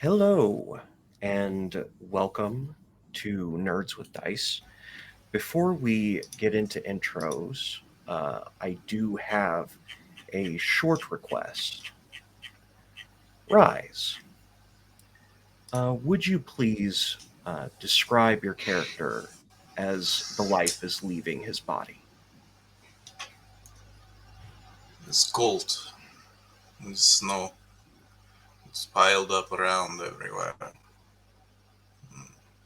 Hello, and welcome to Nerds with Dice. Before we get into intros, I do have a short request. Rise, would you please describe your character as the life is leaving his body? It's cold. There's snow. It's piled up around everywhere.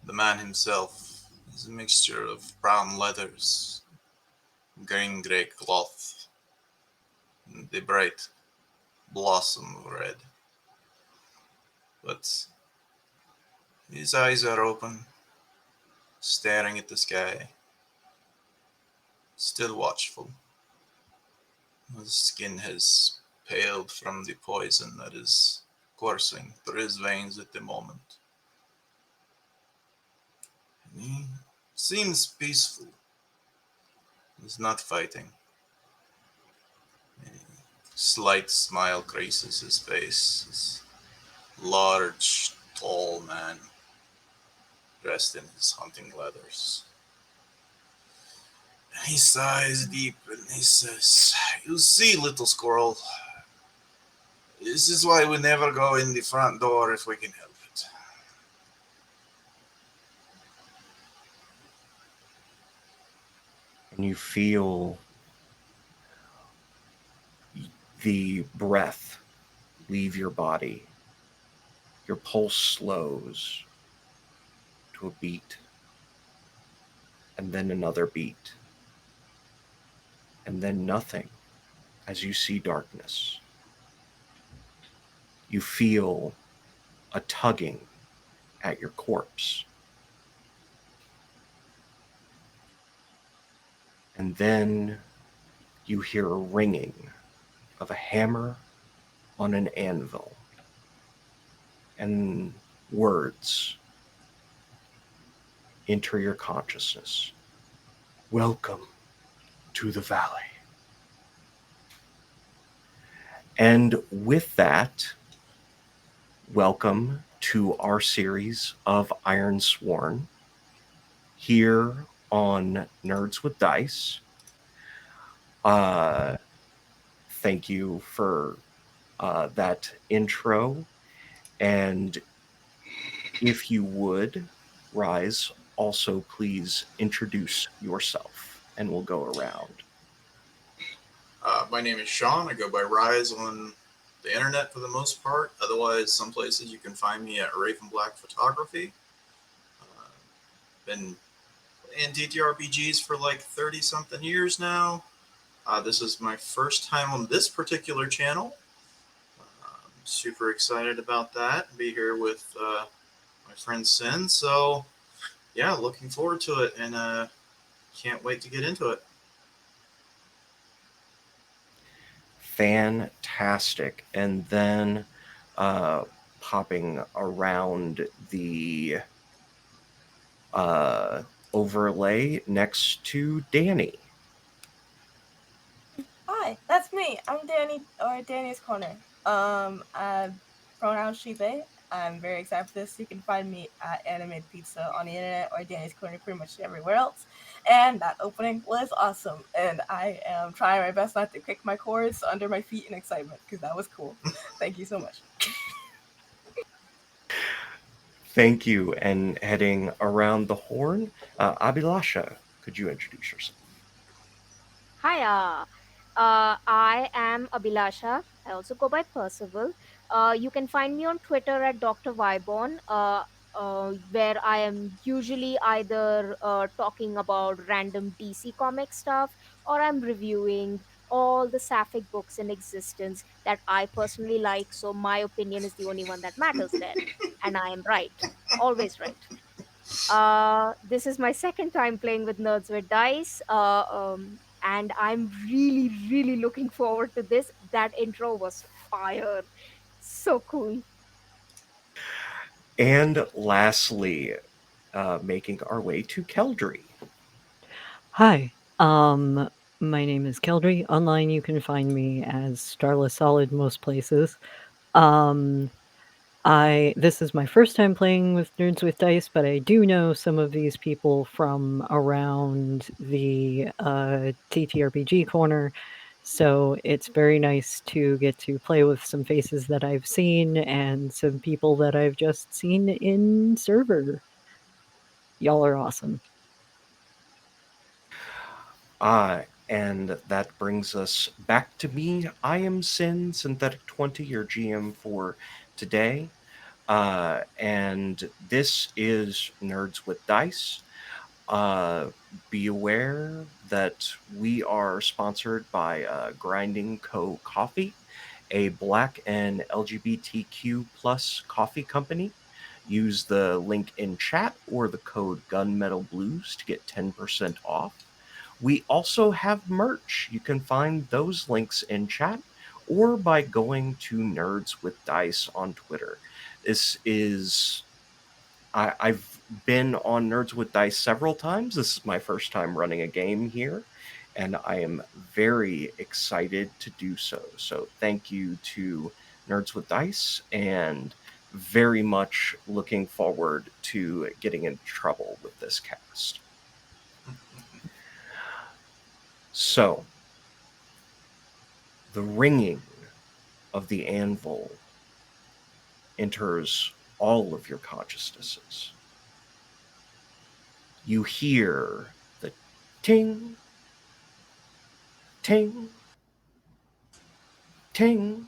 The man himself is a mixture of brown leathers, green grey cloth, and the bright blossom of red. But his eyes are open, staring at the sky, still watchful. His skin has paled from the poison that is coursing through his veins at the moment. And he seems peaceful. He's not fighting. A slight smile graces his face. His large, tall man, dressed in his hunting leathers. And he sighs deep and he says, "You see, little squirrel, this is why we never go in the front door if we can help it." And you feel the breath leave your body. Your pulse slows to a beat, and then another beat, and then nothing as you see darkness. You feel a tugging at your corpse. And then you hear a ringing of a hammer on an anvil, and words enter your consciousness. Welcome to the valley. And with that, welcome to our series of Ironsworn here on Nerds with Dice. Uh, Thank you for that intro. And if you would, Rise, also please introduce yourself and we'll go around. My name is Sean. I go by Rise on the internet for the most part. Otherwise, some places you can find me at Raven Black Photography. Uh, been in TTRPGs for like 30 something years now. This is my first time on this particular channel. I'm super excited about that. Be here with my friend Sin. So, yeah, looking forward to it and can't wait to get into it. Fantastic. And then uh, popping around the uh, overlay next to Danny. Hi, that's me. I'm Danny, or Danny's Corner. I pronoun she, they. I'm very excited for this. You can find me at Animated Pizza on the internet or Danny's Corner pretty much everywhere else. And that opening was awesome. And I am trying my best not to kick my cords under my feet in excitement because that was cool. Thank you so much. Thank you. And heading around the horn, Abhilasha, could you introduce yourself? Hiya. I am Abhilasha. I also go by Percival. You can find me on Twitter at Dr. Vibon, where I am usually either talking about random DC comic stuff or I'm reviewing all the sapphic books in existence that I personally like. So my opinion is the only one that matters there. And I am right. Always right. This is my second time playing with Nerds with Dice, and I'm really, really looking forward to this. That intro was fire. So cool. And lastly, making our way to Keldry. Hi, my name is Keldry. Online, you can find me as Starless Solid most places. Um, This is my first time playing with Nerds with Dice, but I do know some of these people from around the TTRPG corner, so it's very nice to get to play with some faces that I've seen and some people that I've just seen in server. Y'all are awesome. And that brings us back to me. I am Sin Synthetic 20, your GM for today. And this is Nerds with Dice. Be aware that we are sponsored by Grinding Co. Coffee, a Black and LGBTQ plus coffee company. Use the link in chat or the code Gunmetal Blues to get 10% off. We also have merch. You can find those links in chat or by going to Nerds with Dice on Twitter. This is I've been on Nerds with Dice several times. This is my first time running a game here, and I am very excited to do so. So thank you to Nerds with Dice, and very much looking forward to getting in trouble with this cast. So, the ringing of the anvil enters all of your consciousnesses. You hear the ting, ting, ting,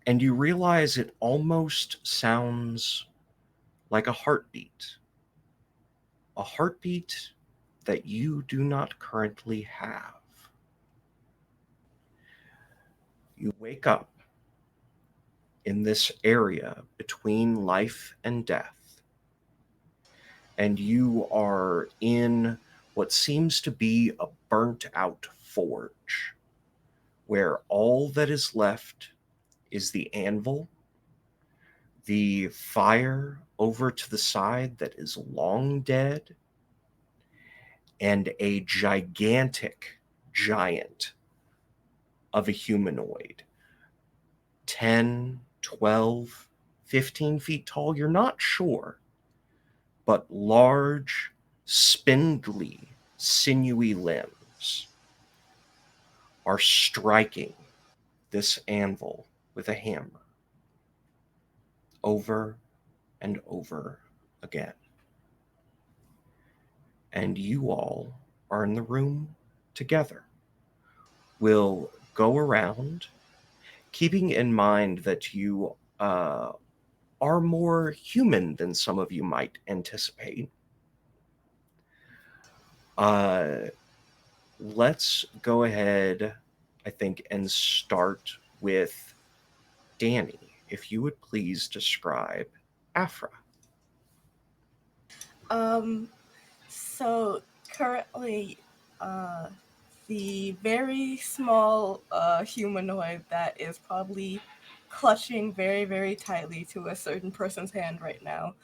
and you realize it almost sounds like a heartbeat that you do not currently have. You wake up in this area between life and death, and you are in what seems to be a burnt out forge, where all that is left is the anvil, the fire over to the side that is long dead, and a gigantic giant of a humanoid, 10, 12, 15 feet tall, you're not sure, but large, spindly, sinewy limbs are striking this anvil with a hammer over and over again. And you all are in the room together. We'll go around, keeping in mind that you are more human than some of you might anticipate. Let's go ahead, I think, and start with Danny. If you would please describe Afra. So currently, the very small humanoid that is probably clutching very, very tightly to a certain person's hand right now,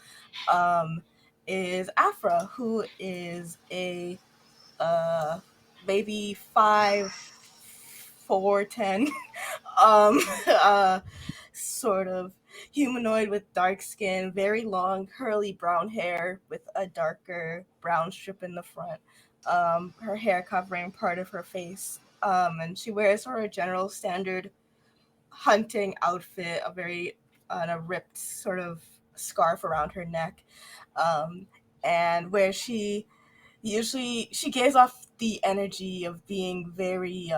is Afra, who is a maybe 5'4", 10", um, uh, sort of humanoid with dark skin, very long curly brown hair with a darker brown strip in the front. Her hair covering part of her face, and she wears sort of general standard hunting outfit, a ripped sort of scarf around her neck, um, and where she gives off the energy of being very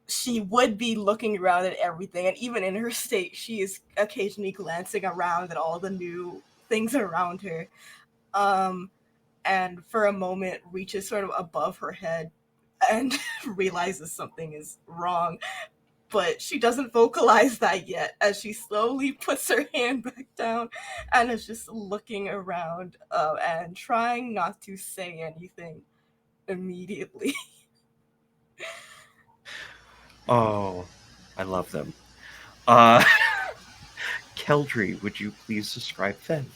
she would be looking around at everything, and even in her state she is occasionally glancing around at all the new things around her, um and for a moment reaches sort of above her head and realizes something is wrong, but she doesn't vocalize that yet as she slowly puts her hand back down and is just looking around, and trying not to say anything immediately. Oh, I love them. Uh, Keldry, would you please describe Finn?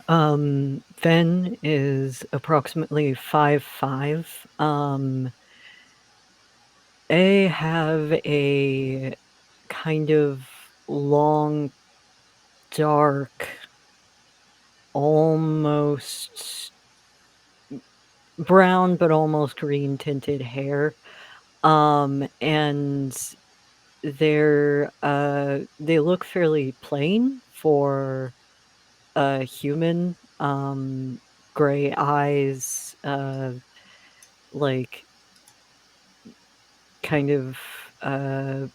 Fen is approximately 5'5". They have a kind of long, dark, almost brown but almost green tinted hair. And they look fairly plain for a human. Gray eyes, like kind of uh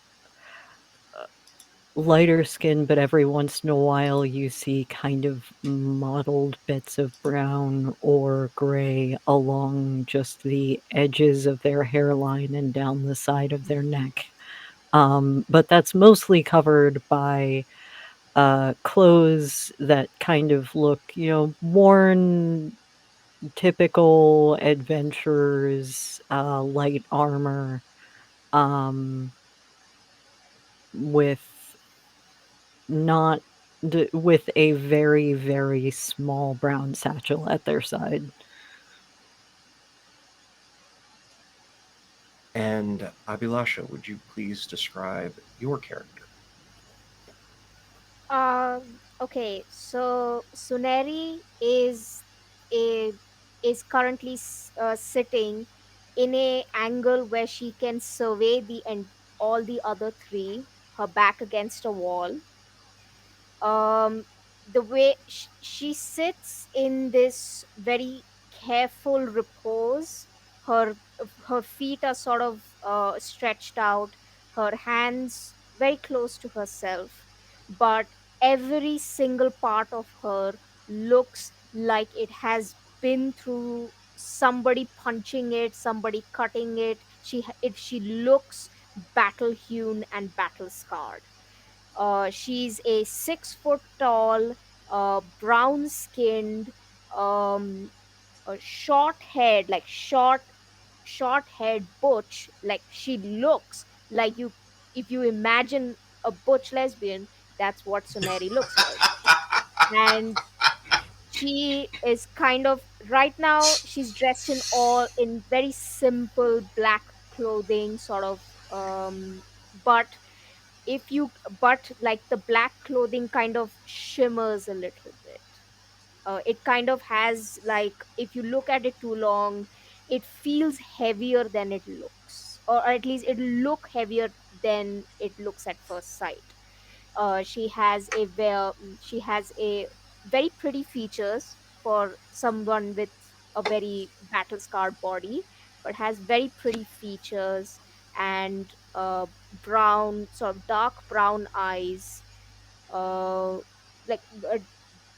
lighter skin, but every once in a while you see kind of mottled bits of brown or gray along just the edges of their hairline and down the side of their neck. But that's mostly covered by clothes that kind of look, worn, typical adventurers, light armor, um, with not with a very, very small brown satchel at their side. And Abhilasha, would you please describe your character? Okay, so Suneri a is currently sitting in a angle where she can survey the and all the other three, her back against a wall. um the way she sits in this very careful repose, her her feet are sort of stretched out, her hands very close to herself, but every single part of her looks like it has been through somebody punching it, somebody cutting it. She looks battle hewn and battle scarred. She's a 6 foot tall, brown skinned, um, short haired, like short haired butch. Like she looks like you, if you imagine a butch lesbian, that's what Suneri looks like. And she is kind of, right now she's dressed in all in very simple black clothing, sort of, but if you but like the black clothing kind of shimmers a little bit. It kind of has, like, if you look at it too long, it feels heavier than it looks, or at least it'll look heavier than it looks at first sight. She has a very pretty features for someone with a very battle scarred body, but has very pretty features, and brown, sort of dark brown eyes, uh like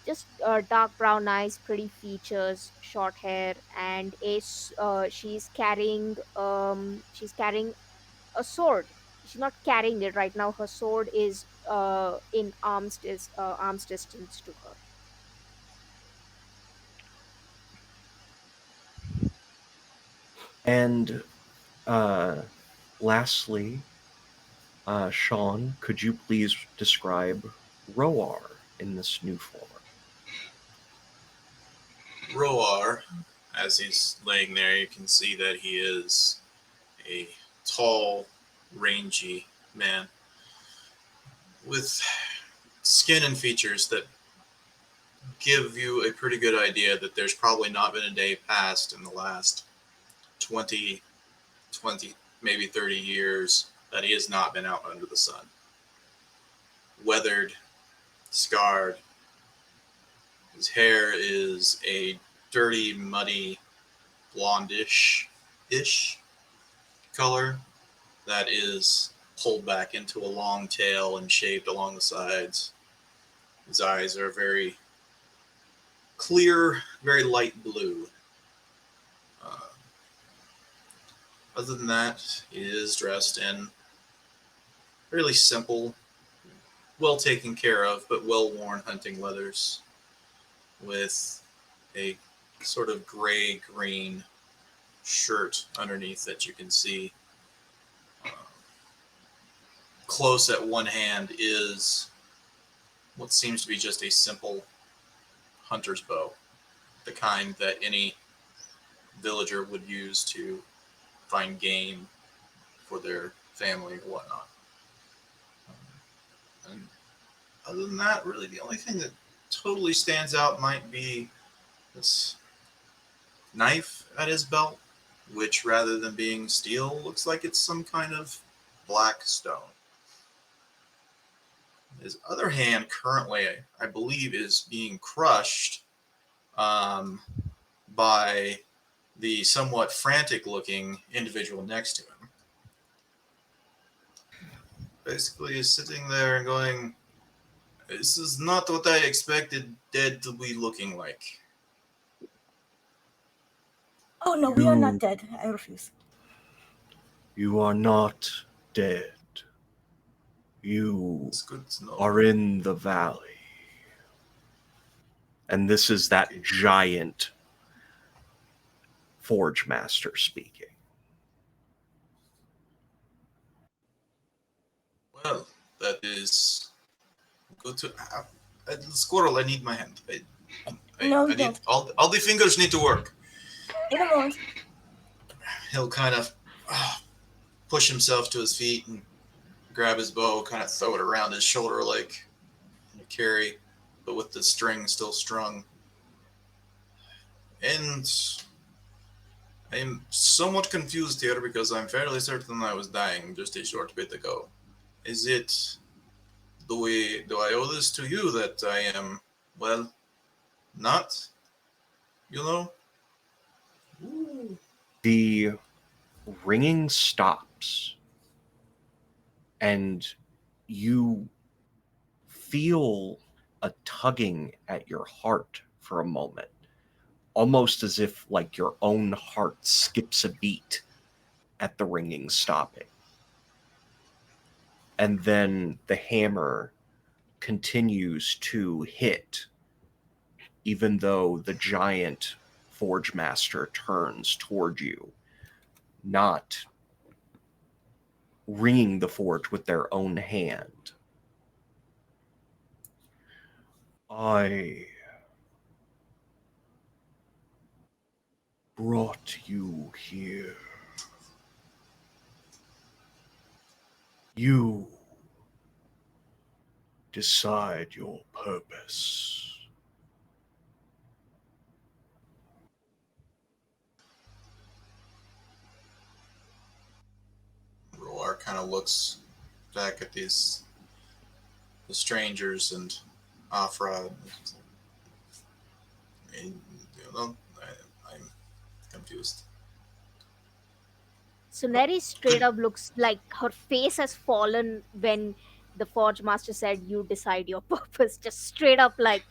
just dark brown eyes, pretty features, short hair, and she's carrying a sword. She's not carrying it right now. Her sword is in arm's distance to her. And uh, lastly, Sean, could you please describe Roar in this new form? Roar, as he's laying there, you can see that he is a tall, rangy man with skin and features that give you a pretty good idea that there's probably not been a day passed in the last 20, 20, maybe 30 years that he has not been out under the sun. Weathered, scarred. His hair is a dirty, muddy, blondish-ish color that is pulled back into a long tail and shaved along the sides. His eyes are very clear, very light blue. Uh, Other than that, he is dressed in really simple, well taken care of, but well worn hunting leathers with a sort of gray green shirt underneath that you can see. Uh, Close at one hand is what seems to be just a simple hunter's bow, the kind that any villager would use to find game for their family or whatnot. And other than that, really, the only thing that totally stands out might be this knife at his belt, which rather than being steel, looks like it's some kind of black stone. His other hand currently, I believe, is being crushed um, by the somewhat frantic looking individual next to him. Basically, is sitting there and going, "This is not what I expected dead to be looking like." Oh no, we are not You, dead. I refuse. you are not dead. You It's good to know. are in the valley. And this is that Okay. giant forge master speaking. Well, that is good to have. Squirrel, I need my hand. No, I you need don't. all the fingers need to work. In a moment. He'll kind of push himself to his feet and grab his bow, kind of throw it around his shoulder like a carry, but with the string still strung. And I'm somewhat confused here because I'm fairly certain I was dying just a short bit ago. Is it do I owe this to you that I am well not, you know? Ooh. The ringing stops, and you feel a tugging at your heart for a moment, almost as if like your own heart skips a beat at the ringing stopping. And then the hammer continues to hit, even though the giant forge master turns toward you, not ringing the forge with their own hand. I brought you here. You decide your purpose. Roar kind of looks back at the strangers and Afra. And, you know, I'm confused. Suneri straight Good. up looks like her face has fallen when the Forge Master said, "You decide your purpose." Just straight up, like,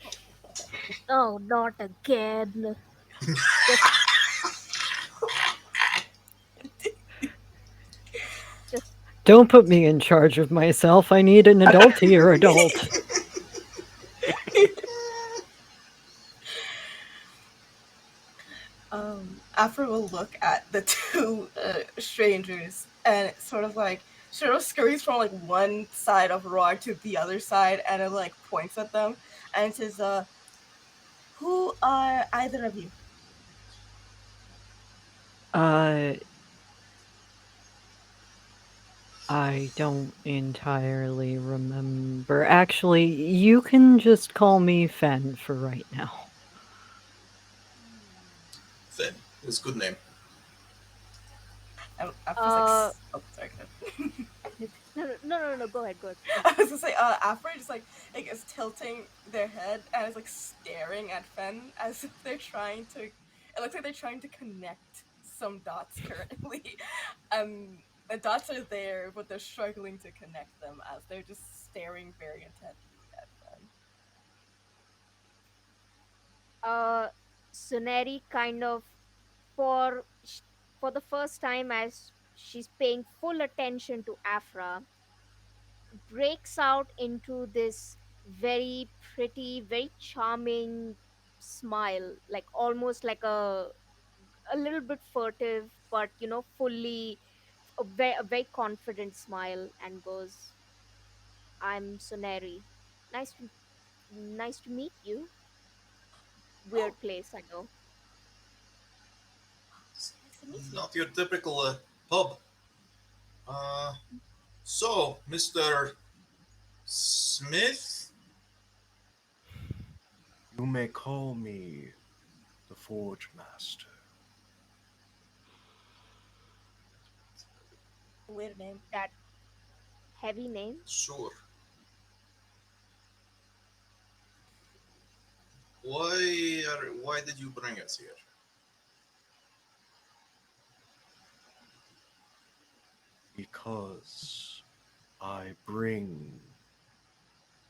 "Oh, not again." Just, just. Don't put me in charge of myself. I need an adultier adult. Afra will look at the two strangers and sort of scurries from like one side of Roar to the other side and it like points at them and says, "Who are either of you?" Uh, I don't entirely remember. Actually, you can just call me Fen for right now. Finn. It's a good name. And Afra's like, uh, "Oh, sorry." Go ahead. no. Go ahead, go ahead. I was gonna say, Afra just like is tilting their head and is like staring at Fen as if they're trying to. It looks like they're trying to connect some dots currently. The dots are there, but they're struggling to connect them as they're just staring very intently at Fen. Uh, Suneri kind of for sh- for the first time, as she's paying full attention to Afra, breaks out into this very pretty, very charming smile, like almost like a little bit furtive, but fully a very confident smile, and goes, "I'm Soneri. Nice to nice to meet you." Oh, Weird place, I know. nice to meet you. Not your typical pub. Uh, so, Mister. Smith? You may call me the Forge Master. Weird name. That heavy name. Sure. Why did you bring us here? Because I bring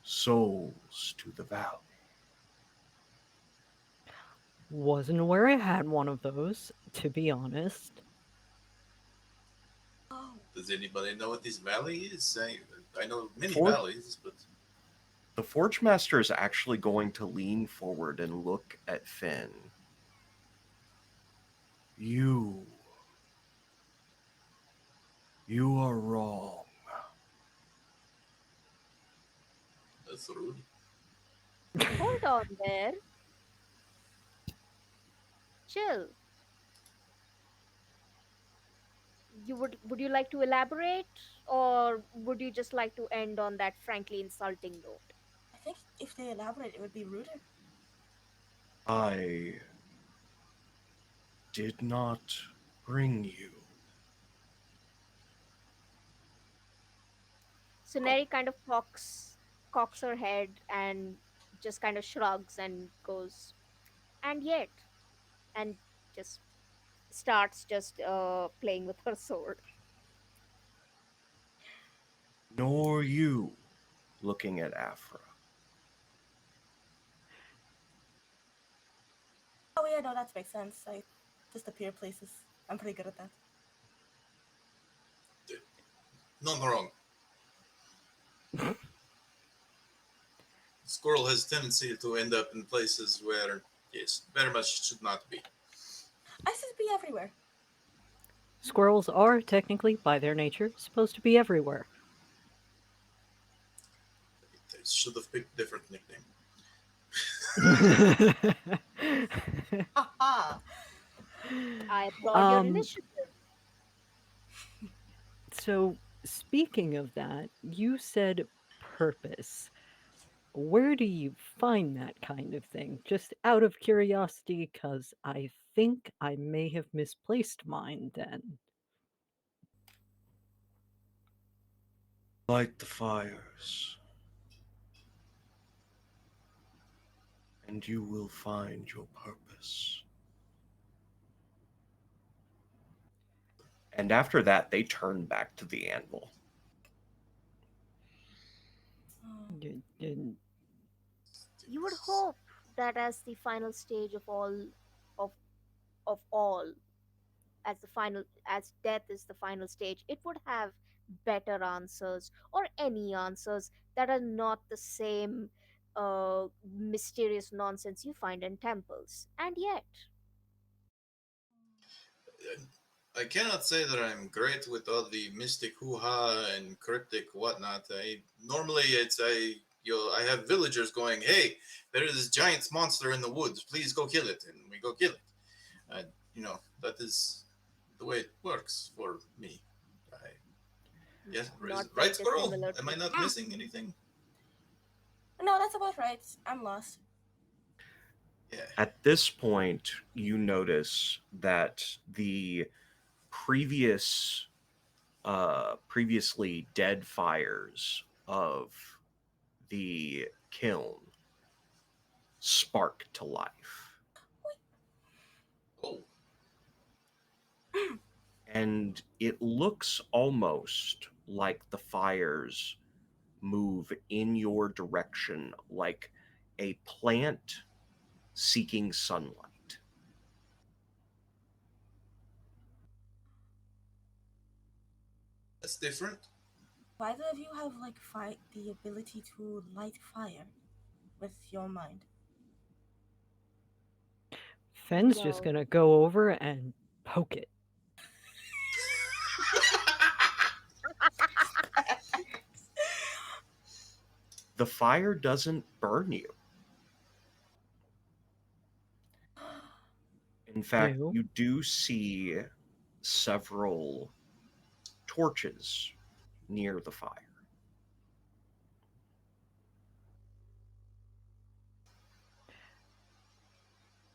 souls to the valley. Wasn't aware I had one of those, to be honest. Oh, Does anybody know what this valley is? I know many For valleys, but the Forge Master is actually going to lean forward and look at Finn. You. You are wrong. that's rude. Hold on there. Chill. Would you like to elaborate, or would you just like to end on that frankly insulting note? I think if they elaborate, it would be ruder. I did not bring you. So Neri kind of cocks her head and just kind of shrugs and goes, and yet, and just starts just playing with her sword. Nor you, looking at Afra. Oh yeah, no, that makes sense. I just appear places. I'm pretty good at that. Not wrong. Squirrel has a tendency to end up in places where, yes, very much should not be. I should be everywhere. Squirrels are technically, by their nature, supposed to be everywhere. They should have picked a different nickname. Haha. I applaud your um, initiative. so, speaking of that, you said purpose. Where do you find that kind of thing? Just out of curiosity, because I think I may have misplaced mine then. Light the fires, and you will find your purpose. And after that, they turn back to the anvil. Hmm. You would hope that as the final stage of of all, as death is the final stage, it would have better answers, or any answers that are not the same mysterious nonsense you find in temples. And yet, I cannot say that I'm great with all the mystic hoo-ha and cryptic whatnot. I normally it's I have villagers going, "Hey, there is this giant monster in the woods. Please go kill it," and we go kill it. Uh, that is the way it works for me. I, yes, not very right, Squirrel? dissimilar Am to. I not missing anything? No, that's about right. I'm lost. Yeah. At this point, you notice that the previous, previously dead fires of the kiln spark to life. Oh, And it looks almost like the fires move in your direction like a plant seeking sunlight. that's different. Why do you have like the ability to light fire with your mind? Fenn's just Well, gonna go over and poke it. The fire doesn't burn you. In fact, Ew. you do see several torches near the fire.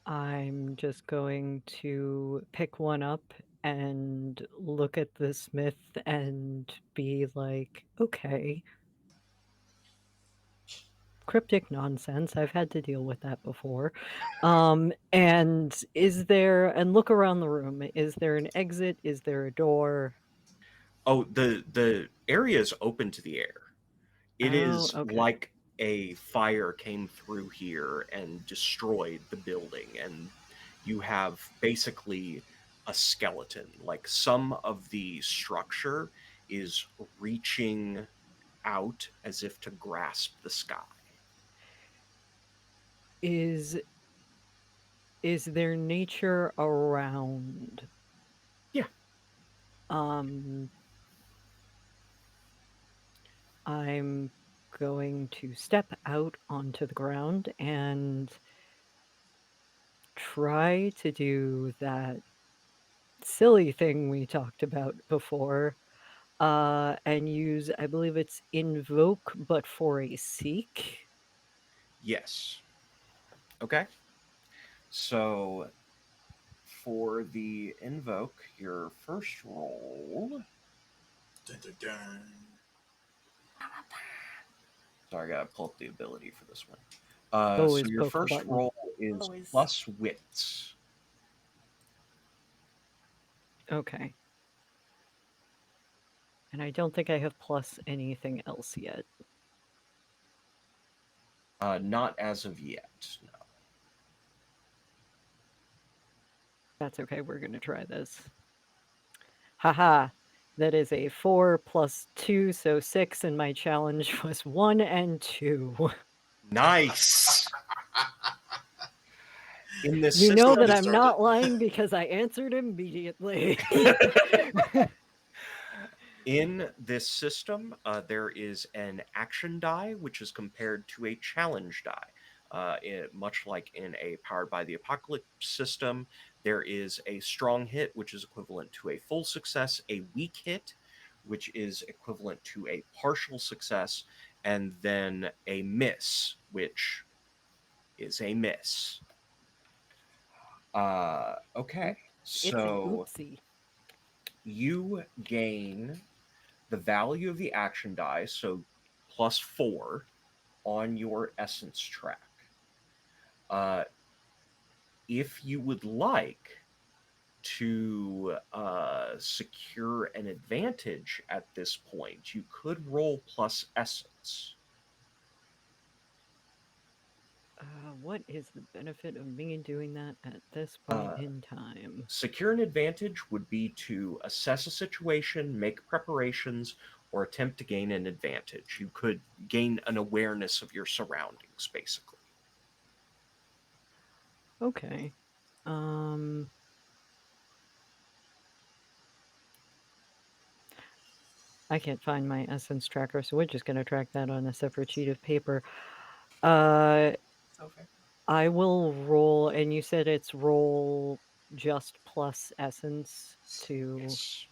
I'm just going to pick one up and look at the smith and be like, okay, cryptic nonsense. I've had to deal with that before. And look around the room. Is there an exit? Is there a door? Oh, the area is open to the air. It Oh, is okay. like a fire came through here and destroyed the building, and you have basically a skeleton. Like some of the structure is reaching out as if to grasp the sky. Is there nature around? Yeah. I'm going to step out onto the ground and try to do that silly thing we talked about before, and use, I believe it's invoke, but for a seek. Yes. Okay. So for the invoke, your first roll. Dun, dun, dun. Sorry, I gotta pull up the ability for this one. So Always your poke the first button. roll is Always. plus wits. Okay. And I don't think I have plus anything else yet. Not as of yet. No. That's okay, we're gonna try this. Haha. That is a 4 plus 2, so 6, and my challenge was 1 and 2. Nice. In this You know system, that Already I'm started. not lying because I answered immediately. in this system, there is an action die, which is compared to a challenge die. Much like in a Powered by the Apocalypse system, there is a strong hit, which is equivalent to a full success, a weak hit, which is equivalent to a partial success, and then a miss, which is a miss. Okay, It's an so oopsie. you gain the value of the action die, so +4 on your essence track. If you would like to secure an advantage at this point, you could roll plus essence. What is the benefit of me doing that at this point in time? Secure an advantage would be to assess a situation, make preparations, or attempt to gain an advantage. You could gain an awareness of your surroundings, basically. Okay. I can't find my essence tracker, so we're just going to track that on a separate sheet of paper. So fair. I will roll, and you said it's roll just plus essence to Yes.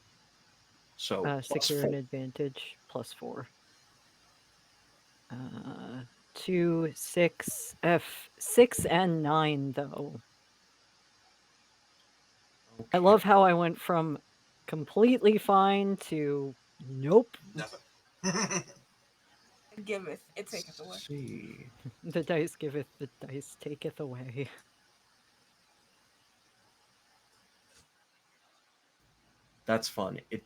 So secure an +4. advantage, +4. 2, 6, 6 and 9, though. I love how I went from completely fine to nope. Nothing. It giveth, it taketh away. Let's see. The dice giveth, the dice taketh away. That's fun. It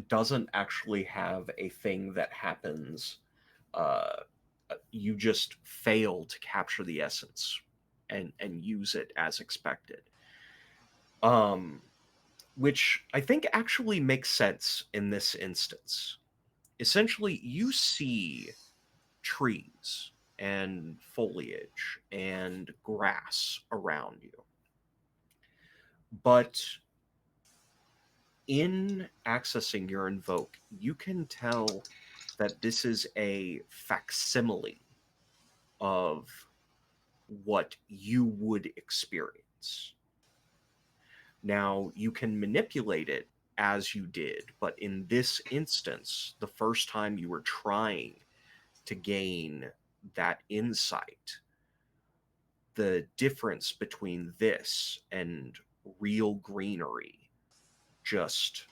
doesn't actually have a thing that happens. You just fail to capture the essence and use it as expected. Which I think actually makes sense in this instance. Essentially, you see trees and foliage and grass around you. But in accessing your invoke, you can tell that this is a facsimile of what you would experience. Now, you can manipulate it as you did, but in this instance, the first time you were trying to gain that insight, the difference between this and real greenery just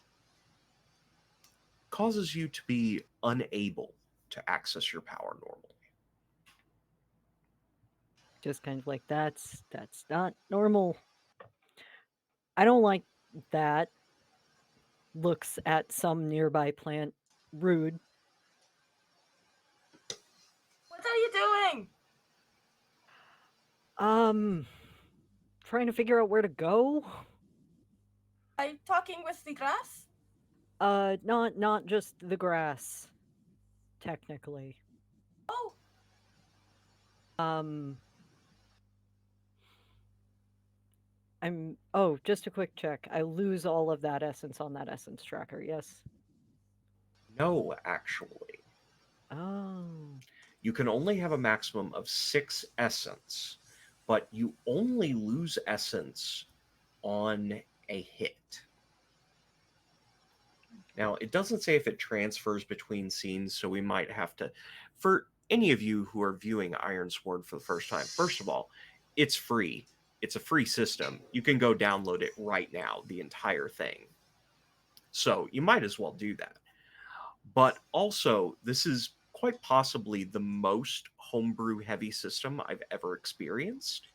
causes you to be unable to access your power normally. Just kind of like, that's not normal. I don't like that. Looks at some nearby plant. Rude. What are you doing? Trying to figure out where to go? Are you talking with the grass? Not just the grass, technically. Oh, Um, just a quick check. I lose all of that essence on that essence tracker, yes? No, actually. Oh. You can only have a maximum of 6 essence, but you only lose essence on a hit. Now, it doesn't say if it transfers between scenes, so we might have to. For any of you who are viewing Ironsworn for the first time, first of all, it's free. It's a free system. You can go download it right now, the entire thing. So you might as well do that. But also, this is quite possibly the most homebrew heavy system I've ever experienced,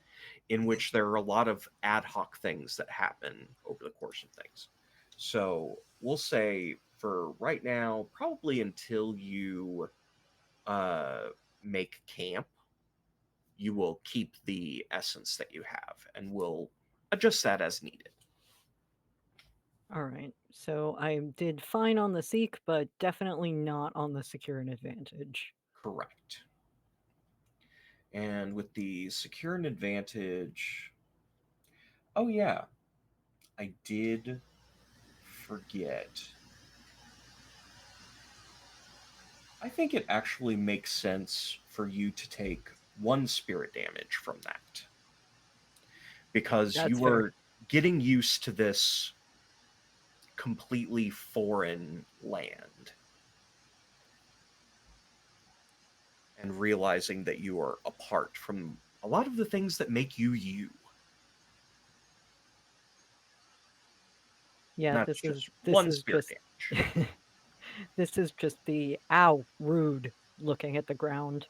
in which there are a lot of ad hoc things that happen over the course of things. So we'll say for right now, probably until you make camp, you will keep the essence that you have, and we'll adjust that as needed. All right. So I did fine on the seek, but definitely not on the secure and advantage. Correct. And with the secure and advantage, oh yeah, I did forget. I think it actually makes sense for you to take 1 spirit damage from that. Because That's you fair. were getting used to this completely foreign land and realizing that you are apart from a lot of the things that make you you. And Yeah, that's this is just this 1 is spirit just damage. this is just the ow rude looking at the ground.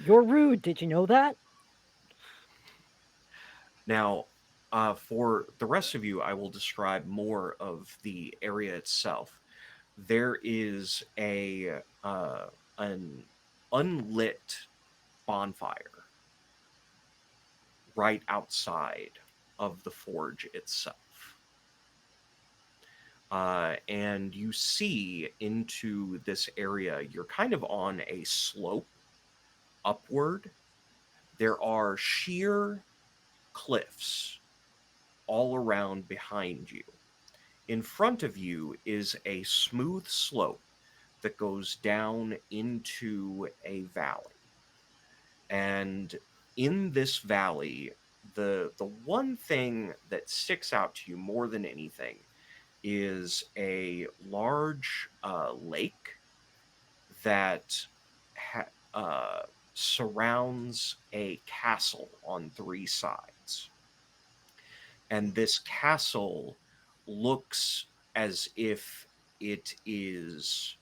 You're rude, did you know that? Now, for the rest of you, I will describe more of the area itself. There is an unlit bonfire right outside of the forge itself. And you see into this area, you're kind of on a slope upward. There are sheer cliffs all around behind you. In front of you is a smooth slope that goes down into a valley. And in this valley, the one thing that sticks out to you more than anything is a large lake that surrounds a castle on 3 sides. And this castle looks as if it is,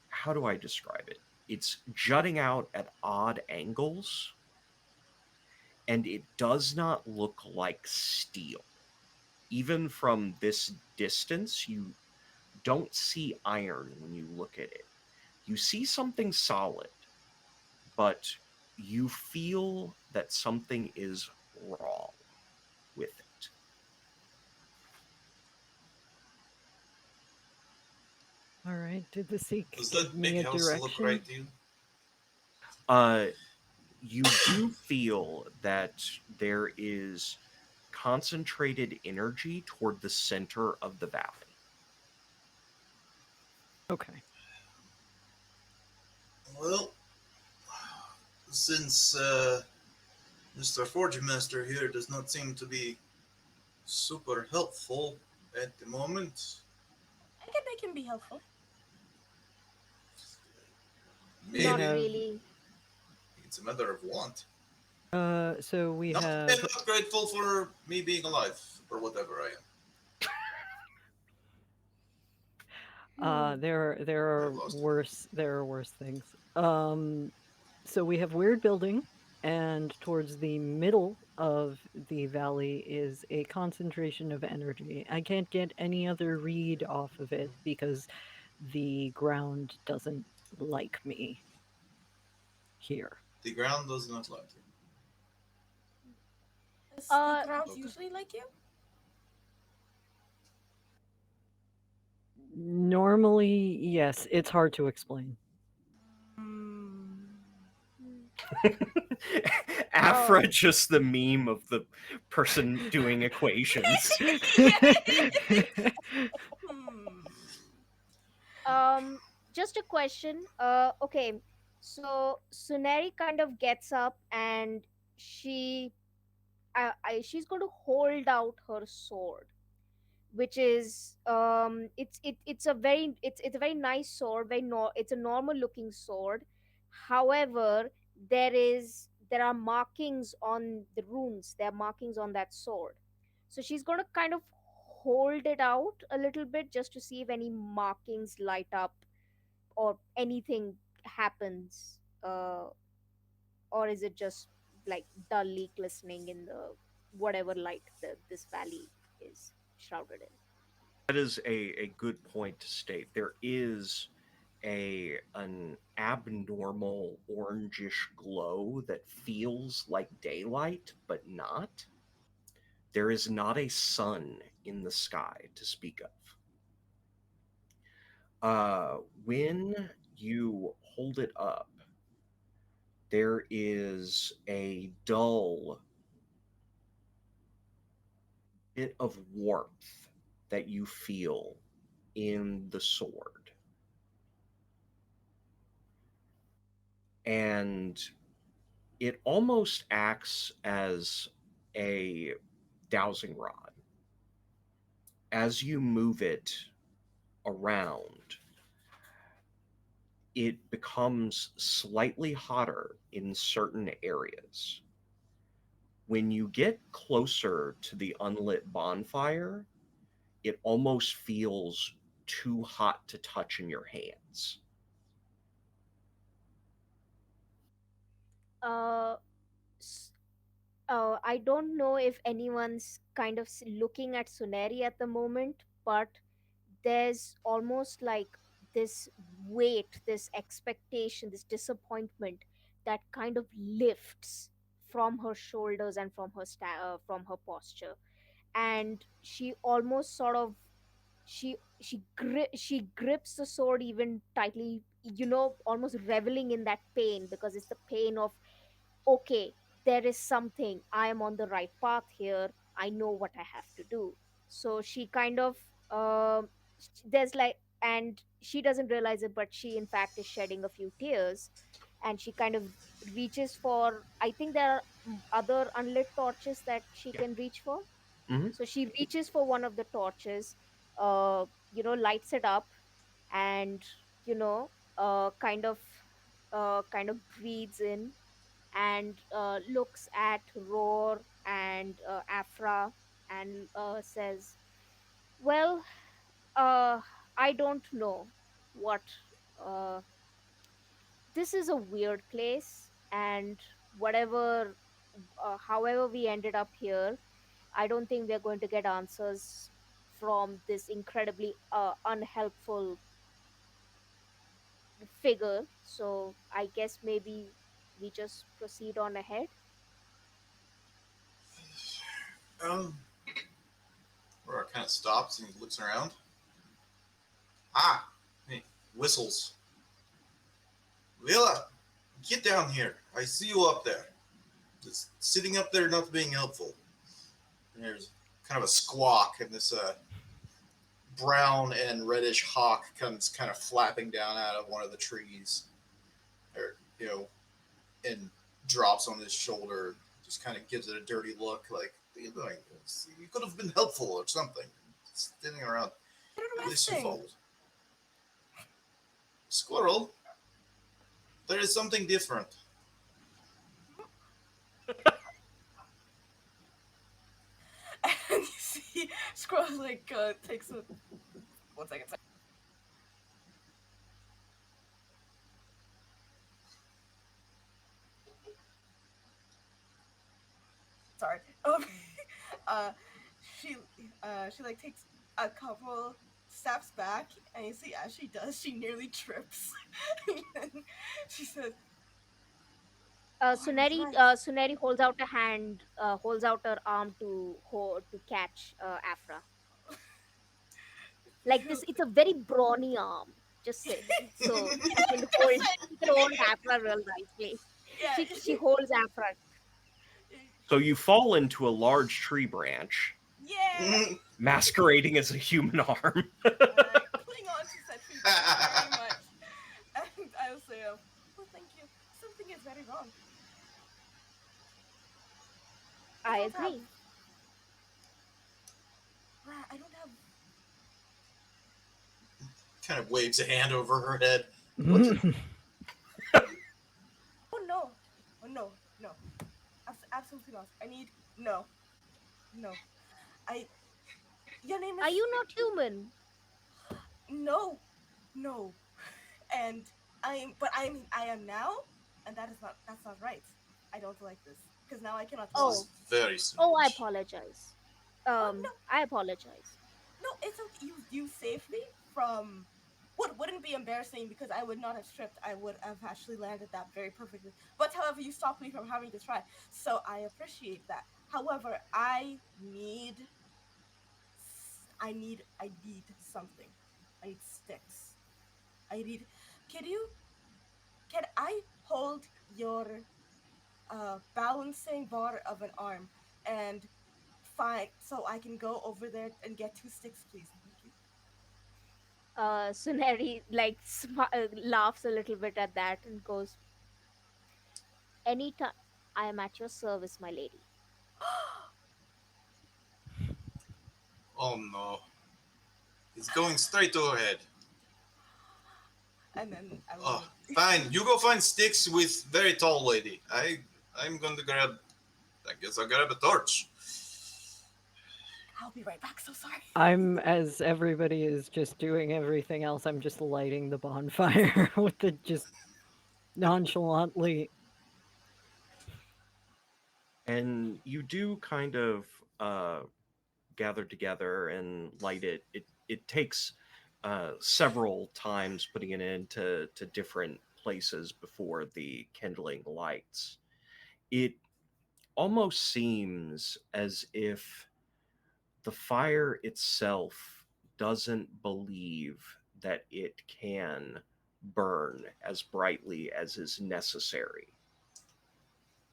how do I describe it? It's jutting out at odd angles, and it does not look like steel. Even from this distance, you don't see iron when you look at it. You see something solid, but you feel that something is wrong with it. All right. Did the seek Does give that big me a house look direction? right to you? You do feel that there is concentrated energy toward the center of the valley. Okay. Well, since Mr. Forgemaster here does not seem to be super helpful at the moment, I can make him be helpful. We Maybe Not have really. it's a matter of want. so we Not have and not grateful for me being alive or whatever I am. Hmm. there I've are lost it. worse things. So we have weird building, and towards the middle of the valley is a concentration of energy. I can't get any other read off of it because the ground doesn't like me here. The ground does not like you. Does the Uh, ground Okay. usually like you? Normally, yes, it's hard to explain. Hmm. hmm. Afra Oh. just the meme of the person doing equations. Hmm. Um, just a question. Okay. So Suneri kind of gets up and she, she's going to hold out her sword, which is it's a very nice sword, it's a normal looking sword. However, there are markings on the runes, there are markings on that sword. So she's going to kind of hold it out a little bit just to see if any markings light up or anything happens, or is it just like dully glistening in the whatever light this valley is shrouded in. That is a good point to state. There is an abnormal orangish glow that feels like daylight, but not. There is not a sun in the sky to speak of. When you hold it up, there is a dull bit of warmth that you feel in the sword. And it almost acts as a dowsing rod. As you move it around, it becomes slightly hotter in certain areas. When you get closer to the unlit bonfire, it almost feels too hot to touch in your hands. Uh, s- I don't know if anyone's kind of looking at Suneri at the moment, but there's almost like this weight, this expectation, this disappointment that kind of lifts from her shoulders and from from her posture, and she almost sort of she grips the sword even tightly, almost reveling in that pain, because it's the pain of, okay, there is something, I am on the right path here, I know what I have to do. So she kind of, there's like, and she doesn't realize it, but she in fact is shedding a few tears, and she kind of reaches for, I think there are other unlit torches that she Yeah. can reach for. Hmm. So she reaches for one of the torches, lights it up, and you know kind of breathes in, and looks at Roar and Afra, and says, "Well, uh, I don't know what. Uh, this is a weird place, and whatever, however we ended up here, I don't think we're going to get answers from this incredibly unhelpful figure. So I guess maybe we just proceed on ahead." Um, where it kind of stops and he looks around. Ah, he whistles. Villa, get down here. I see you up there. Just sitting up there, not being helpful. And there's kind of a squawk, and this brown and reddish hawk comes kind of flapping down out of one of the trees, or and drops on his shoulder. Just kind of gives it a dirty look, like, "What are you doing? You could have been helpful or something. Standing around. You're At least you resting. followed. Squirrel, There is something different. And you see Scroll like takes a 1 second. Sorry. Uh, she she like takes a couple steps back, and you see as she does, she nearly trips. And she says, "Oh, I was right." Suneri holds out a hand, holds out her arm to catch Afra. Like this, You, it's a very brawny arm. Just saying, so yeah, she can hold she can hold Afra real nicely. yeah, She holds Afra. So you fall into a large tree branch, yeah. masquerading as a human arm. I cling on to said tree branch very much, and I'll say, "Oh, thank you. Something is very wrong. I I don't have, agree. I don't have. Kind of waves a hand over her head. What? Oh no, oh no, no, absolutely not. I need no, no. I. Your name Are is you not human? no, no, and but I am now, and that's not right. I don't like this because now I cannot This walk. is Oh, very oh, I strange. apologize. Oh no, I apologize. no, it's okay. You saved me from what wouldn't be embarrassing because I would not have stripped. I would have actually landed that very perfectly. But however, you stopped me from having to try, so I appreciate that. However, I need something. I need sticks. I need. Can you? Can I hold your balancing bar of an arm and find so I can go over there and get 2 sticks, please? Thank you. Suneri like laughs a little bit at that and goes, "Anytime, I am at your service, my lady." Oh no. It's going straight to her head. And then I Oh, will. fine. You go find sticks with very tall lady. I'm going to grab. I guess I'll grab a torch. I'll be right back. So sorry. I'm as everybody is just doing everything else, I'm just lighting the bonfire with the just nonchalantly. And you do kind of gather together and light it. It takes several times putting it into to different places before the kindling lights. It almost seems as if the fire itself doesn't believe that it can burn as brightly as is necessary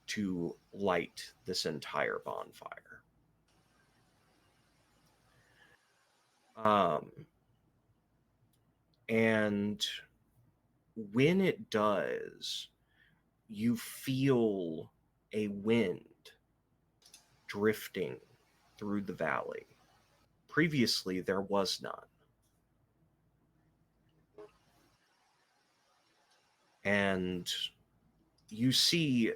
to light this entire bonfire. Um, and when it does, you feel a wind drifting through the valley. Previously, there was none. And you see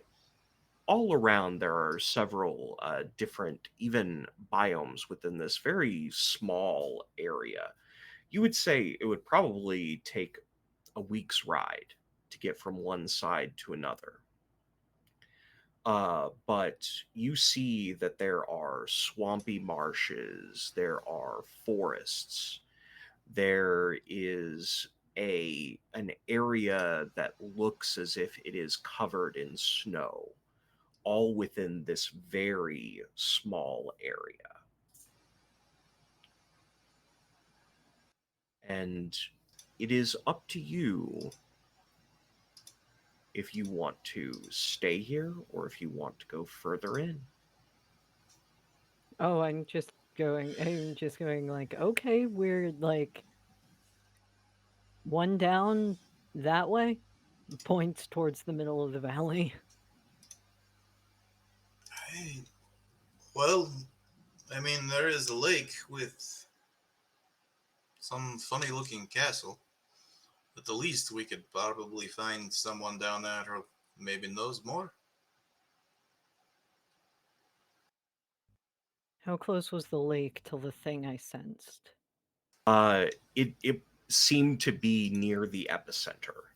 all around there are several different, even biomes within this very small area. You would say it would probably take a week's ride to get from one side to another. But you see that there are swampy marshes, there are forests, there is an area that looks as if it is covered in snow, all within this very small area. And it is up to you if you want to stay here or if you want to go further in. Oh, I'm just going like, okay, we're like one down that way, points towards the middle of the valley. Hey, well, I mean, there is a lake with some funny looking castle. At the least, we could probably find someone down there who maybe knows more. How close was the lake to the thing I sensed? It seemed to be near the epicenter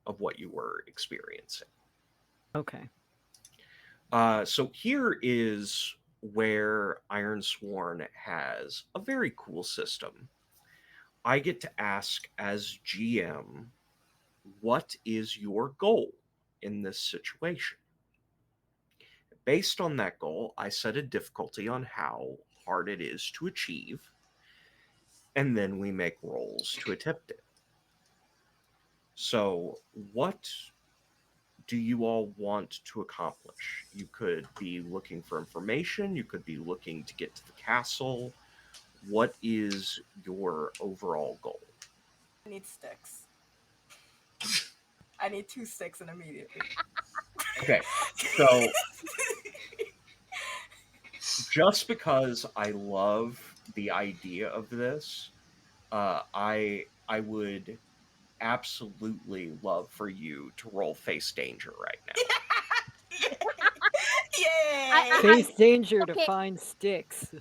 of what you were experiencing. Okay. So here is where Ironsworn has a very cool system. I get to ask as GM, what is your goal in this situation? Based on that goal, I set a difficulty on how hard it is to achieve, and then we make rolls to attempt it. So, what do you all want to accomplish? You could be looking for information, you could be looking to get to the castle. What is your overall goal? I need sticks. I need 2 sticks and immediately. Okay, so just because I love the idea of this, I would absolutely love for you to roll face danger right now. Yay! Face danger to Okay. find sticks.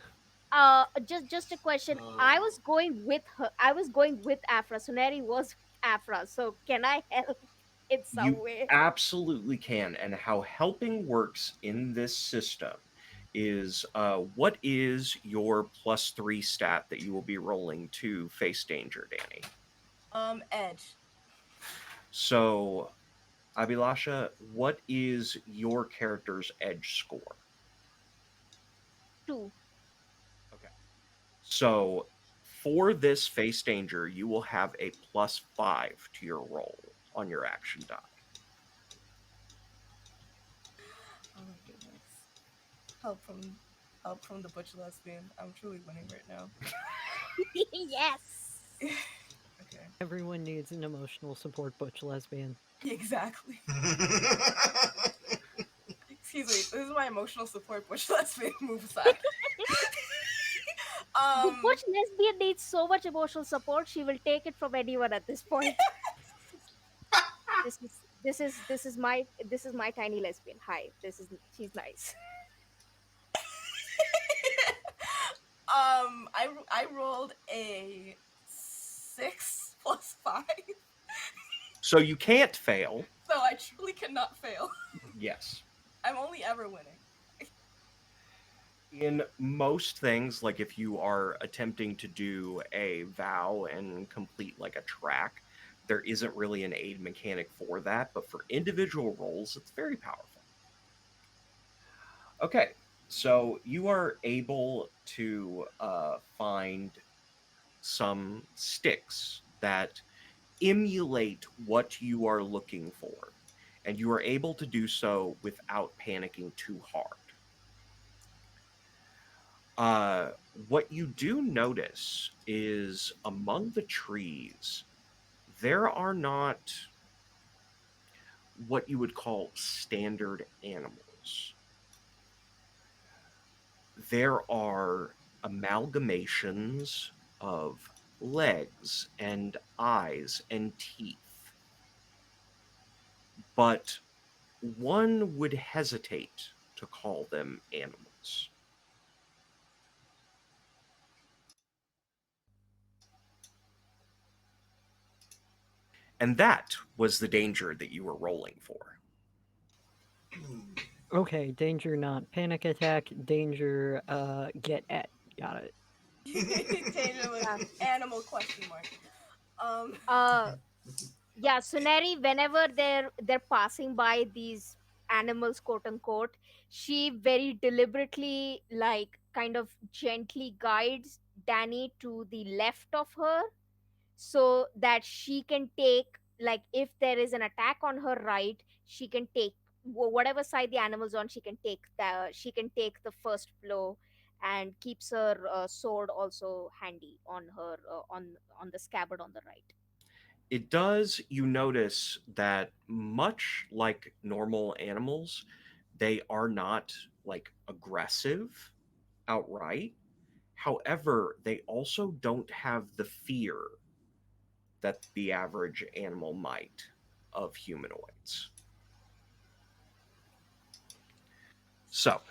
Just a question. I was going with her. I was going with Afra. Suneri was Afra. So can I help in some You way? absolutely can, and how helping works in this system is what is your +3 stat that you will be rolling to face danger, Danny? Edge. So, Abhilasha, what is your character's edge score? 2. Okay. So, for this face danger, you will have a +5 to your roll on your action die. Oh my goodness. Help from the butch lesbian. I'm truly winning right now. Yes. Okay. Everyone needs an emotional support butch lesbian. Exactly. Excuse me. This is my emotional support butch lesbian move aside. The butch lesbian needs so much emotional support. She will take it from anyone at this point. This is my tiny lesbian. Hi. She's nice. I rolled a 6 plus 5, So, you can't fail. so I truly cannot fail. Yes. I'm only ever winning. In most things, like if you are attempting to do a vow and complete like a track, there isn't really an aid mechanic for that, but for individual roles, it's very powerful. Okay, so you are able to find some sticks that emulate what you are looking for, and you are able to do so without panicking too hard. What you do notice is among the trees, there are not what you would call standard animals. There are amalgamations of legs and eyes and teeth, but one would hesitate to call them animals. And that was the danger that you were rolling for. Okay, danger not panic attack, danger get at. Got it. Danger was Yeah. animal question mark. Um, Uh yeah, Suneri, whenever they're passing by these animals, quote unquote, she very deliberately, like, kind of gently guides Danny to the left of her so that she can take, like, if there is an attack on her right, she can take whatever side the animal's on, she can take the first blow, and keeps her sword also handy on her, on the scabbard on the right. It does, you notice that much like normal animals, they are not like aggressive outright. However, they also don't have the fear that the average animal might of humanoids. So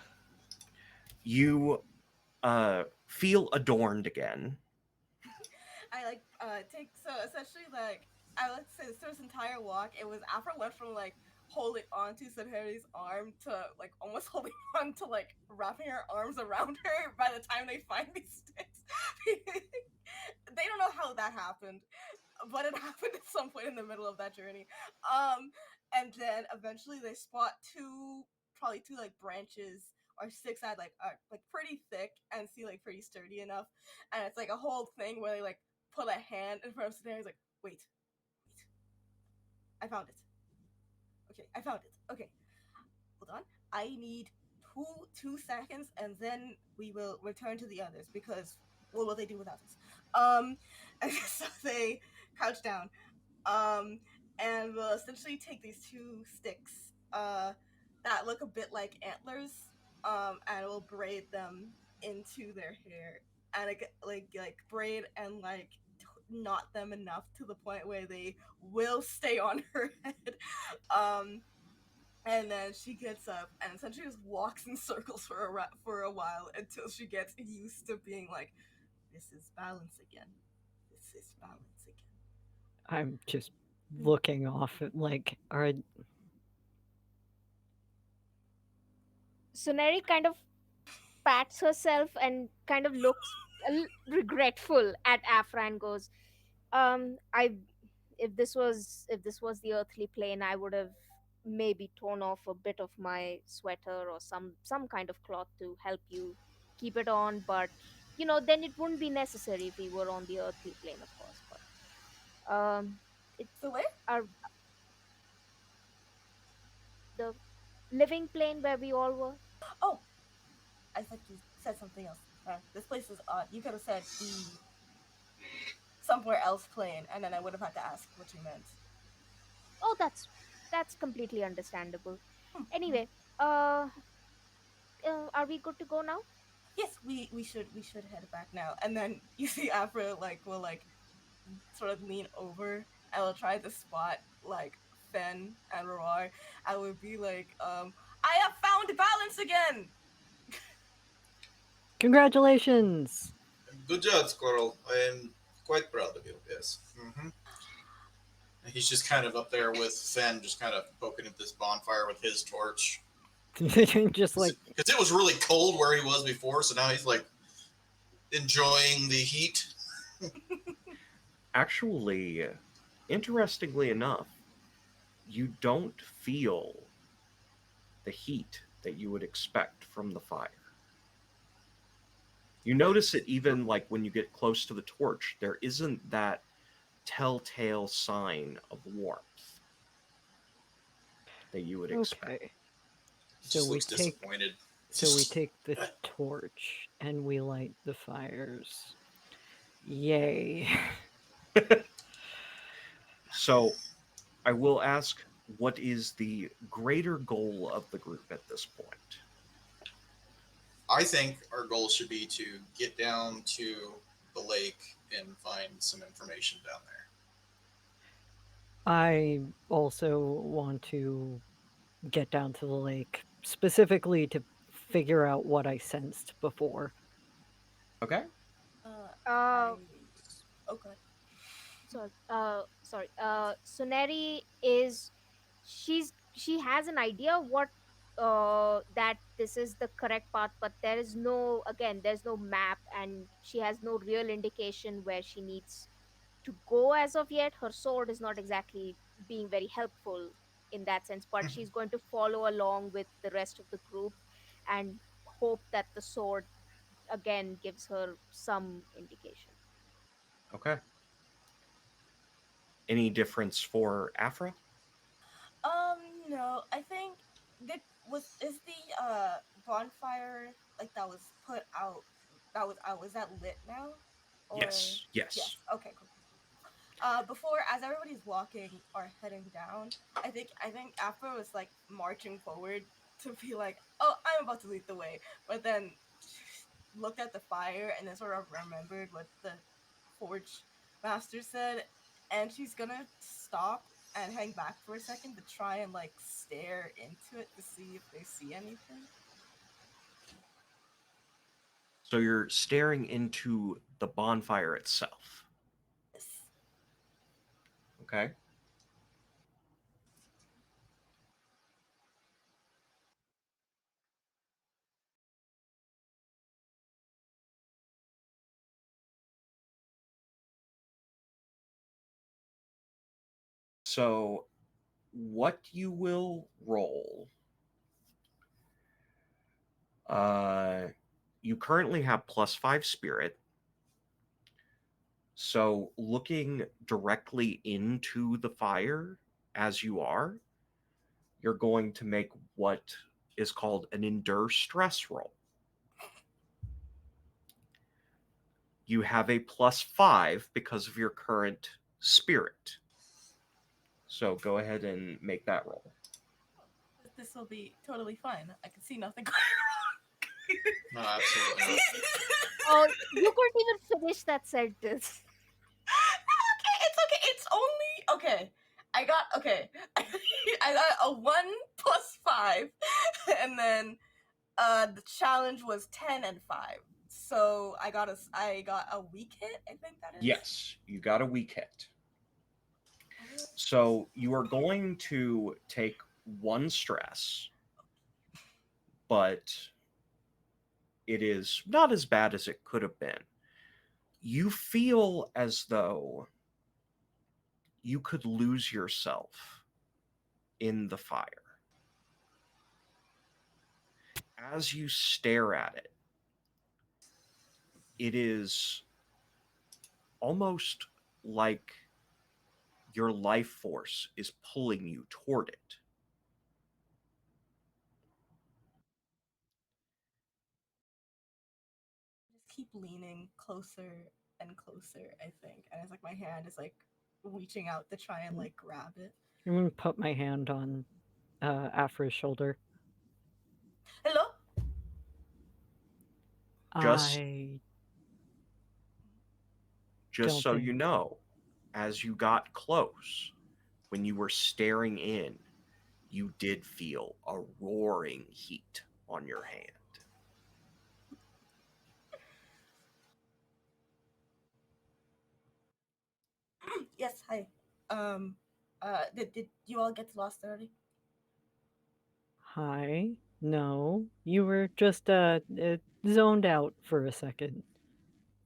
you feel adorned again. I like take so essentially like I like to say this entire walk it was Afro went from like holding onto Sahari's arm to like almost holding on to like wrapping her arms around her by the time they find these sticks. They don't know how that happened, but it happened at some point in the middle of that journey. Um, and then eventually they spot probably two like branches or sticks that like are like pretty thick and see like pretty sturdy enough, and it's like a whole thing where they like put a hand in front of Scenario. He's like, wait, I found it. Okay, I found it. Okay, hold on. I need 2 seconds, and then we will return to the others because what will they do without us? And so they crouch down, um, and we'll essentially take these two sticks, that look a bit like antlers, and we'll braid them into their hair, and like braid and like knot them enough to the point where they will stay on her head. Um, and then she gets up and essentially just walks in circles for a while until she gets used to being like, "This is balance again. This is balance again." I'm just looking off at like, are Suneri kind of pats herself and kind of looks regretful at Afra and goes, I if this was the earthly plane, I would have maybe torn off a bit of my sweater or some kind of cloth to help you keep it on, but then it wouldn't be necessary if we were on the earthly plane, of course. But it So where? our the living plane where we all were. Oh, I thought you said something else. This place is odd. You could have said the somewhere else plane, and then I would have had to ask what you meant. Oh, that's completely understandable. Hmm. Anyway, are we good to go now? Yes, we should head back now. And then you see Afro like will like sort of lean over and will try to spot like Fen and Roar. I would be like, I have found balance again. congratulations? Good job, Squirrel. I am quite proud of you. Yes. And he's just kind of up there with Fen, just kind of poking at this bonfire with his torch. Just like, Because it was really cold where he was before, so now he's like enjoying the heat. Actually, interestingly enough, you don't feel the heat that you would expect from the fire. You notice it even like when you get close to the torch, there isn't that telltale sign of warmth that you would expect. okay. He So just we looks take disappointed. so we take the torch and we light the fires. Yay. So I will ask, what is the greater goal of the group at this point? I think our goal should be to get down to the lake and find some information down there. I also want to get down to the lake, specifically to figure out what I sensed before. Okay. Uh, I okay. sorry. Suneri is she has an idea what that this is the correct path, but there's no map, and she has no real indication where she needs to go as of yet. Her sword is not exactly being very helpful in that sense, but she's going to follow along with the rest of the group and hope that the sword again gives her some indication. Okay. Any difference for Afra? No, I think that was is the bonfire like that was put out was that lit now? Or Yes. Yes. yes, okay, cool. Before as everybody's walking or heading down, I think Afro was like marching forward to be like, oh, I'm about to lead the way, but then looked at the fire and then sort of remembered what the forge master said, and she's gonna stop and hang back for a second to try and like stare into it to see if they see anything. So you're staring into the bonfire itself. Yes. Okay. So what you will roll, you currently have +5 spirit. So looking directly into the fire as you are, you're going to make what is called an endure stress roll. You have a +5 because of your current spirit. So go ahead and make that roll. This will be totally fine. I can see nothing. No, absolutely not. Oh, you couldn't even finish that sentence. Okay, it's okay. It's only okay. I got okay. I got a 1 + 5, and then the challenge was 10 and 5. So I got a weak hit. I think that is. Yes, you got a weak hit. Oh, So you are going to take 1 stress, but it is not as bad as it could have been. You feel as though you could lose yourself in the fire. As you stare at it, it is almost like your life force is pulling you toward it. just keep leaning closer and closer. I think, and it's like my hand is like reaching out to try and like grab it. I'm gonna put my hand on Afra's shoulder. Hello. Just I just don't so think you know, as you got close, when you were staring in, you did feel a roaring heat on your hand. Yes. Hi. Um. Did you all get lost already? hi. No, you were just zoned out for a second.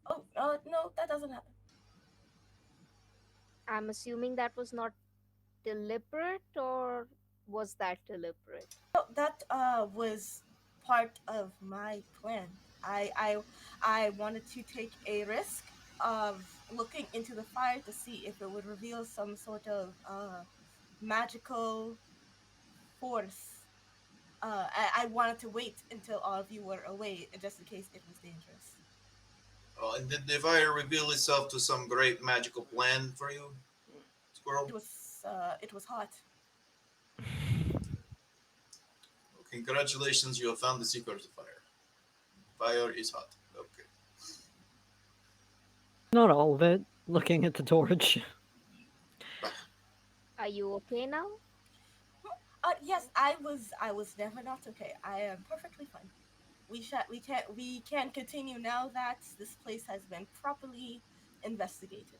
Oh. No, that doesn't happen. I'm assuming that was not deliberate, or was that deliberate? No, that was part of my plan. I wanted to take a risk of looking into the fire to see if it would reveal some sort of magical force. I wanted to wait until all of you were away, just in case it was dangerous. Oh, and did the fire reveal itself to some great magical plan for you, Squirrel? It was hot. Well, congratulations, you have found the secret of the fire. Fire is hot. Okay. Not all of it. Looking at the torch. Are you okay now? Yes, I was never not okay. I am perfectly fine. We can continue now that this place has been properly investigated.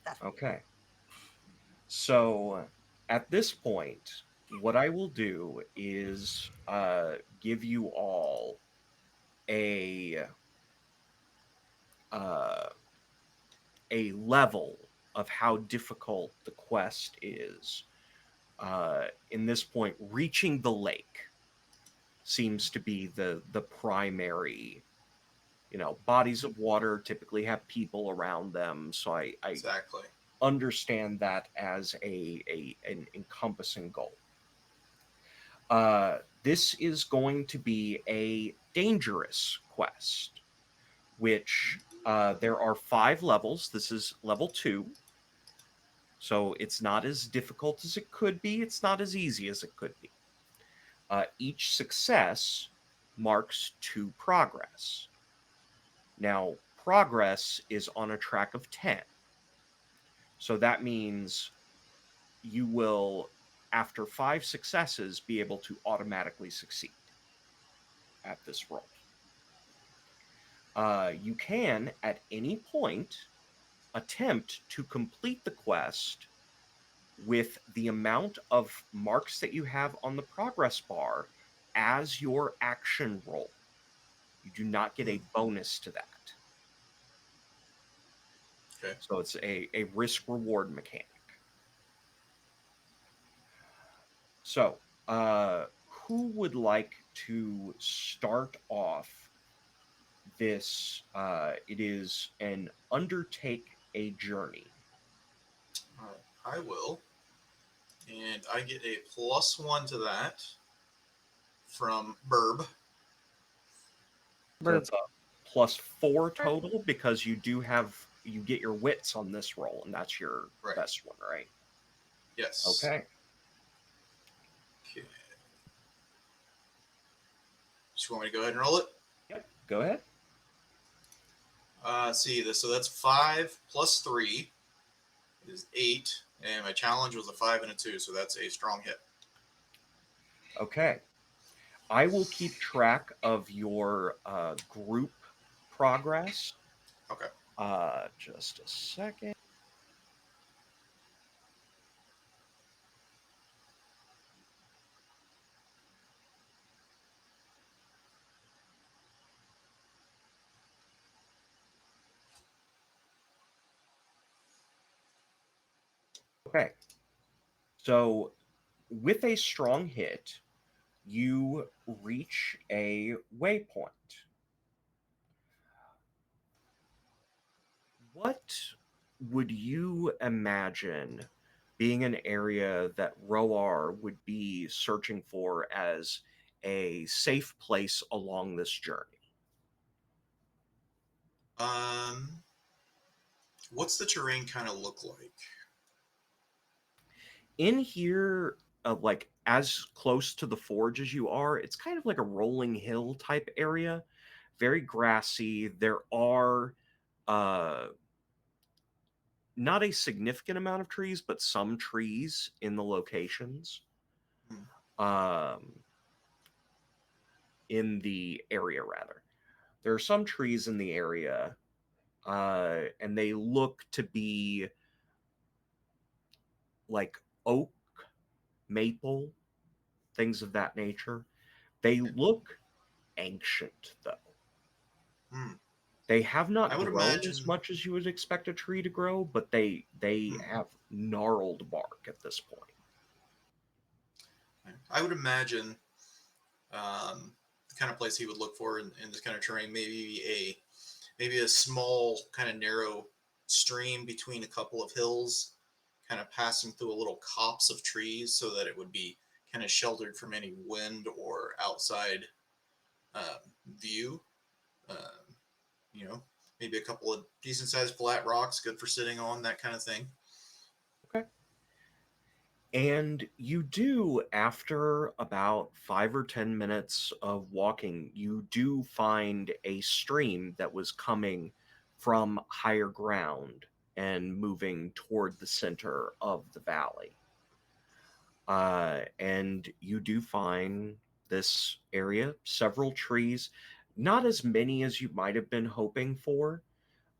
That would be Okay. So at this point, what I will do is give you all a uh, a level of how difficult the quest is. In this point, reaching the lake seems to be the primary. Bodies of water typically have people around them, so I Exactly. understand that as an encompassing goal. This is going to be a dangerous quest, which there are 5 levels. This is level 2. So it's not as difficult as it could be. It's not as easy as it could be. Each success marks 2 progress. Now, progress is on a track of 10. So that means you will, after 5 successes, be able to automatically succeed at this roll. You can, at any point, attempt to complete the quest with the amount of marks that you have on the progress bar as your action roll. You do not get a bonus to that. Okay. So it's a risk reward mechanic. So, who would like to start off this? It is an undertake a journey. I will. And I get a +1 to that from Burb. So Burp. that's a +4 total because you get your wits on this roll, and that's your Right. best one, right? Yes. Okay. Okay. Just want me to go ahead and roll it? Yep. Go ahead. See this. So that's 5 + 3 is 8, and my challenge was a 5 and a 2, so that's a strong hit. Okay. I will keep track of your group progress. Okay. Just a second. Okay. So with a strong hit, you reach a waypoint. What would you imagine being an area that Roar would be searching for as a safe place along this journey? What's the terrain kind of look like? In here, like as close to the forge as you are, it's kind of like a rolling hill type area, very grassy. There are not a significant amount of trees, but some trees in the locations. In the area, rather. There are some trees in the area, and they look to be like oak, maple, things of that nature. They look ancient, though. Hmm. They have not I would grown imagine. as much as you would expect a tree to grow, but they have gnarled bark at this point. I would imagine the kind of place he would look for in this kind of terrain, maybe a small kind of narrow stream between a couple of hills, kind of passing through a little copse of trees, so that it would be kind of sheltered from any wind or outside view. You know, maybe a couple of decent sized flat rocks, good for sitting on, that kind of thing. Okay. And you do, after about 5 or 10 minutes of walking, you do find a stream that was coming from higher ground and moving toward the center of the valley. And you do find this area, several trees, not as many as you might have been hoping for.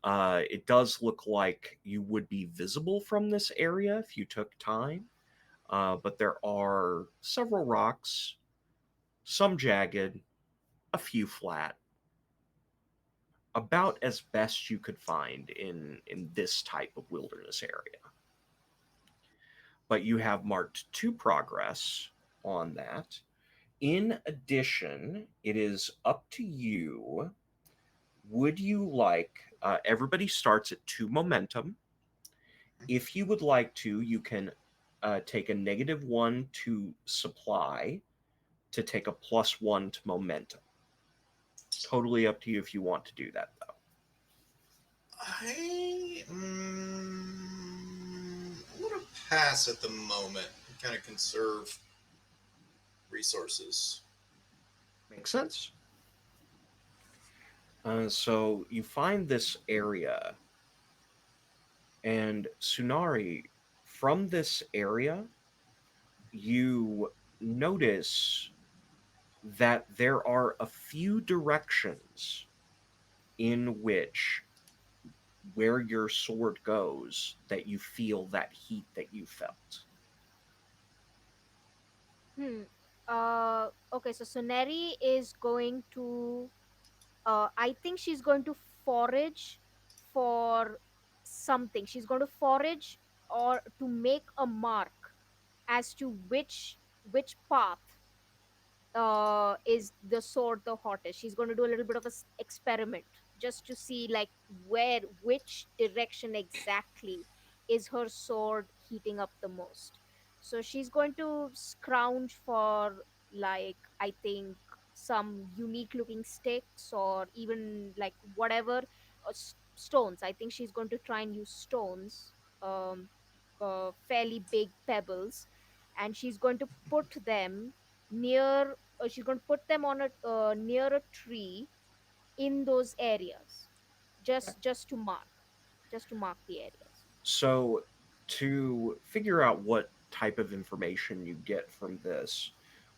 It does look like you would be visible from this area if you took time. But there are several rocks, some jagged, a few flat, about as best you could find in this type of wilderness area. But you have marked 2 progress on that. In addition, it is up to you. Would you like, everybody starts at 2 momentum. If you would like to, you can take a -1 to supply to take a +1 to momentum. Totally up to you if you want to do that, though. I'm going to pass at the moment and kind of conserve resources. Makes sense. So you find this area, and Tsunari, from this area, you notice that there are a few directions in which where your sword goes that you feel that heat that you felt. Hmm. Okay, so Suneri is going to. I think she's going to forage for something. She's going to forage or to make a mark as to which path is the sword the hottest. She's going to do a little bit of a experiment just to see like which direction exactly is her sword heating up the most. So she's going to scrounge for, like, I think some unique looking sticks or even like whatever, stones. I think she's going to try and use stones, um fairly big pebbles, and she's going to put them near, she's going to put them on a near a tree in those areas, just to mark the areas. So, to figure out what type of information you get from this,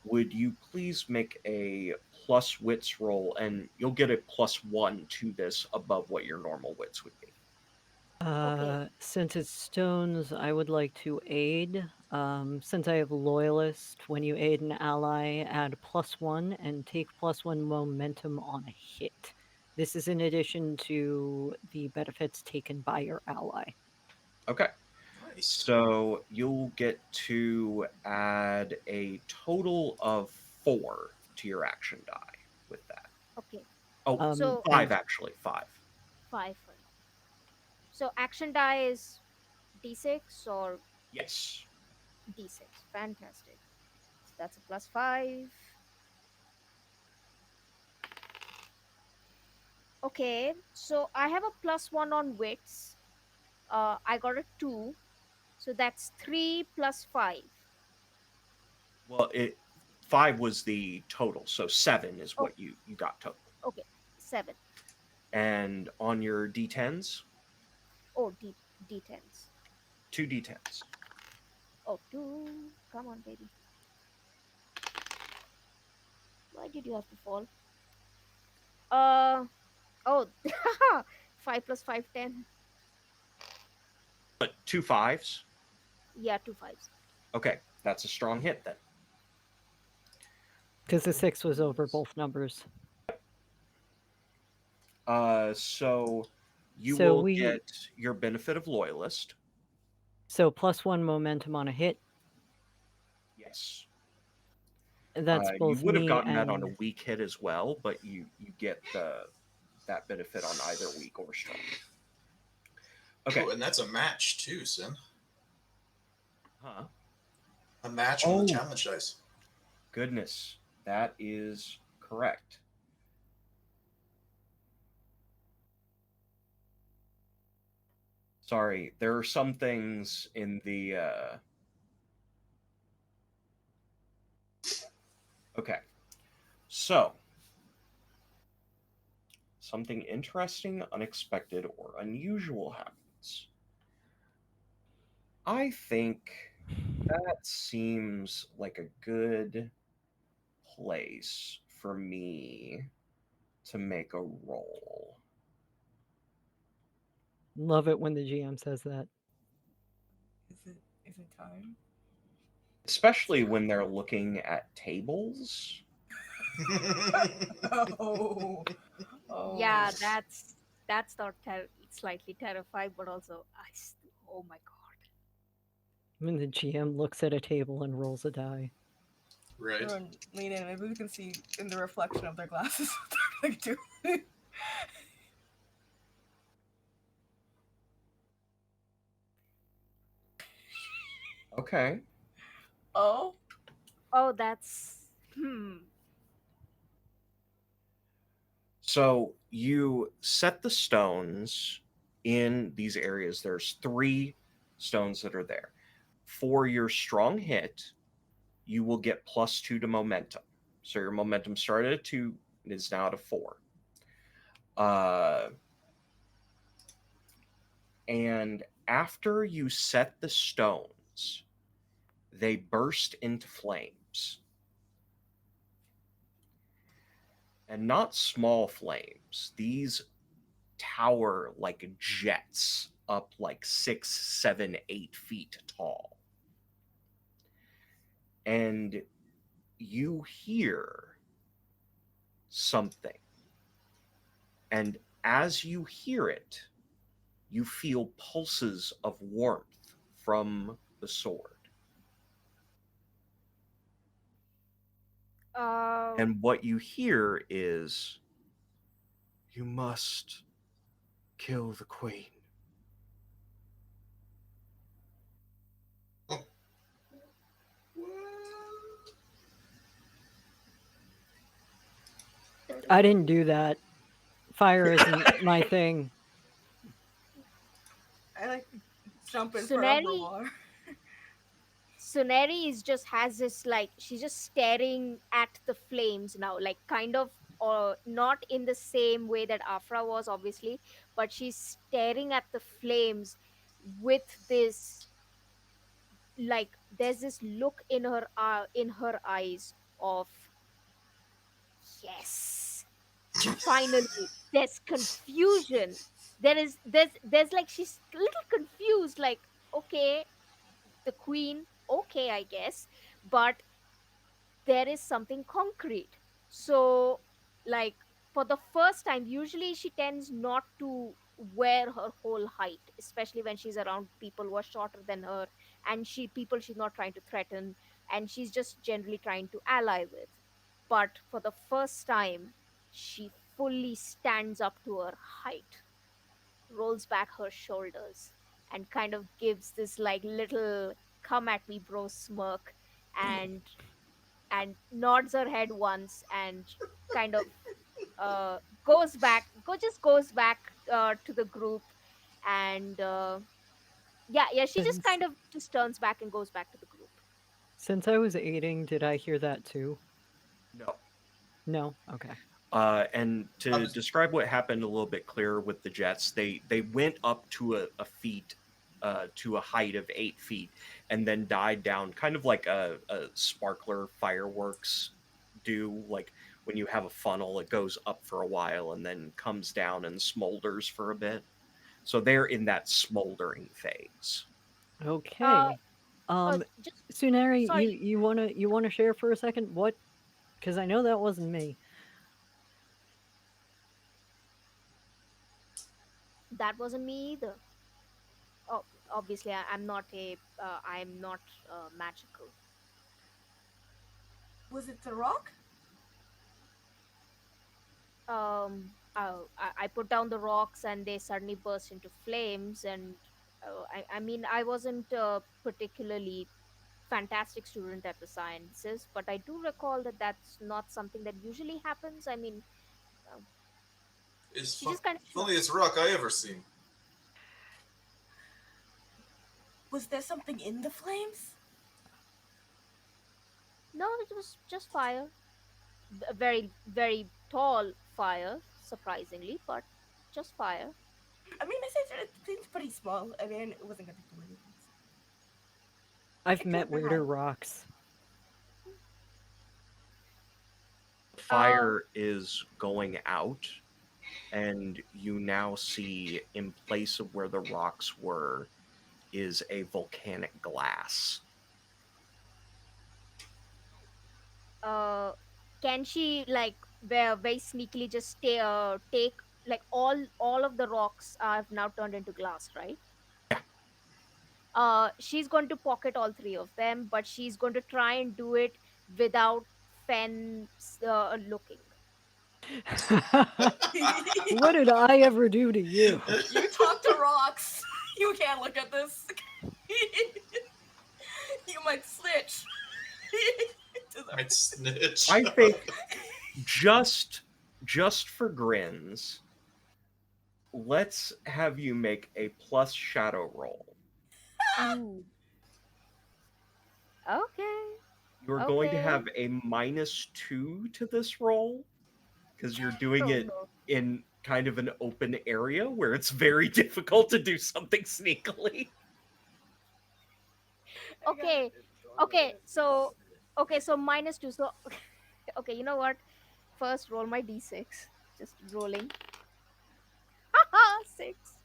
would you please make a plus wits roll, and you'll get a +1 to this above what your normal wits would be. Okay. Since it's stones, I would like to aid. Since I have loyalist, when you aid an ally, add +1 and take +1 momentum on a hit. This is in addition to the benefits taken by your ally. Okay. Nice. So you'll get to add a total of 4 to your action die with that. Okay. Oh, So five And actually, 5. five. So action die is d6 or Yes. d6. Fantastic. So that's a +5. Okay. So I have a +1 on wits. I got a 2. So that's 3 plus 5. Well, 5 was the total, so 7 is Oh, what you got total. okay. 7. And on your d10s, Oh, d10s. 2 d10s. Oh, 2. Come on, baby. Why did you have to fall? Uh, oh, 5 plus 5, 10. But 2 5s. Yeah, two fives. Okay, that's a strong hit then. because the 6 was over both numbers. So you So will we get your benefit of loyalist. so +1 momentum on a hit. Yes. That's You both would have me gotten that on a and weak hit as well, but you get that benefit on either weak or strong. Okay. Oh, and that's a match too, Sin. Huh. A match on the Oh challenge dice. goodness, that is correct. Sorry, there are some things in the. Okay, so something interesting, unexpected, or unusual happens. I think that seems like a good place for me to make a roll. love it when the GM says that. Is it time? Especially when they're looking at tables. Oh. Yeah, Oh. that's not slightly terrifying, but also oh my god. When the GM looks at a table and rolls a die. Right. Everyone lean in. Maybe we can see in the reflection of their glasses what they're doing. Okay. Oh. Oh, that's So you set the stones in these areas. There's 3 stones that are there. For your strong hit, you will get +2 to momentum. So your momentum started at 2 and is now at a 4. Uh, and after you set the stones, they burst into flames. And not small flames. These tower like jets up like 6, 7, 8 feet tall. And you hear something. And as you hear it, you feel pulses of warmth from the sword. Uh, And what you hear is, "You must kill the queen." I didn't do that. Fire isn't my thing. I like to jump in for Suneri Umbravar. Suneri is just has this, like, she's just staring at the flames now, like kind of, or not in the same way that Afra was, obviously, but she's staring at the flames with this, like, there's this look in her eyes of, yes, finally. There's confusion. There's like, she's a little confused, like, okay, the queen, okay, I guess, but there is something concrete. So, like, for the first time, usually she tends not to wear her whole height, especially when she's around people who are shorter than her, and people she's not trying to threaten, and she's just generally trying to ally with. But for the first time, she fully stands up to her height, rolls back her shoulders, and kind of gives this like little come at me bro smirk, and nods her head once, and kind of goes back to the group, and yeah, she just Since kind of just turns back and goes back to the group. since I was aiding, did I hear that too? No. No? Okay. And I to was describe what happened a little bit clearer with the jets, they went up to a feet, to a height of 8 feet, and then died down, kind of like a sparkler fireworks do. Like when you have a funnel, it goes up for a while and then comes down and smolders for a bit. So they're in that smoldering phase. uh, Okay. Um, just Sunari, sorry, you wanna share for a second? What? Because I know that wasn't me. that wasn't me either. Oh, obviously I'm not magical. Was it the rock? I put down the rocks and they suddenly burst into flames, and I mean, I wasn't a particularly fantastic student at the sciences, but I do recall that that's not something that usually happens. I mean, uh, it's she just kind of funniest shrugs. rock I ever seen. Was there something in the flames? No, it was just fire. A very, very tall fire, surprisingly, but just fire. I mean, it seems pretty small. I mean, it wasn't gonna do anything. I've It could met have been weirder high. rocks. Uh, Fire is going out, and you now see, in place of where the rocks were, is a volcanic glass. uh, can she, like, very sneakily just take, like, all of the rocks are now turned into glass, right? Yeah. She's going to pocket all three of them, but she's going to try and do it without Fen looking. What did I ever do to you? You talk to rocks. You can't look at this. You might snitch. To the- I'd snitch. I think just for grins, let's have you make a plus shadow roll. Ooh. Okay. You're going to Okay. have a -2 to this roll because you're doing Oh it no. in kind of an open area where it's very difficult to do something sneakily. Okay, okay, so okay, so -2. So okay, you know what? First, roll my d6. Just rolling. Haha, 6.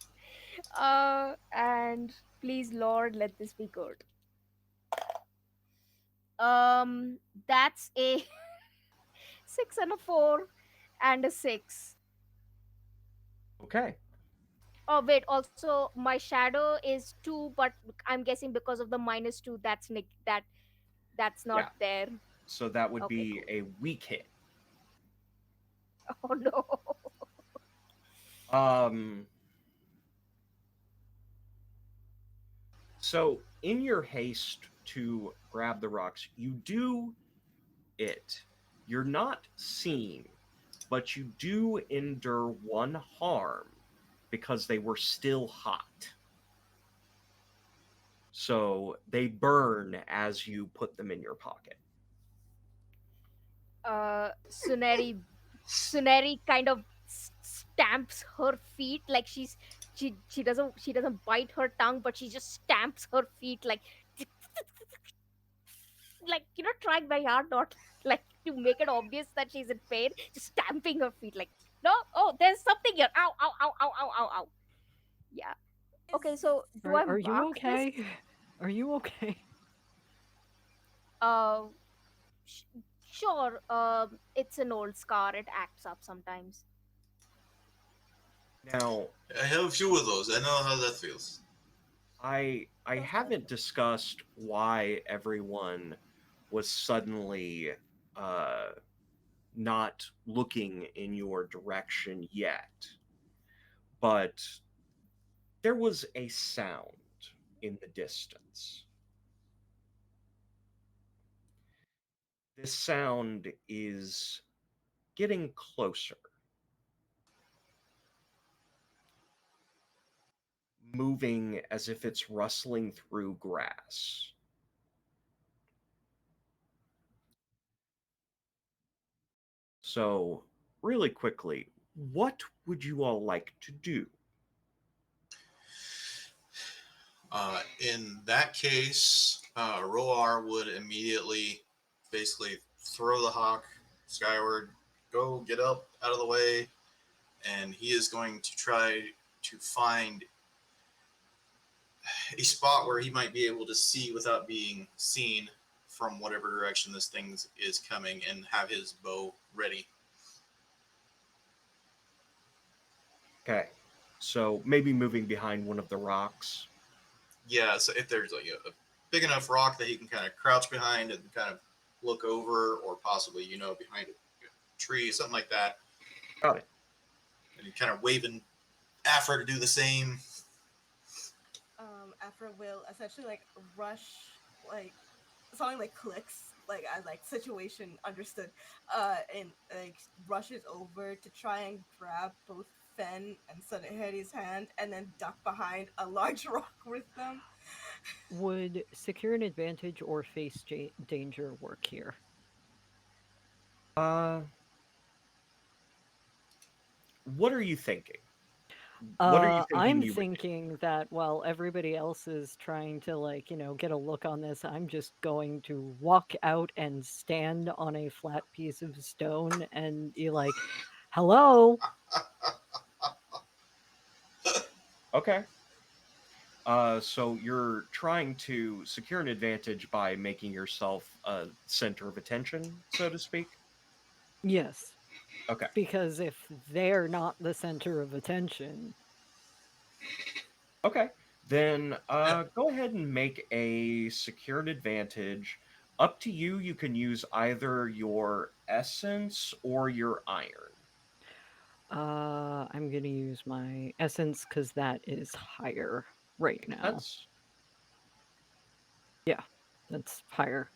And please, Lord, let this be good. Um, that's a 6 and a 4 and a 6. Okay. Oh wait, also my shadow is 2, but I'm guessing because of the -2, that's not Yeah. there. So that would Okay, be cool. a weak hit. Oh no. Um, so in your haste to grab the rocks, you do it. You're not seen, but you do endure one harm because they were still hot. So they burn as you put them in your pocket. Suneri kind of stamps her feet like she doesn't bite her tongue, but she just stamps her feet like like trying very hard not like to make it obvious that she's in pain, just stamping her feet like no, oh, there's something here, ow, ow, ow, ow, ow, ow, ow. Yeah. Okay, so do I Are you mark this? okay? Are you okay? uh sh- sure, it's an old scar, it acts up sometimes. Now, I have a few of those. I know how that feels. I haven't discussed why everyone was suddenly uh, not looking in your direction yet, but there was a sound in the distance. This sound is getting closer, moving as if it's rustling through grass. So, really quickly, what would you all like to do? In that case, Roar would immediately basically throw the hawk skyward, go get up out of the way, and he is going to try to find a spot where he might be able to see without being seen from whatever direction this thing is coming and have his bow ready. Okay. So maybe moving behind one of the rocks. Yeah, so if there's like a big enough rock that he can kind of crouch behind and kind of look over, or possibly, behind a tree, something like that, Got it. and he kind of waving Afra to do the same. Afra will essentially like rush, like something like clicks, like I like situation understood, and like rushes over to try and grab both Fen and Sunaheri's hand, and then duck behind a large rock with them. Would secure an advantage or face danger work here? Uh, what are you thinking? What are you thinking I'm you would do? thinking that while everybody else is trying to, like, get a look on this, I'm just going to walk out and stand on a flat piece of stone and be like, hello? Okay. So you're trying to secure an advantage by making yourself a center of attention, so to speak. Yes. Okay. Because if they're not the center of attention, Okay. Then Yeah. go ahead and make a secured advantage. Up to you. You can use either your essence or your iron. I'm gonna use my essence because that is higher right Makes now. sense. Yeah, that's higher.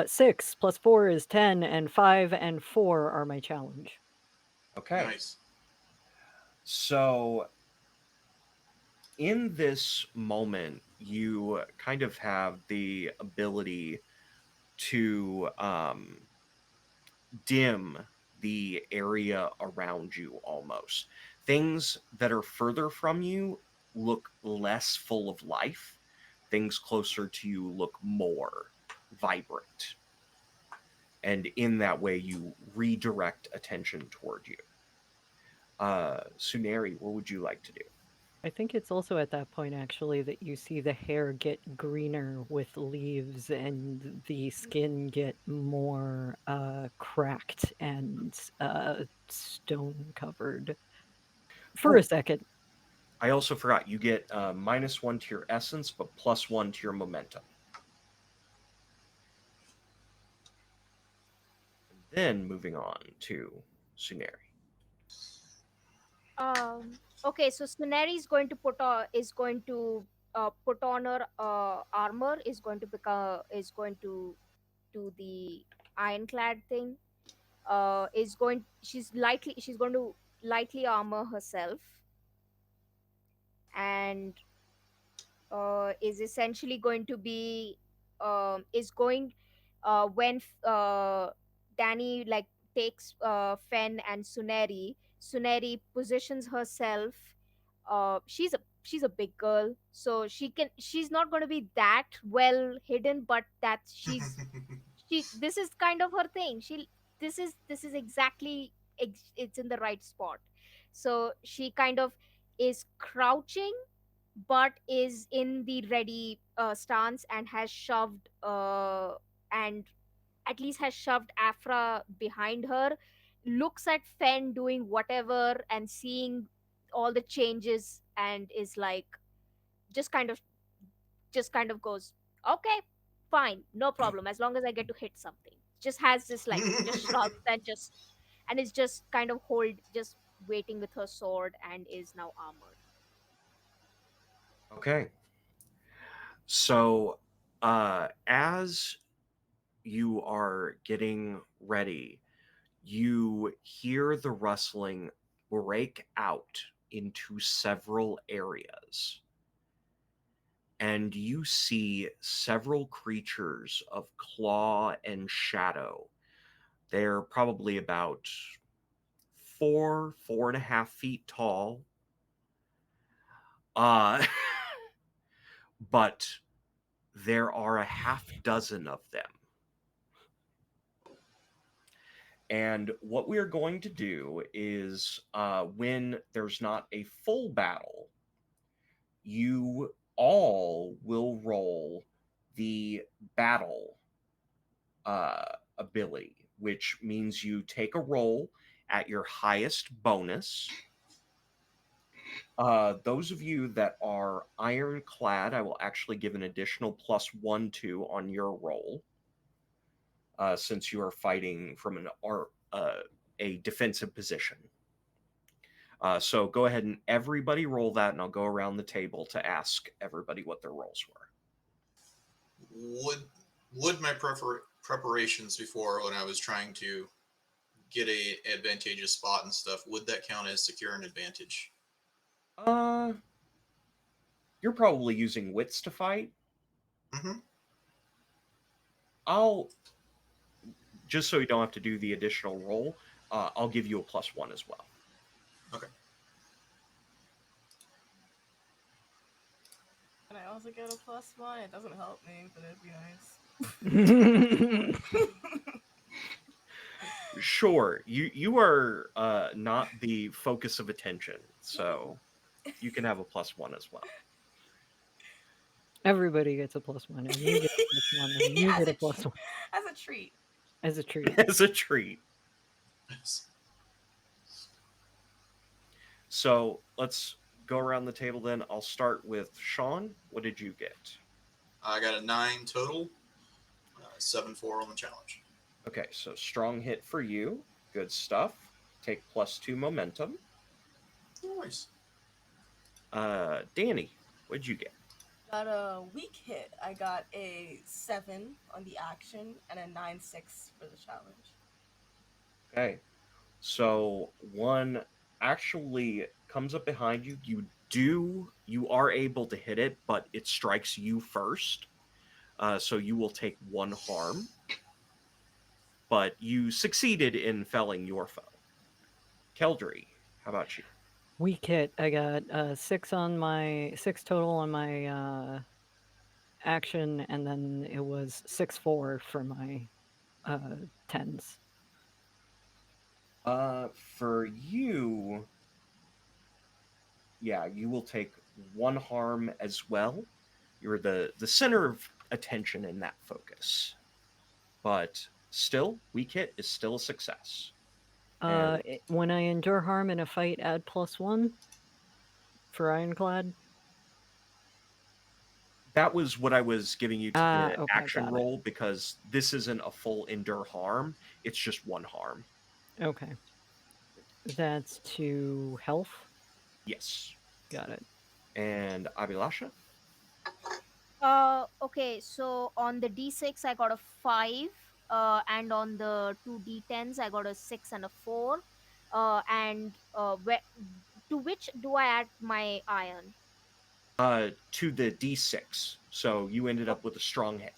6 plus 4 is 10, and 5 and 4 are my challenge. Okay. Nice. So in this moment, you kind of have the ability to dim the area around you almost. Things that are further from you look less full of life. Things closer to you look more vibrant. And in that way, you redirect attention toward you. Suneri, what would you like to do? I think it's also at that point, actually, that you see the hair get greener with leaves and the skin get more cracked and stone covered for Oh. a second. I also forgot you get -1 to your essence, but +1 to your momentum. And then moving on to Suneri. Okay, so Suneri is going to put on her armor, is going to do the ironclad thing. She's going to lightly armor herself, and is essentially going to be is going when Danny like takes Fen and Suneri positions herself. She's a big girl, so she's not going to be that well hidden, but that she this is kind of her thing. This is exactly it's in the right spot. So she kind of is crouching but is in the ready stance and has shoved and at least has shoved Afra behind her, looks at Fen doing whatever and seeing all the changes, and is like just kind of goes, okay, fine, no problem, as long as I get to hit something. Just has this like just shrugs and is just kind of just waiting with her sword and is now armored. Okay. So, as you are getting ready, you hear the rustling break out into several areas. And you see several creatures of claw and shadow. They're probably about 4.5 feet tall. But there are a half dozen of them. And what we're going to do is when there's not a full battle, you all will roll the battle ability, which means you take a roll at your highest bonus. Those of you that are ironclad, I will actually give an additional +1 to on your roll, since you are fighting from a defensive position. So go ahead and everybody roll that, and I'll go around the table to ask everybody what their rolls were. Would my preparations before, when I was trying to get a advantageous spot and stuff, would that count as secure an advantage? You're probably using wits to fight. Mm-hmm. I'll just so you don't have to do the additional roll. I'll give you a +1 as well. Okay. Can I also get a +1? It doesn't help me, but it'd be nice. Sure, you are not the focus of attention, so you can have a +1 as well. Everybody gets a +1, and you get a +1, and you get a +1 as a treat. as a treat. As a treat. So let's go around the table then. I'll start with Sean. What did you get? I got a 9 total, 7-4 on the challenge. Okay, so strong hit for you. Good stuff. Take +2 momentum. Nice. Danny, what did you get? Got a weak hit. I got a 7 on the action and a 9/6 for the challenge. Okay, so one actually comes up behind you. You are able to hit it, but it strikes you first. So you will take 1 harm. but you succeeded in felling your foe. Keldry, how about you? Weak hit. I got 6 total on my action, and then it was 6-4 for my tens. For you, yeah, you will take 1 harm as well. You're the center of attention in that focus. But still, weak hit is still a success. And When I endure harm in a fight, add +1 for Ironclad. that was what I was giving you to the Okay, action got it. roll because this isn't a full endure harm. It's just 1 harm. Okay. That's to health. Yes. Got it. And Abhilasha? Okay, so on the d6 I got a 5, and on the two d10s I got a 6 and a 4. And to which do I add my iron? To the d6. So you ended up with a strong hit.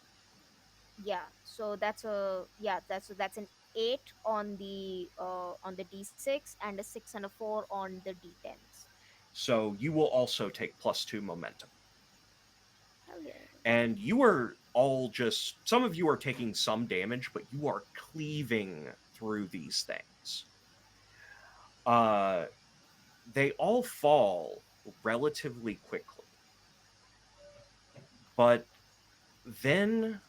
Yeah, so that's an 8 on the d6 and a 6 and a 4 on the d10s. So you will also take +2 momentum. Hell yeah. And you are all just, some of you are taking some damage, but you are cleaving through these things. They all fall relatively quickly. But then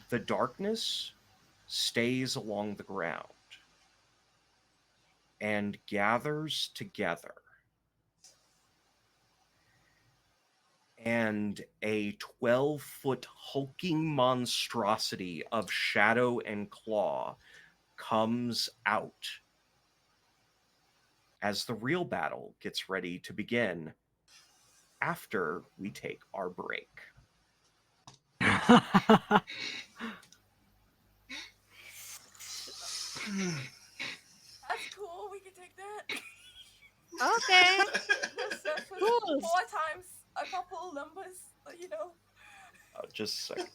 the darkness stays along the ground and gathers together. And a 12-foot hulking monstrosity of shadow and claw comes out as the real battle gets ready to begin after we take our break. That's cool. We can take that. Okay. That's just Cool. 4 times a couple numbers, you know. Just a second.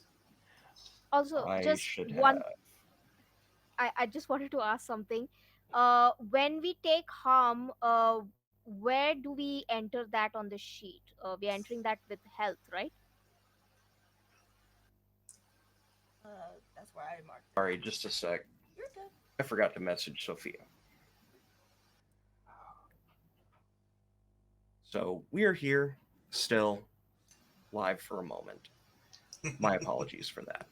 Also, I just should one, have. I just wanted to ask something. When we take harm, where do we enter that on the sheet? We're entering that with health, right? That's where I marked it. Sorry, just a sec. You're good. I forgot to message Sophia. So we're here, still live for a moment. My apologies for that.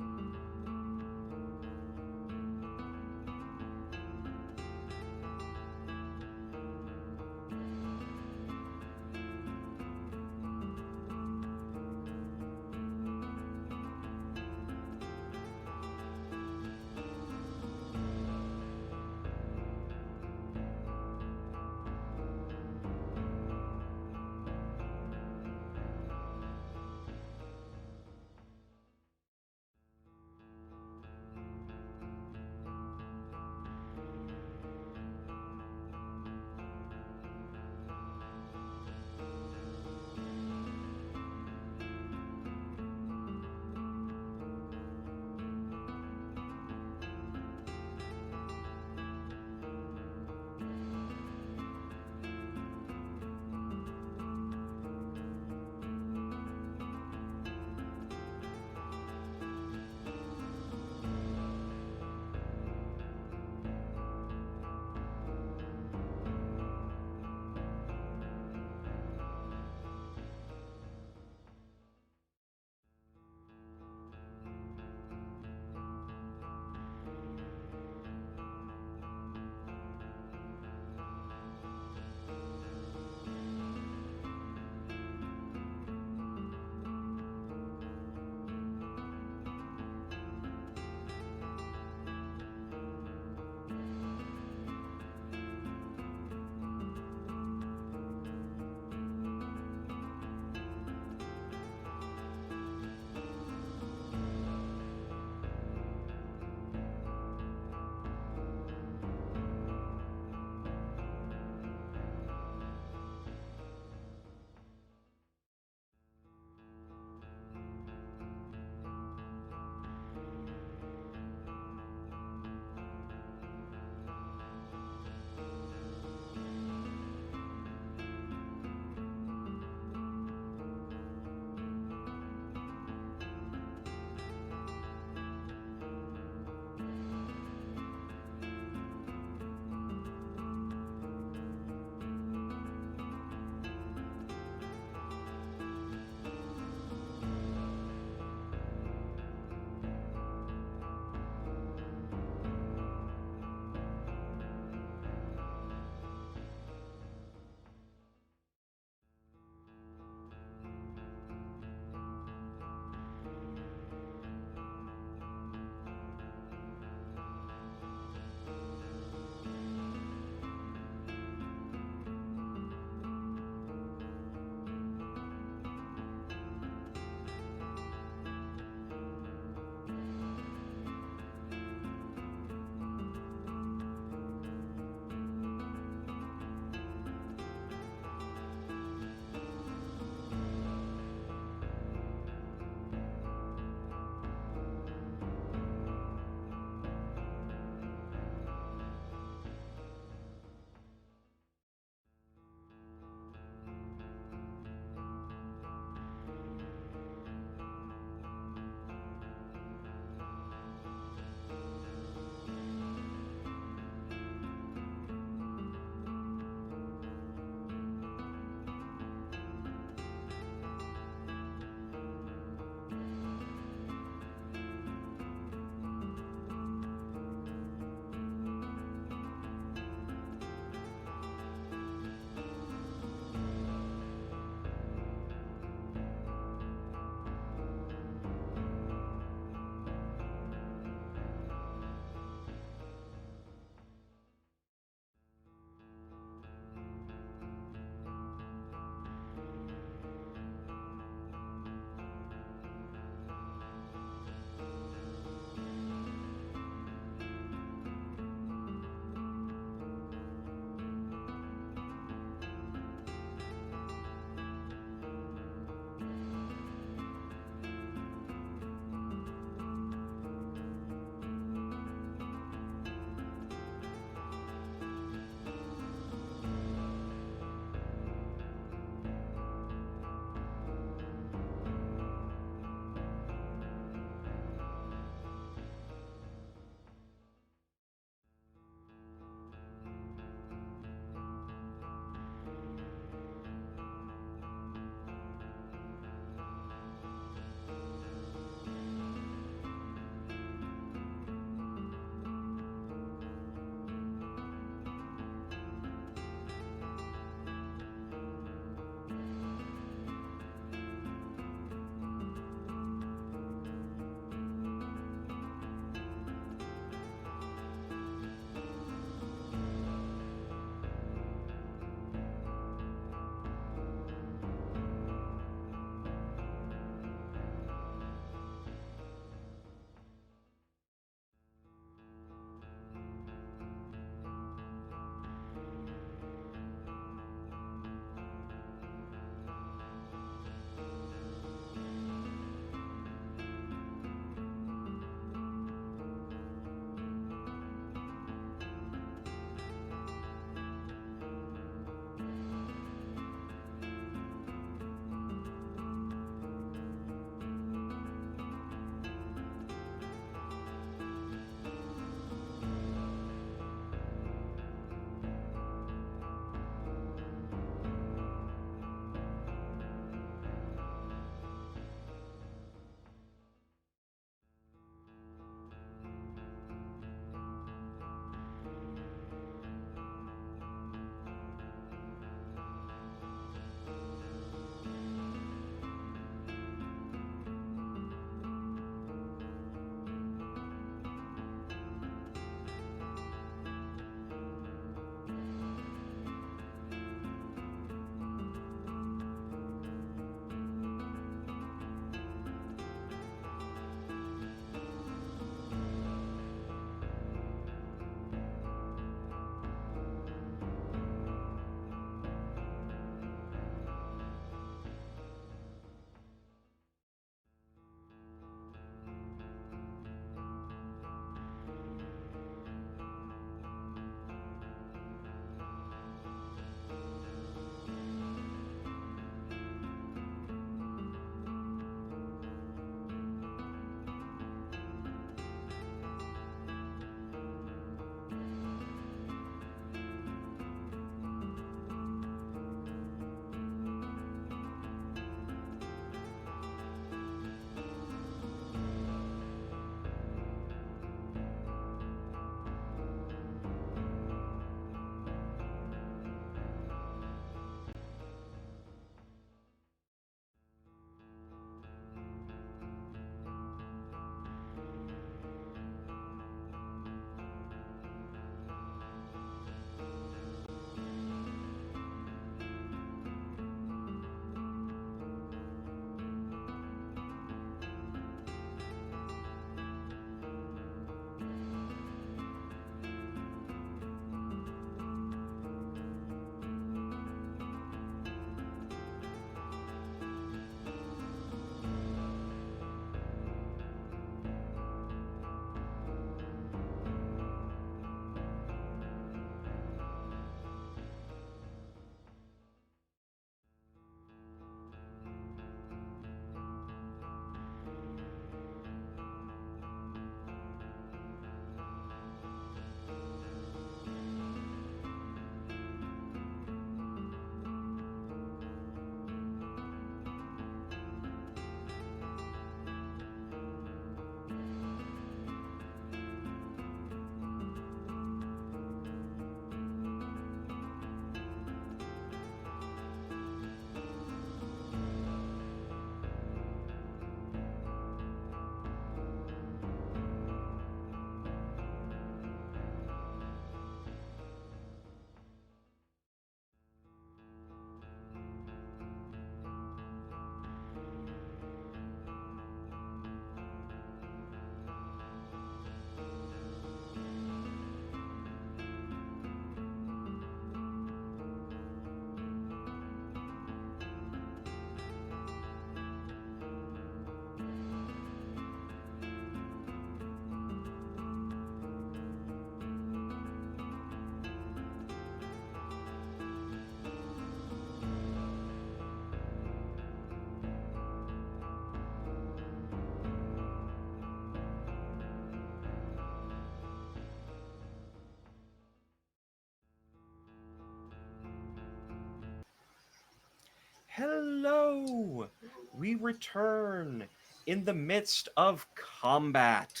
Hello! We return in the midst of combat.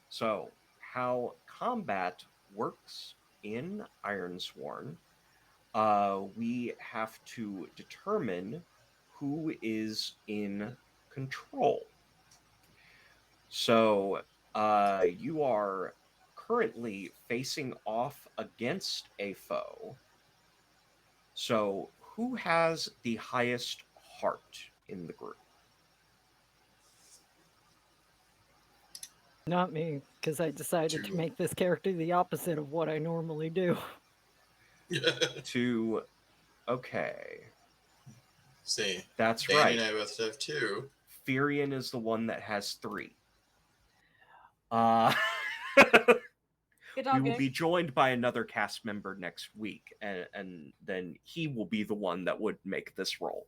So, how combat works in Ironsworn, we have to determine who is in control. So, you are currently facing off against a foe. So, who has the highest heart in the group? Not me, because I decided to Two. make this character the opposite of what I normally do. Two. Okay. See, That's Danny right. and I both have 2. Firion is the one that has 3. Uh, Good we job, will gang. be joined by another cast member next week, and then he will be the one that would make this roll.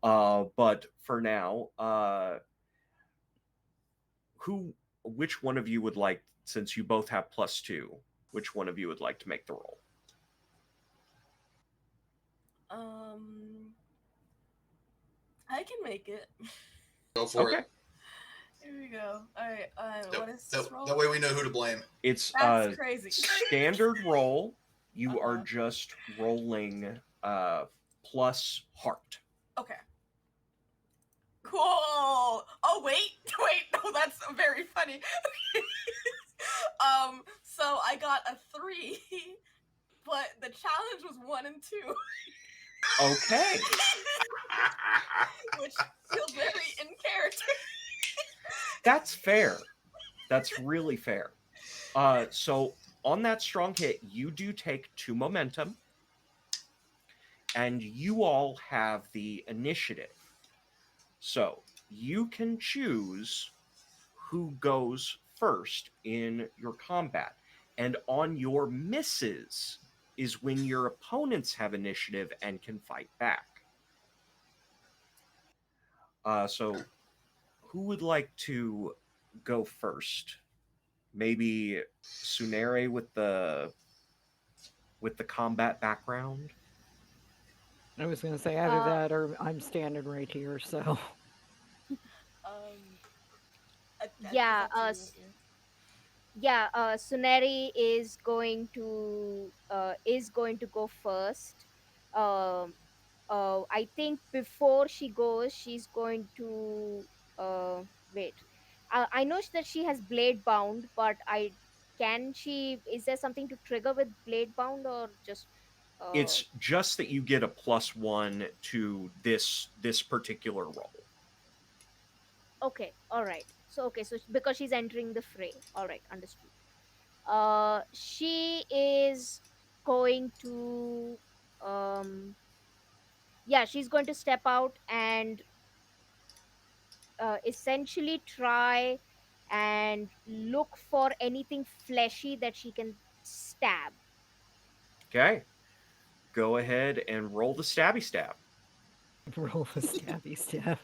But for now, which one of you would like, since you both have +2, which one of you would like to make the roll? I can make it. Go for Okay. it. Here we go. All right. What is That, this roll? that way we know who to blame. It's That's crazy. standard roll. You are Uh-huh. just rolling plus heart. Okay. Cool. Oh wait, wait. No, that's very funny. So I got a 3, but the challenge was 1 and 2. Okay. Which feels very in character. That's fair. That's really fair. So on that strong hit, you do take 2 momentum, and you all have the initiative. So you can choose who goes first in your combat. And on your misses is when your opponents have initiative and can fight back. So who would like to go first? Maybe Tsunere with the combat background. I was going to say either that or I'm standing right here, so. Yeah, That's up to you. yeah, Suneri is going to go first. Um, I think before she goes, she's going to wait. I know that she has blade bound, but I can she is there something to trigger with blade bound or just uh It's just that you get a +1 to this particular roll. okay, all right. So okay, so because she's entering the fray, all right, understood. She is going to yeah, she's going to step out and essentially try and look for anything fleshy that she can stab. Okay. Go ahead and roll the stabby stab. Roll a stabby stab.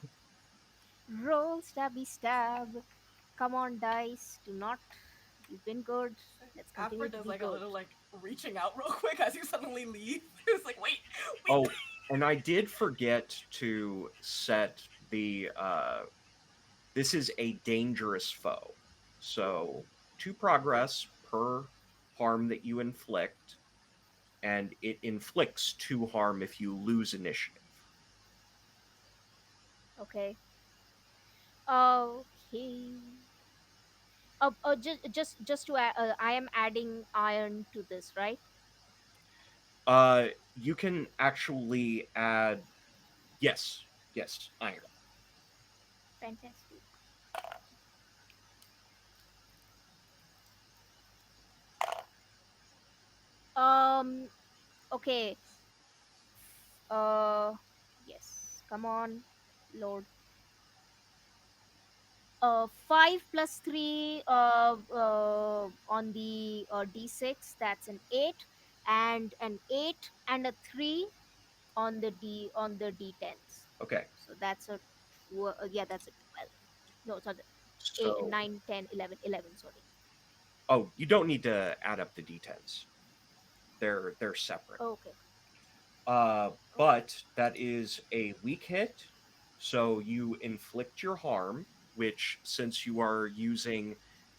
Roll stabby stab. Come on, dice. Do not. You've been good. Let's continue Alfred to does be like a good. little like reaching out real quick as you suddenly leave. It was like, wait. Oh, and I did forget to set the this is a dangerous foe. So 2 progress per harm that you inflict, and it inflicts 2 harm if you lose initiative. Okay. Okay. Just to add, I am adding iron to this, right? You can actually add yes, iron. Fantastic. Um. Okay. Uh. Yes. Come on, Lord. 5 plus 3 on the d6, that's an 8, and an 8 and a 3 on the d10s. Okay. So that's a yeah, that's a 12. No, it's not 8, So 9, 10, 11, 11. Sorry. you don't need to add up the d10s. They're separate. Okay. But that is a weak hit, so you inflict your harm, which, since you are using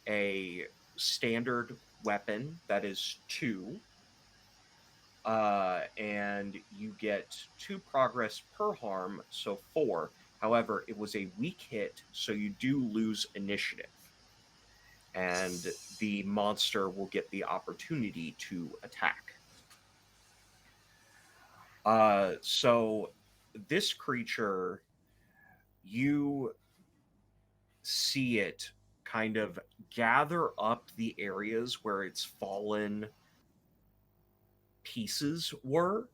a standard weapon, that is 2, and you get 2 progress per harm, so 4. However, it was a weak hit, so you do lose initiative, and the monster will get the opportunity to attack. So this creature, you see it kind of gather up the areas where its fallen pieces were,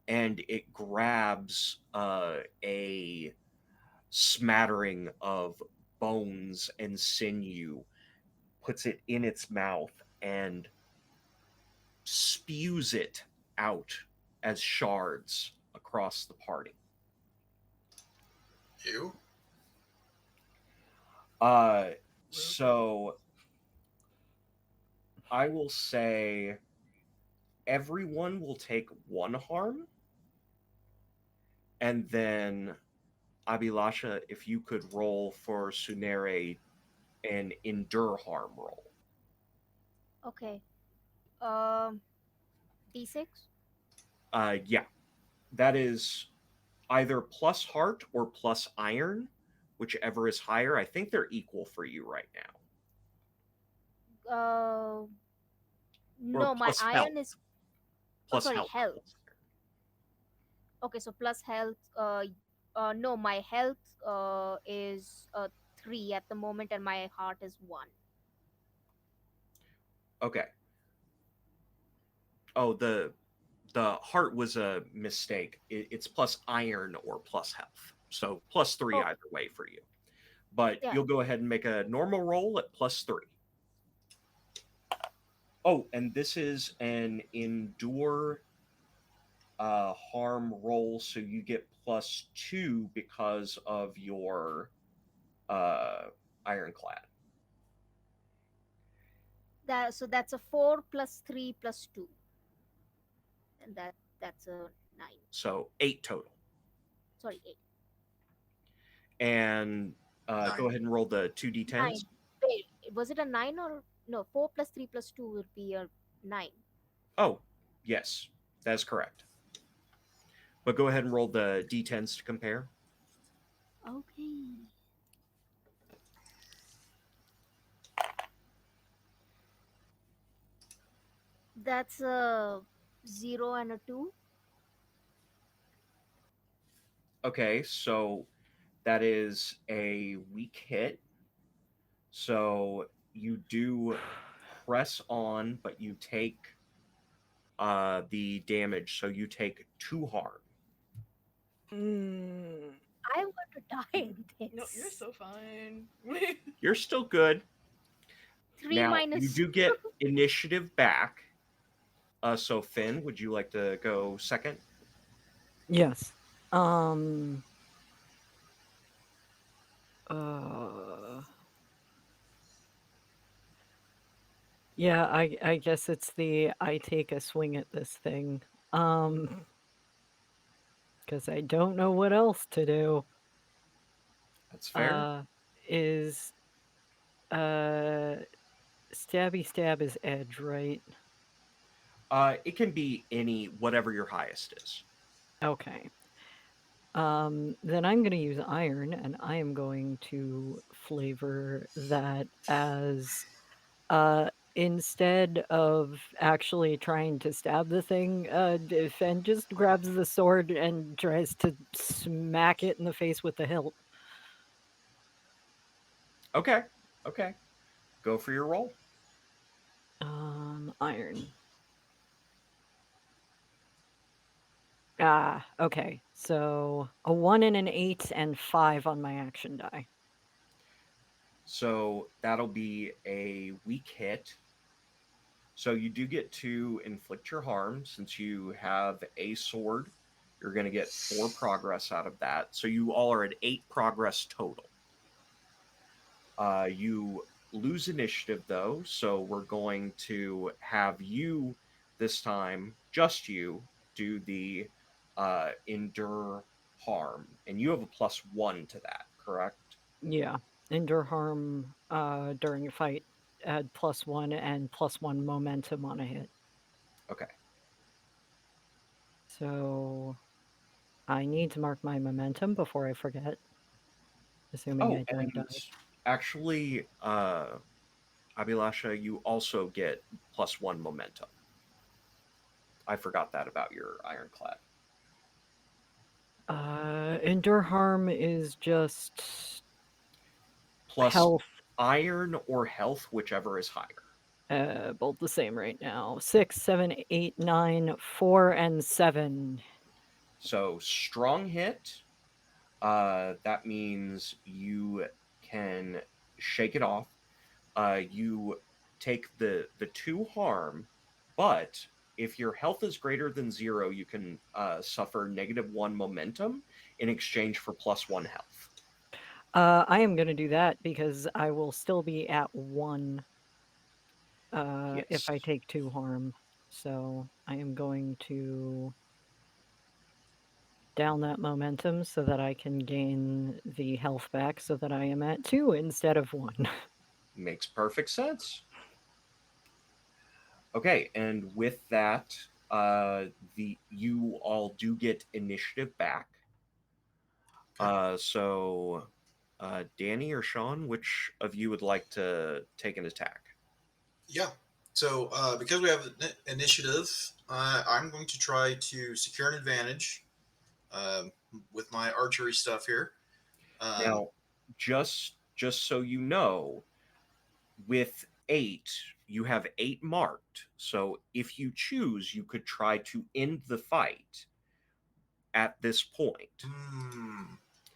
and it grabs a smattering of bones and sinew, puts it in its mouth, and spews it out as shards across the party. You? So I will say everyone will take 1 harm, and then Abilasha, if you could roll for Sunere an endure harm roll. Okay. Um, D6. Yeah, that is either plus heart or plus iron, whichever is higher. I think they're equal for you right now. Uh, Or no, my plus health. iron is. Oh, Plus sorry, health. health. Okay, so plus health. No, my health is 3 at the moment, and my heart is 1. Okay. Oh, the heart was a mistake. It's plus iron or plus health. So plus 3 Okay, either way for you. But yeah. you'll go ahead and make a normal roll at plus 3. Oh, and this is an endure harm roll, so you get plus 2 because of your uh, ironclad. That's a 4 plus 3 plus 2, and that's a 9. So 8 total. Sorry, 8. And go 9. ahead and roll the 2d10s. 9. Wait, was it a 9 or no? 4 plus 3 plus 2 would be a 9. Oh, yes, that's correct. But go ahead and roll the d10s to compare. Okay. That's a 0 and a 2. Okay, so that is a weak hit. So you do press on, but you take the damage. So you take 2 harm. I'm going to die in this. No, you're so fine. You're still good. 3 Now you minus. do get initiative back. So Finn, would you like to go second? Yes. Uh, yeah, I guess it's the I take a swing at this thing. Because I don't know what else to do. That's fair. Is uh stabby stab is edge, right? It can be any, whatever your highest is. Okay. Then I'm going to use iron, and I am going to flavor that as instead of actually trying to stab the thing, Fen just grabs the sword and tries to smack it in the face with the hilt. Okay. Okay. Go for your roll. Iron. Ah, okay. So a 1 and an 8 and 5 on my action die. So that'll be a weak hit. So you do get to inflict your harm since you have a sword. You're going to get 4 progress out of that. So you all are at 8 progress total. You lose initiative though, so we're going to have you this time, just you, do the endure harm, and you have a +1 to that, correct? Yeah. Endure harm during a fight, add +1 and +1 momentum on a hit. Okay. So I need to mark my momentum before I forget, assuming Oh, I don't and die. actually, Abhilasha, you also get +1 momentum. I forgot that about your ironclad. Endure harm is just Plus health, iron or health, whichever is higher. both the same right now. 6, 7, 8, 9, 4, and 7. So strong hit. That means you can shake it off. You take the 2 harm, but if your health is greater than 0, you can suffer -1 momentum in exchange for +1 health. I am gonna do that because I will still be at 1 if Yes, I take 2 harm. So I am going to down that momentum so that I can gain the health back so that I am at 2 instead of 1. makes perfect sense. Okay, and with that, the you all do get initiative back. So, Danny or Sean, which of you would like to take an attack? Yeah. So because we have initiative, I'm going to try to secure an advantage um, with my archery stuff here. Now, just so you know, with 8, you have 8 marked. So if you choose, you could try to end the fight at this point.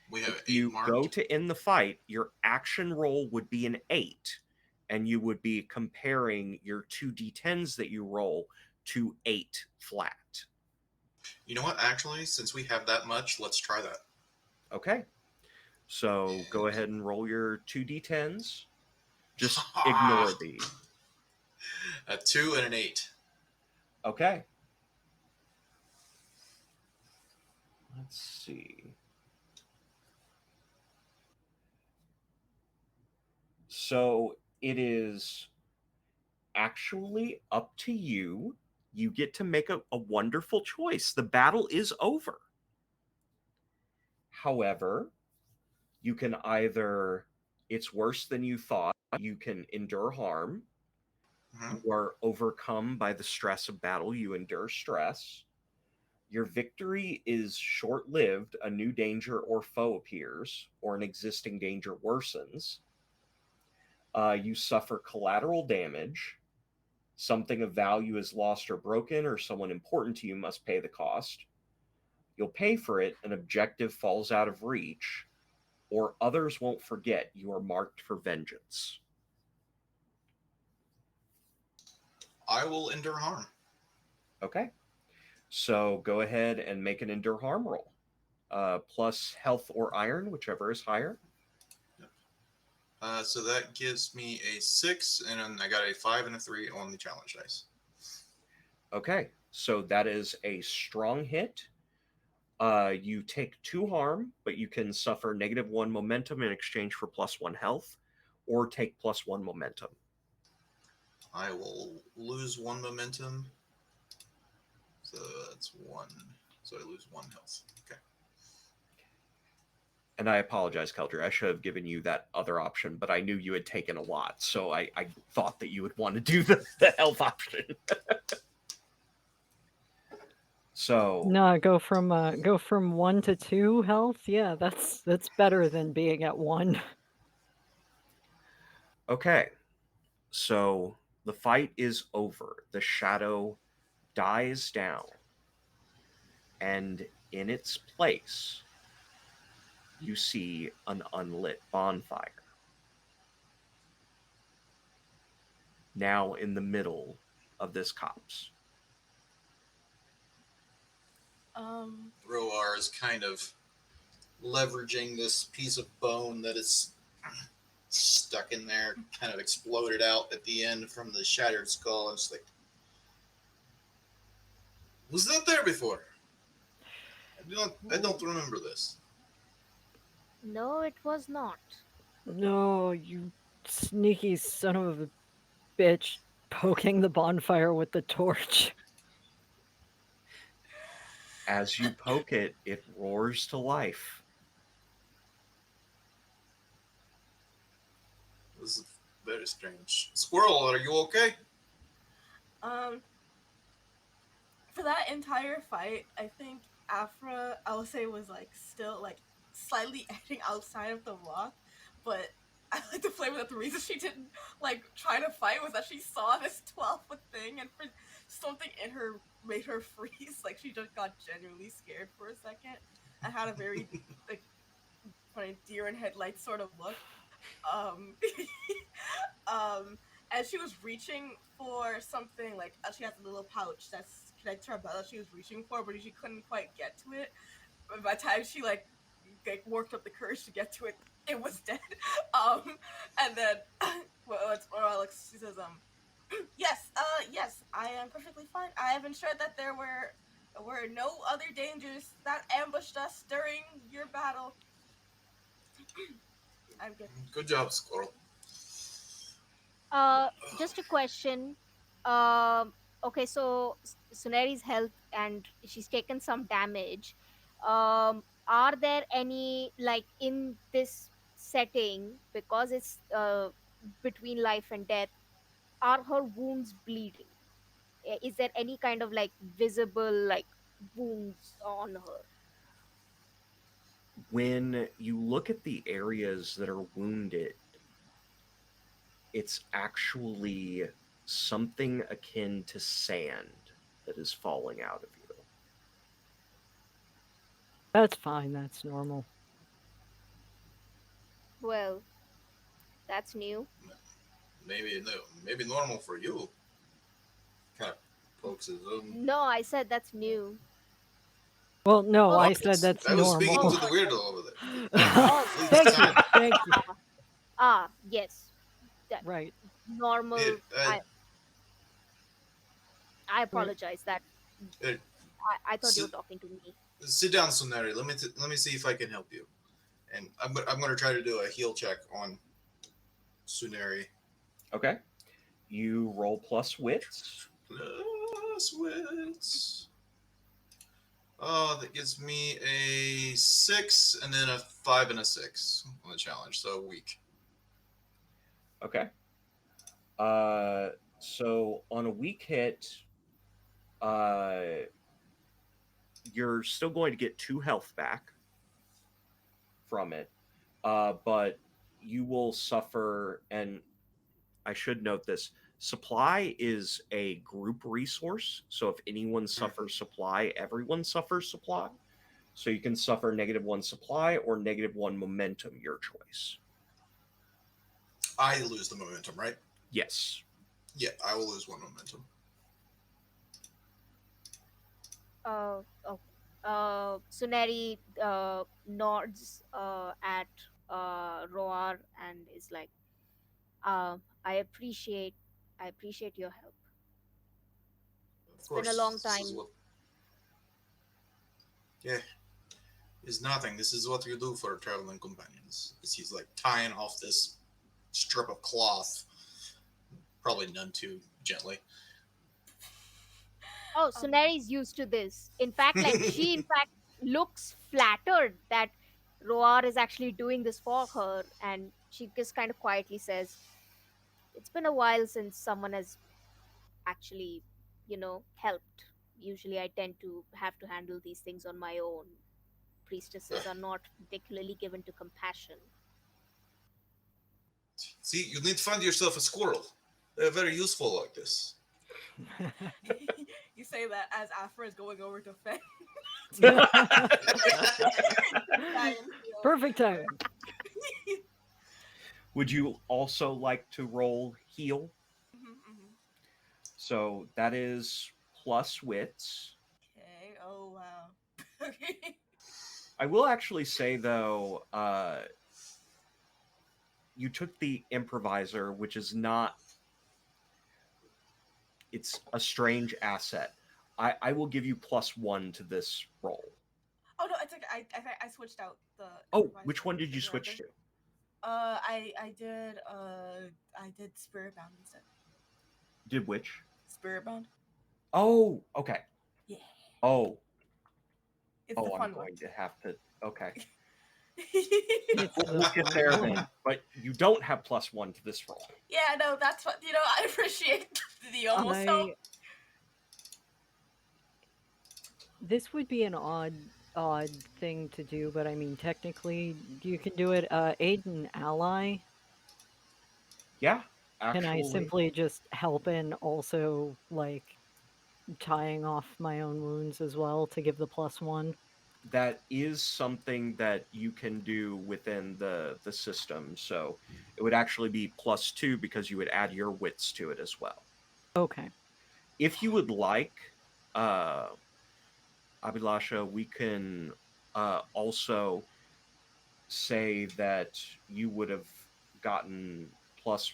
We have If 8 you go marked. to end the fight, your action roll would be an 8, and you would be comparing your 2d10s that you roll to 8 flat. You know what? Actually, since we have that much, let's try that. Okay. So go And ahead and roll your 2d10s. Just ignore the. a 2 and an 8. Okay. Let's see. So it is actually up to you. You get to make a wonderful choice. The battle is over. However, you can either, it's worse than you thought, you can endure harm. Mhm. You are overcome by the stress of battle, you endure stress. Your victory is short lived, a new danger or foe appears, or an existing danger worsens. You suffer collateral damage. Something of value is lost or broken, or someone important to you must pay the cost. You'll pay for it, an objective falls out of reach, or others won't forget you are marked for vengeance. I will endure harm. Okay, so go ahead and make an endure harm roll. Plus health or iron, whichever is higher. Yep. So that gives me a 6, and then I got a 5 and a 3 on the challenge dice. Okay, so that is a strong hit. You take 2 harm, but you can suffer -1 momentum in exchange for +1 health, or take +1 momentum. I will lose 1 momentum. So that's 1. So I lose 1 health. Okay. And I apologize, Keldry. I should have given you that other option, but I knew you had taken a lot, so I thought that you would want to do the health option. So No, go from 1 to 2 health. Yeah, that's better than being at 1. okay, so the fight is over. The shadow dies down, and in its place, you see an unlit bonfire. Now in the middle of this copse. Roar is kind of leveraging this piece of bone that is stuck in there, kind of exploded out at the end from the shattered skull. It's like, Was that there before? I don't remember this. No, it was not. No, you sneaky son of a bitch, poking the bonfire with the torch. As you poke it, it roars to life. This is very strange. Squirrel, are you okay? Um, for that entire fight, I think Afra, I would say, was like still like slightly edging outside of the rock, but I like to flavor that the reason she didn't like try to fight was that she saw this 12-foot thing and for something in her made her freeze. Like she just got genuinely scared for a second and had a very like funny deer in headlights sort of look. Um, um, and she was reaching for something like she has a little pouch that's connected to her belt that she was reaching for, but she couldn't quite get to it. But by the time she like worked up the courage to get to it, it was dead. Um, and then well, it's or Alex she says yes, I am perfectly fine. I have ensured that there were no other dangers that ambushed us during your battle. I'm good. Good job, Squirrel. Just a question. Okay, so Suneri's health and she's taken some damage. Are there any like in this setting because it's between life and death? Are her wounds bleeding? Is there any kind of like visible like wounds on her? When you look at the areas that are wounded, it's actually something akin to sand that is falling out of you. That's fine, that's normal. Well, that's new. Maybe normal for you. Kind of pokes his own. No, I said that's new. Well, no, Oh, I said that's I was speaking normal. to the weirdo over there. oh, Please Thank you, chime. thank you. yes, that Right, normal. Uh, I right. apologize. That uh, I thought you were sit, talking to me. sit down, Suneri. Let me see if I can help you. And I'm going to try to do a heal check on Suneri. Okay. You roll plus wits. Plus wits. Oh, that gives me a 6 and then a 5 and a 6 on the challenge. So weak. Okay. So on a weak hit, uh, you're still going to get 2 health back from it, but you will suffer. And I should note this: supply is a group resource. So if anyone suffers supply, everyone suffers supply. So you can suffer -1 supply or -1 momentum, your choice. I lose the momentum, right? Yes. Yeah, I will lose 1 momentum. Okay. Suneri nods at Roar and is like, I appreciate, I appreciate your help. Of It's been a long course, this is time. what. Yeah, it's nothing. This is what you do for traveling companions. He's like tying off this strip of cloth, probably none too gently. Oh, Um, Suneri's used to this. In fact, like she in fact looks flattered that Roar is actually doing this for her, and she just kind of quietly says, "It's been a while since someone has actually, helped. Usually, I tend to have to handle these things on my own. Priestesses are not particularly given to compassion." See, you need to find yourself a squirrel. They're very useful like this. you say that as Afra is going over to Feng. Perfect timing. Would you also like to roll heal? So that is plus wits. Okay. Oh wow. Okay. I will actually say though, you took the improviser, which is not. It's a strange asset. I will give you +1 to this roll. Oh no, it's okay. I switched out the. Oh, improvised which one did you is it switch right to? there? I did Spirit Bound instead. Did which? Spirit Bound. Oh, okay. Yeah, Oh, it's the I'm fun one. going to have to. Okay, It's we'll the get fun there one. then. But you don't have +1 to this roll. Yeah, no, that's what I appreciate the almost help. This would be an odd thing to do, but I mean, technically, you can do it. Aid an ally. Yeah, Can I actually, simply just help in also, like, tying off my own wounds as well to give the +1? that is something that you can do within the system. So it would actually be +2 because you would add your wits to it as well. Okay. If you would like, uh, Abhilasha, we can also say that you would have gotten plus.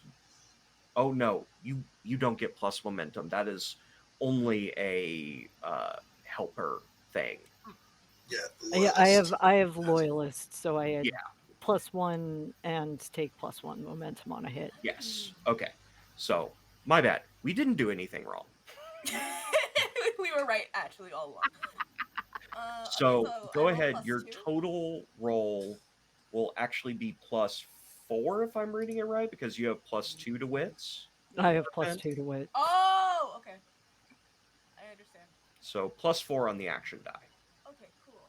Oh no, you don't get plus momentum. That is only a helper thing. Yeah, Yeah, I loyalist. have loyalists, so I had Yeah. +1 and take +1 momentum on a hit. Yes. Okay. So my bad. We didn't do anything wrong. We were right actually all along. Okay, So so I go roll ahead. Your +2. total roll will actually be +4 if I'm reading it right, because you have +2 to wits. I have Percent. +2 to wit. Oh, okay. I understand. So +4 on the action die. Okay, cool.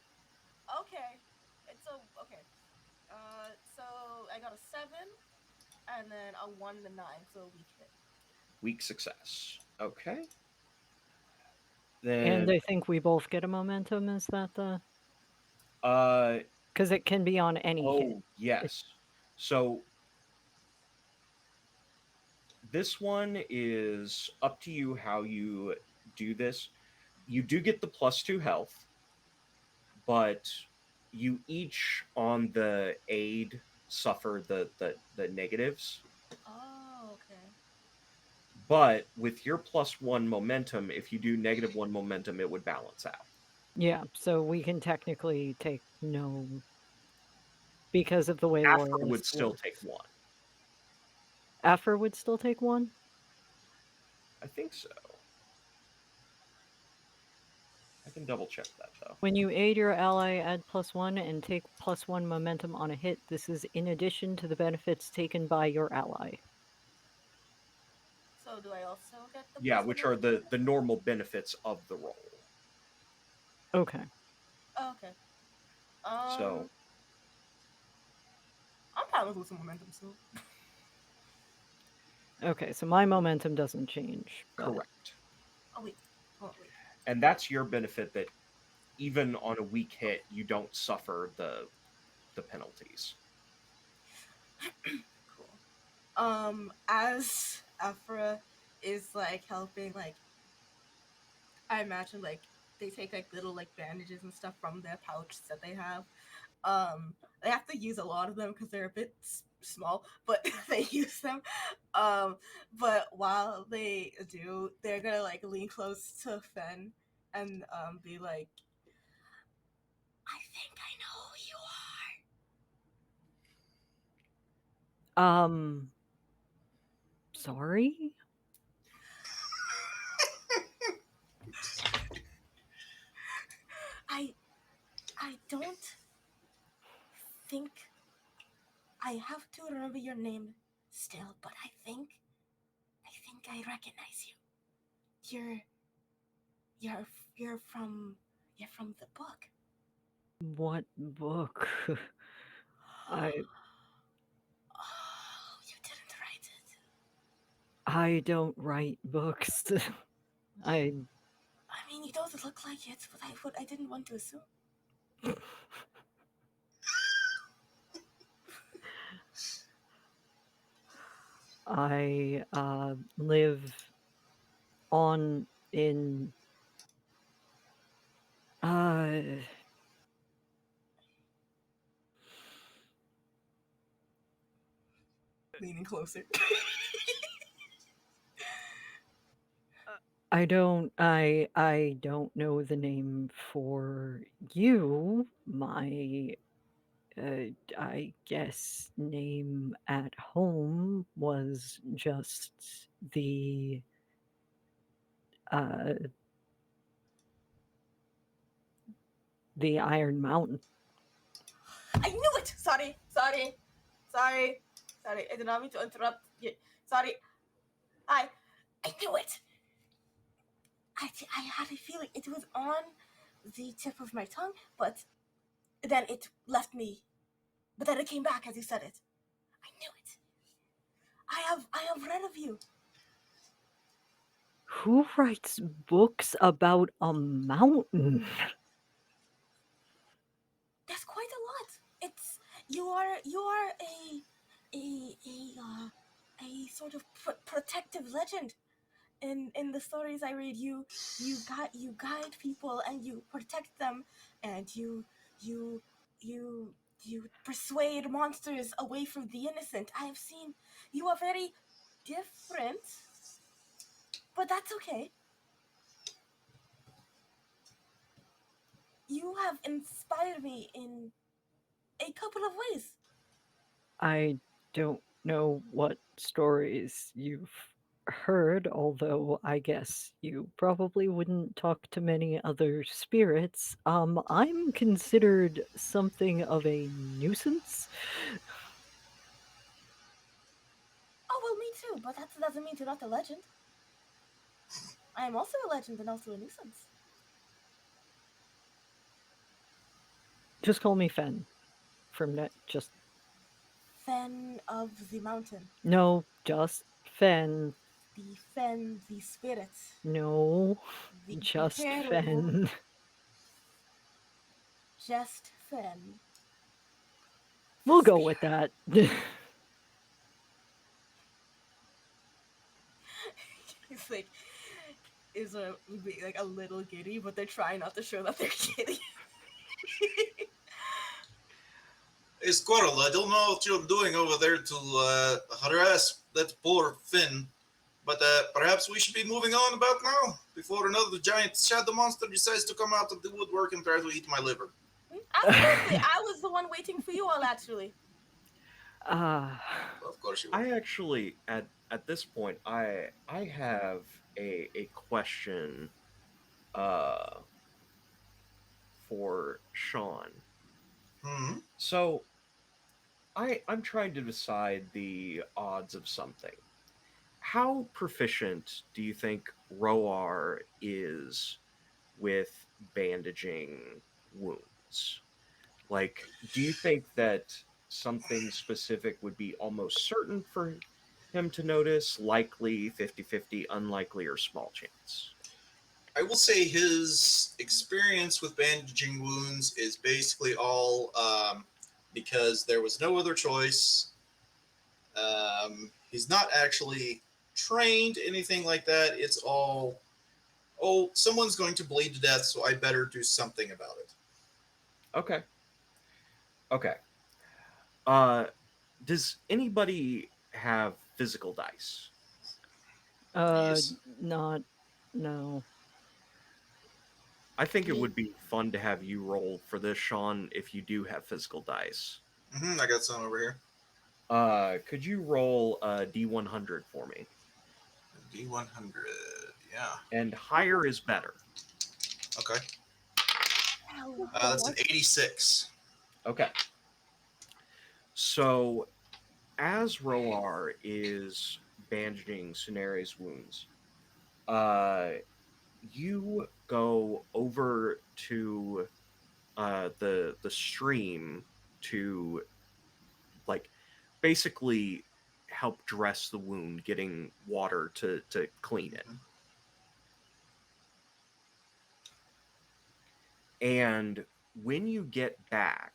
Okay, it's a okay. So I got a 7, and then a 1 to 9, so a weak hit. Weak success. Okay. And Then I think we both get a momentum, is that the... uh Because it can be on any hit. oh yes. So this one is up to you how you do this. You do get the +2 health, but you each on the aid suffer the negatives. Oh, okay. But with your +1 momentum, if you do -1 momentum, it would balance out. Yeah, so we can technically take no... Because of the way After would loyalist still works. take 1. After would still take 1? I think so. I can double check that though. When you aid your ally, add +1 and take +1 momentum on a hit. This is in addition to the benefits taken by your ally. So do I also get the Yeah, +1 which are momentum? the normal benefits of the roll. Okay. Oh, okay. So I'm fine with losing momentum, so. Okay, so my momentum doesn't change. But... correct. Oh wait. Oh wait. And that's your benefit, that even on a weak hit, you don't suffer the penalties. Cool. As Afra is like helping, like I imagine like they take like little like bandages and stuff from their pouch that they have. They have to use a lot of them because they're a bit small, but they use them. But while they do, they're gonna like lean close to Fen and be like, "I think I know who you Sorry? are." I don't think I have to remember your name still, but I think I recognize you. You're you're you're from the book. What book? I Oh, you didn't write it. I don't write books. I I mean, you don't look like it, but I didn't want to assume. I live on in uh Leaning closer. I don't know the name for you. My I guess name at home was just uh the Iron Mountain. I knew it. Sorry. I did not mean to interrupt. Sorry. I knew it. I had a feeling it was on the tip of my tongue, but then it left me. But then it came back as you said it. I knew it. I have read of you. Who writes books about a mountain? There's quite a lot. It's you are a sort of protective legend in the stories I read. You guide people and you protect them, and you you you persuade monsters away from the innocent. I have seen you are very different, but that's okay. You have inspired me in a couple of ways. I don't know what stories you've heard, although I guess you probably wouldn't talk to many other spirits. I'm considered something of a nuisance. Oh well, me too, but that doesn't mean you're not a legend. I am also a legend and also a nuisance. Just call me Fen. From that, just Fen of the mountain. no, just Fen. The Fen, the spirit. No, The just hero. Fen. Just Fen. We'll The go with spirit. that. It's like is a like a little giddy, but they're trying not to show that they're giddy. Hey, Squirrel, I don't know what you're doing over there to harass that poor Finn, but perhaps we should be moving on about now before another giant shadow monster decides to come out of the woodwork and try to eat my liver. Absolutely, I was the one waiting for you all. Actually, Ah, Of course you were. I actually at this point I have a question uh for Sean. Hmm. So I'm trying to decide the odds of something. How proficient do you think Roar is with bandaging wounds? Like, do you think that something specific would be almost certain for him to notice, likely 50-50, unlikely, or small chance? I will say his experience with bandaging wounds is basically all because there was no other choice. He's not actually trained anything like that. It's all, oh, someone's going to bleed to death, so I better do something about it. Okay. Okay. Uh, does anybody have physical dice? uh, Yes. not, no. I think it me. would be fun to have you roll for this, Sean, if you do have physical dice. I got some over here. Could you roll a D100 for me? D100. Yeah. And higher is better. Okay. Hell, That's an 86. Okay. So as Roar is bandaging Sunere's wounds, uh, you go over to the stream to like basically help dress the wound, getting water to clean it. Mhm. And when you get back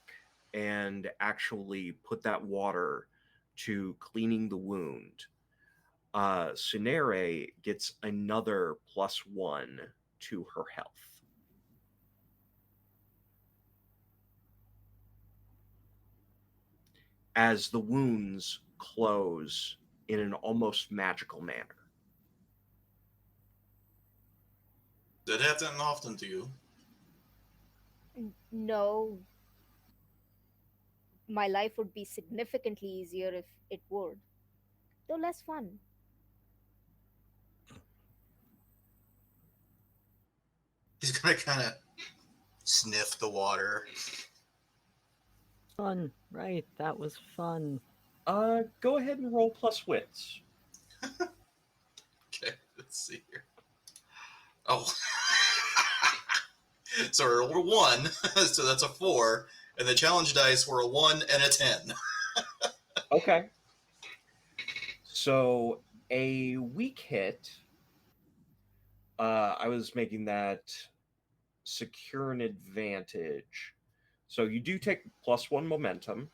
and actually put that water to cleaning the wound, Sunere gets another +1 to her health as the wounds close in an almost magical manner. That happen often to you? No, my life would be significantly easier if it would, though less fun. He's gonna kind of sniff the water. Fun, right? That was fun. Go ahead and roll plus wits. Okay, let's see here. Oh, so I rolled a 1, so that's a 4, and the challenge dice were a 1 and a 10. Okay. So a weak hit. I was making that secure an advantage. So you do take +1 momentum.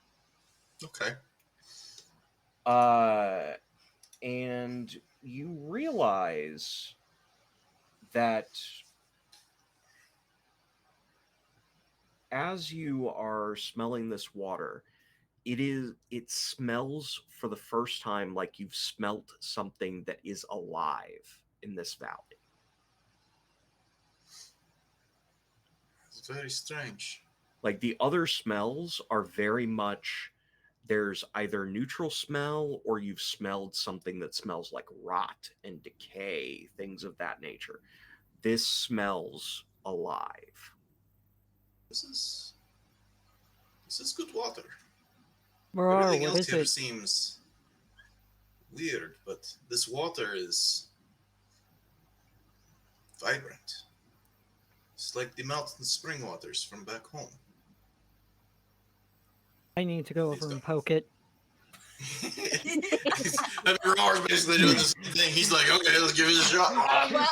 Okay. And you realize that as you are smelling this water, it smells for the first time like you've smelt something that is alive in this valley. It's very strange. Like the other smells are very much there's either neutral smell or you've smelled something that smells like rot and decay, things of that nature. This smells alive. This is this is good water. Marar, Everything what else is here it? seems weird, but this water is vibrant. It's like the mountain spring waters from back home. I need to go He's over and gonna. poke it. I mean, Roar's basically doing the same thing. He's like, okay, let's give it a shot. Well,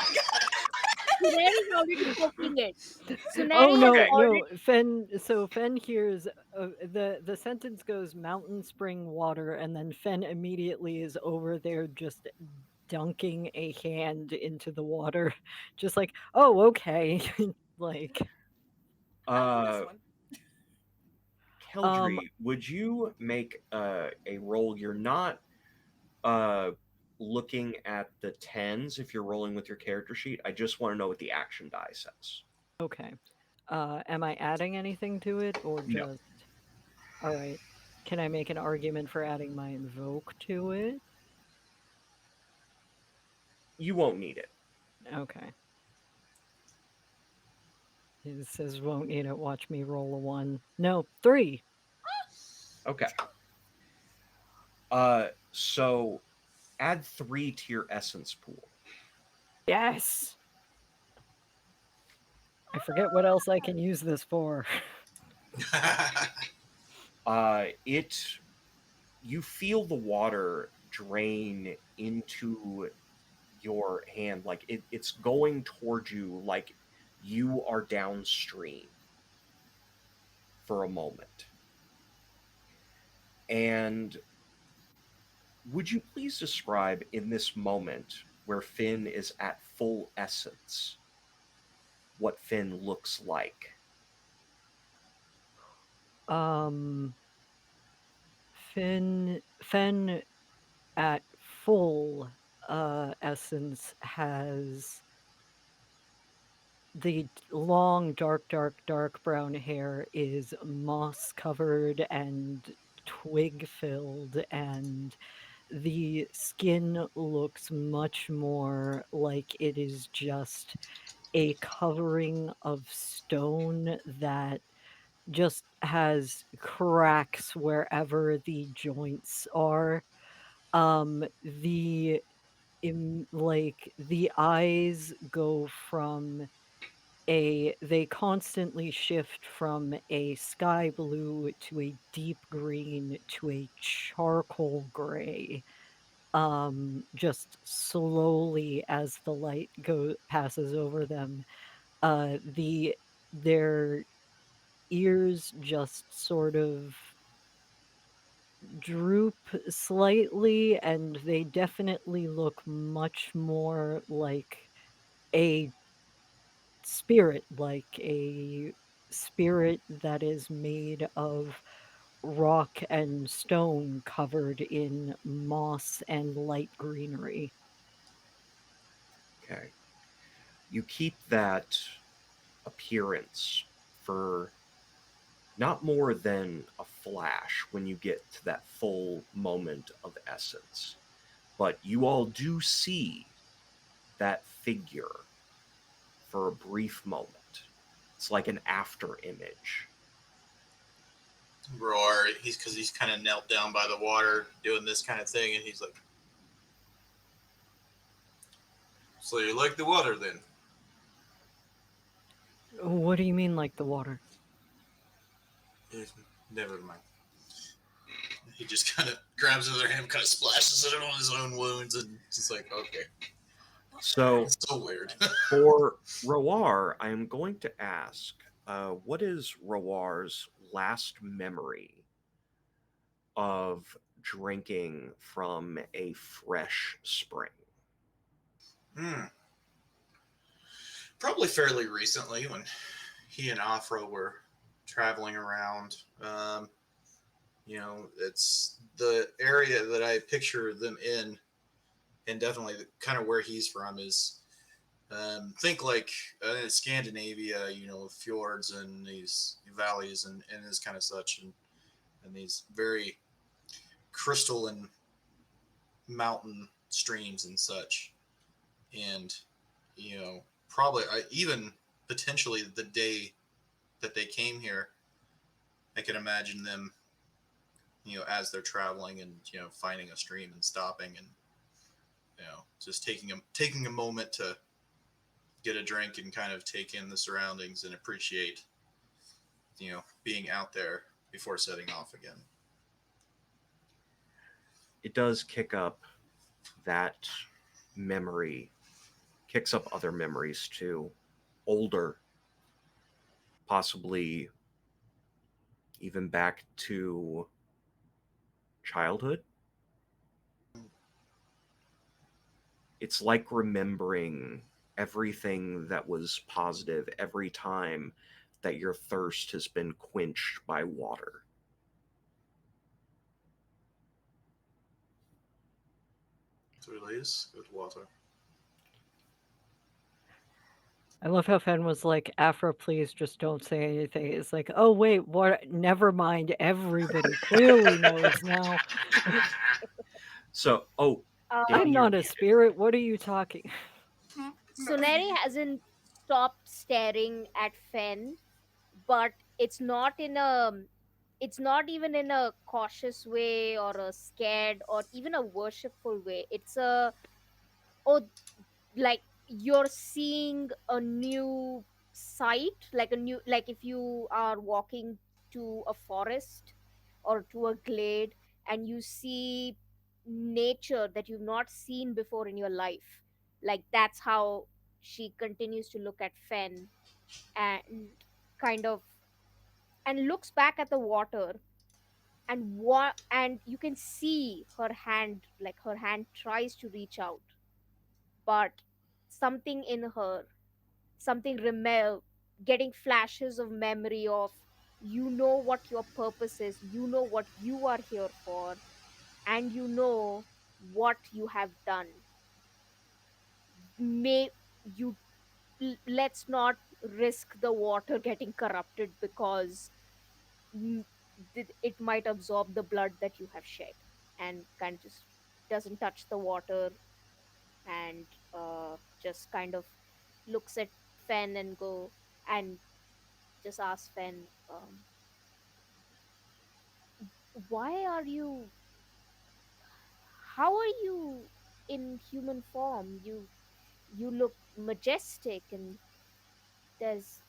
Suneri's already poking it. Oh Suneri has no, Okay. already. no, Fen. So Fen hears the sentence goes mountain spring water, and then Fen immediately is over there just dunking a hand into the water, just like, oh okay, like I'll do this Uh, one. Keldry, would you make a roll? You're not uh, looking at the tens if you're rolling with your character sheet. I just want to know what the action die says. okay. Am I adding anything to it or No, just all right? Can I make an argument for adding my invoke to it? you won't need it. Okay. It says won't need it. Watch me roll a 1. No, 3. Okay. So add 3 to your essence pool. Yes. I forget what else I can use this for. It you feel the water drain into your hand, like it's going towards you, like you are downstream for a moment. And would you please describe in this moment where Finn is at full essence what Finn looks like? Fen at full essence has the long dark brown hair is moss covered and twig filled, and the skin looks much more like it is just a covering of stone that just has cracks wherever the joints are. The like the eyes go from they constantly shift from a sky blue to a deep green to a charcoal gray, just slowly as the light passes over them. Their ears just sort of droop slightly, and they definitely look much more a like a spirit that is made of rock and stone covered in moss and light greenery. Okay. You keep that appearance for not more than a flash when you get to that full moment of essence. But you all do see that figure for a brief moment. It's like an after image. Roar. He's kind of knelt down by the water doing this kind of thing, and he's like, "So you like the water then?" What do you mean, like the water? Never mind. He just kind of grabs his other hand, kind of splashes it on his own wounds, and just like, okay. So, It's so weird. for Roar, I am going to ask, what is Roar's last memory of drinking from a fresh spring? Probably fairly recently when he and Afro were traveling around. It's the area that I picture them in, and definitely kind of where he's from is think like Scandinavia, fjords and these valleys and this kind of such, and these very crystalline mountain streams and such. And, probably even potentially the day that they came here, I can imagine them, as they're traveling and, finding a stream and stopping and, just taking a moment to get a drink and kind of take in the surroundings and appreciate, being out there before setting off again. It does kick up that memory, kicks up other memories too. Older, possibly even back to childhood. It's like remembering everything that was positive every time that your thirst has been quenched by water. So it is with water. I love how Fen was like, Afro, please just don't say anything. It's like, oh, wait, what? Never mind. Everybody clearly knows now. So, I'm Danny, you're not a spirit. What are you talking? Suneri hasn't stopped staring at Fen, but it's not even in a cautious way or a scared or even a worshipful way. It's a, oh, like you're seeing a new sight, like a new, like if you are walking to a forest or to a glade and you see nature that you've not seen before in your life. Like that's how she continues to look at Fen, and kind of, and looks back at the water, and what, and you can see her hand, like her hand tries to reach out, but something in her, something getting flashes of memory of, you know what your purpose is, you know what you are here for, and you know what you have done. May you, let's not risk the water getting corrupted, because mm, it might absorb the blood that you have shed, and kind of just doesn't touch the water, and just kind of looks at Fen and go, and just asks Fen, why are you, how are you in human form? You look majestic, and there's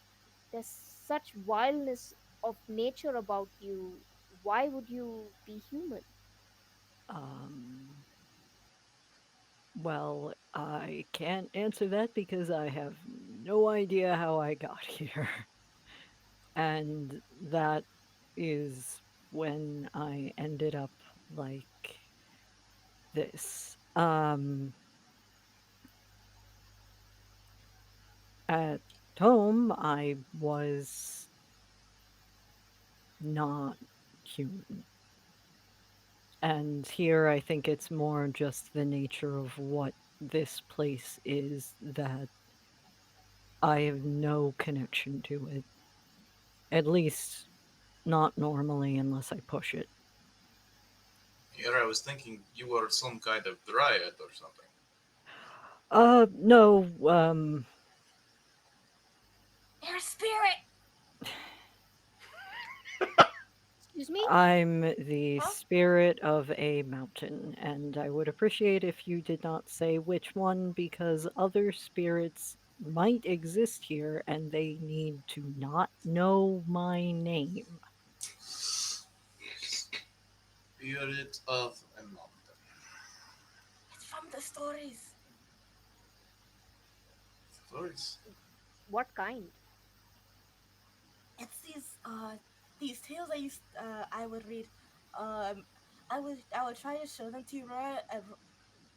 there's such wildness of nature about you. Why would you be human? Um, well, I can't answer that because I have no idea how I got here. And that is when I ended up like this. At home, I was not human. And here, I think it's more just the nature of what this place is that I have no connection to it. At least not normally unless I push it. Here I was thinking you were some kind of dryad or something. No, Air spirit. Excuse me? I'm the Huh? spirit of a mountain, and I would appreciate if you did not say which one because other spirits might exist here and they need to not know my name. Spirit of a mountain. It's from the stories. Stories. What kind? It's these tales I would read. Um, I would try to show them to you, Roy,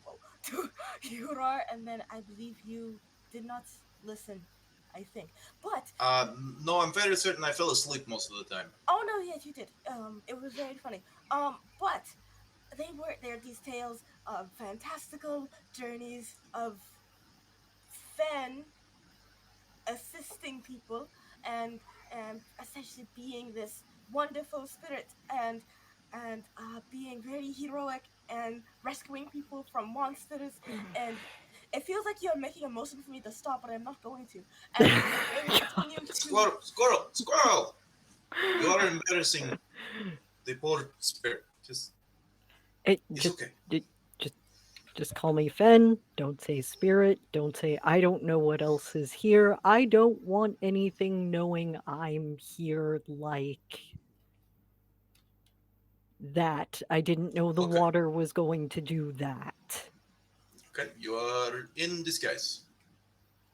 whoa, to you, Roar, and then I believe you did not listen. I think, but No, I'm very certain I fell asleep most of the time. oh no, yes, you did. It was very funny. But they're these tales of fantastical journeys of Fen assisting people and essentially being this wonderful spirit and being very heroic and rescuing people from monsters, and it feels like you're making a motion for me to stop, but I'm not going to. And they will continue to. Squirrel, squirrel, squirrel! You are embarrassing the poor spirit. Just, it it's just okay. it, just just call me Fen. Don't say spirit. Don't say I don't know what else is here. I don't want anything knowing I'm here like that. I didn't know the Okay, water was going to do that. okay, you are in disguise.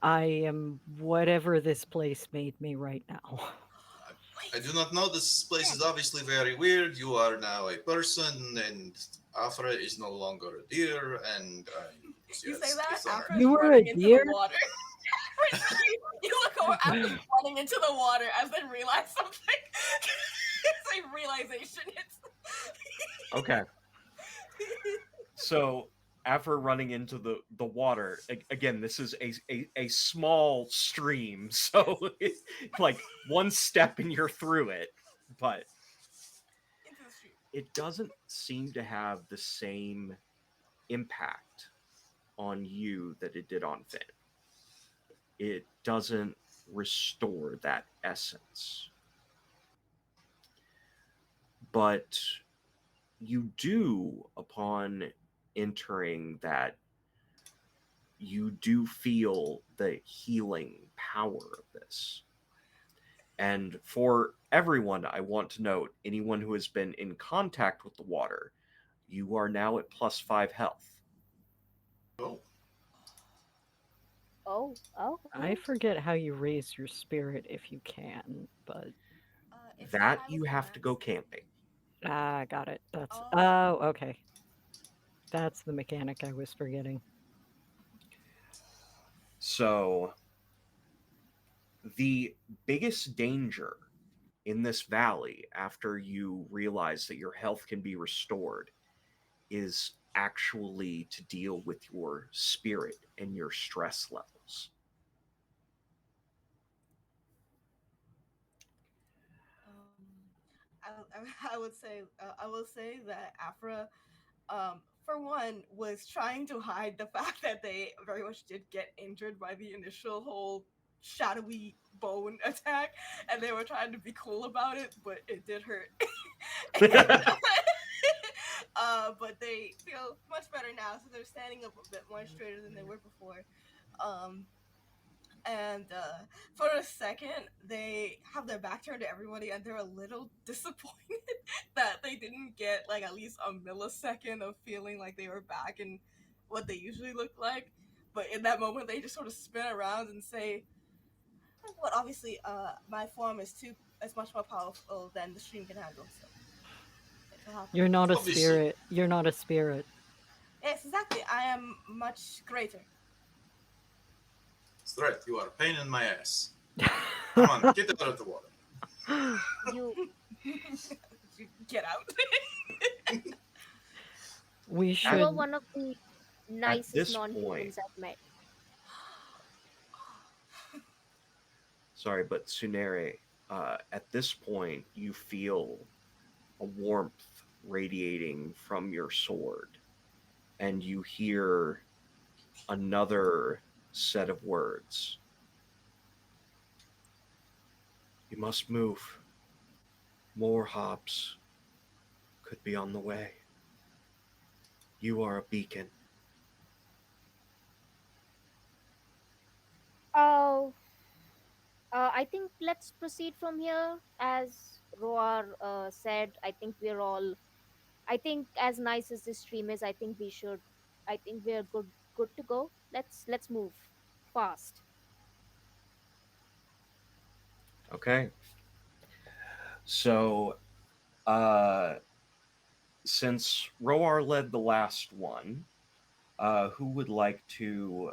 I am whatever this place made me right now. I Wait, do not know. This place Ben, is obviously very weird. You are now a person, and Afra is no longer a deer, and I was you say yes, a that thorn. after You were a running into deer? the water. You look over after running into the water as they realize something. It's a realization. It's Okay. So after running into the water, again, this is a small stream, so like one step and you're through it, but into the street. it doesn't seem to have the same impact on you that it did on Finn. It doesn't restore that essence. But you do, upon entering that, you do feel the healing power of this. And for everyone, I want to note anyone who has been in contact with the water, you are now at +5 health. Oh, Oh. I forget how you raise your spirit if you can, but If you That have a you have to go fancy. camping. got it. That's Oh, oh, okay. That's the mechanic I was forgetting. So, the biggest danger in this valley after you realize that your health can be restored is actually to deal with your spirit and your stress levels. um, I would say I will say that Afra, for one, was trying to hide the fact that they very much did get injured by the initial whole shadowy bone attack, and they were trying to be cool about it, but it did hurt. And, but they feel much better now, so they're standing up a bit more straighter than they were before. Um, and for a second they have their back turned to everybody and they're a little disappointed that they didn't get like at least a millisecond of feeling like they were back in what they usually look like, but in that moment they just sort of spin around and say, "What? Obviously, my form is much more powerful than the stream can handle, so it'll happen." You're not a obviously. spirit. You're not a spirit. Yes, exactly, I am much greater. That's right. You are a pain in my ass. Come on, get out of the water. You Get out. We you at are should one of the at nicest this point, non-humans I've met. Sorry, but Tsunere, at this point, you feel a warmth radiating from your sword, and you hear another set of words. You must move. More hops could be on the way. You are a beacon. Oh, I think let's proceed from here. As Roar said, I think we're all. I think as nice as this stream is, I think we should. I think we're good to go. Let's move fast. Okay. So, uh, since Roar led the last one, who would like to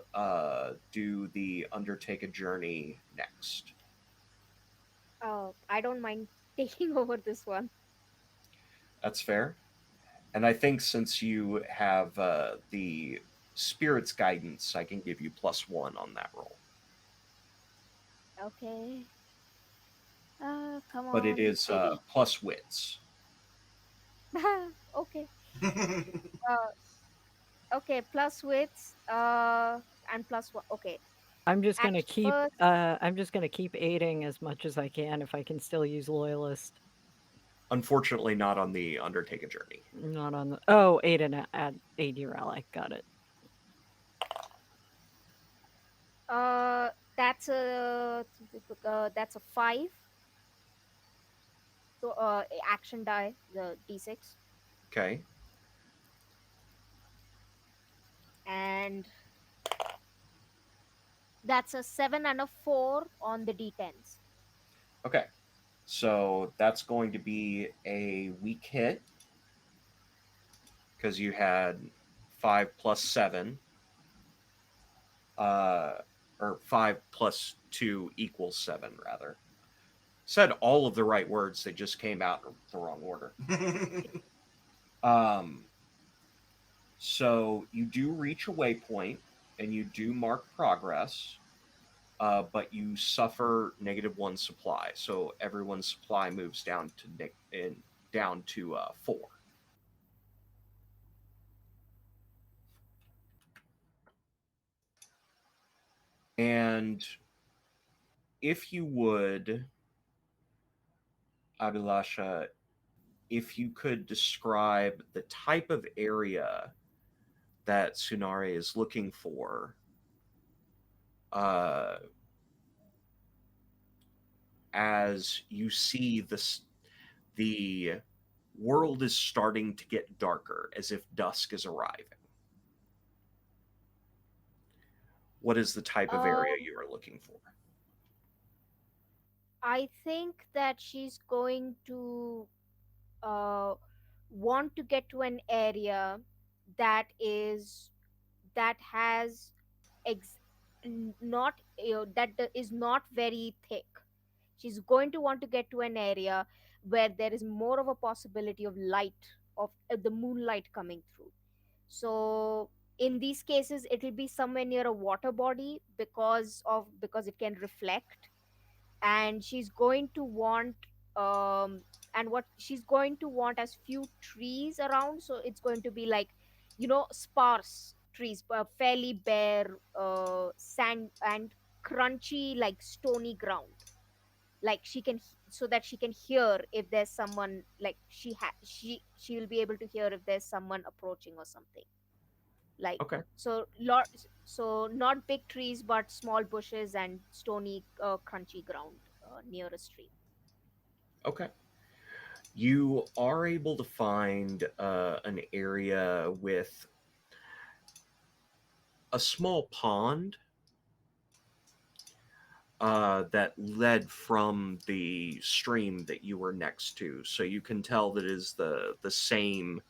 do the Undertake a Journey next? I don't mind taking over this one. That's fair. And I think since you have the Spirit's Guidance, I can give you +1 on that roll. Okay. Come But it on, is baby. plus wits. Okay. Uh, okay. Plus wits. And plus one. Okay. Action first. I'm just gonna keep aiding as much as I can if I can still use loyalist. Unfortunately, not on the Undertake a Journey. Not on the oh, aid your ally. Got it. Uh, that's a 5. So action die the d6, Okay. and that's a 7 and a 4 on the d10s. Okay. So that's going to be a weak hit because you had 5 plus 7, uh, or 5 plus 2 equals 7, rather. Said all of the right words, they just came out in the wrong order. Um, so you do reach a waypoint and you do mark progress, but you suffer -1 supply. So everyone's supply moves down to down to 4. And if you would, Abhilasha, if you could describe the type of area that Tsunare is looking for, uh, as you see the world is starting to get darker, as if dusk is arriving. What is the type of area Um, you are looking for? I think that she's going to uh, want to get to an area that is that has ex- not is not very thick. She's going to want to get to an area where there is more of a possibility of light, of the moonlight coming through. So in these cases it will be somewhere near a water body because it can reflect. And she's going to want and what she's going to want as few trees around, so it's going to be like, sparse trees, fairly bare sand and crunchy, like stony ground, like so that she can hear if there's someone, like she will be able to hear if there's someone approaching or something, like. Okay. So not big trees but small bushes and stony, crunchy ground near a stream. Okay. You are able to find an area with a small pond that led from the stream that you were next to. So you can tell that it is the same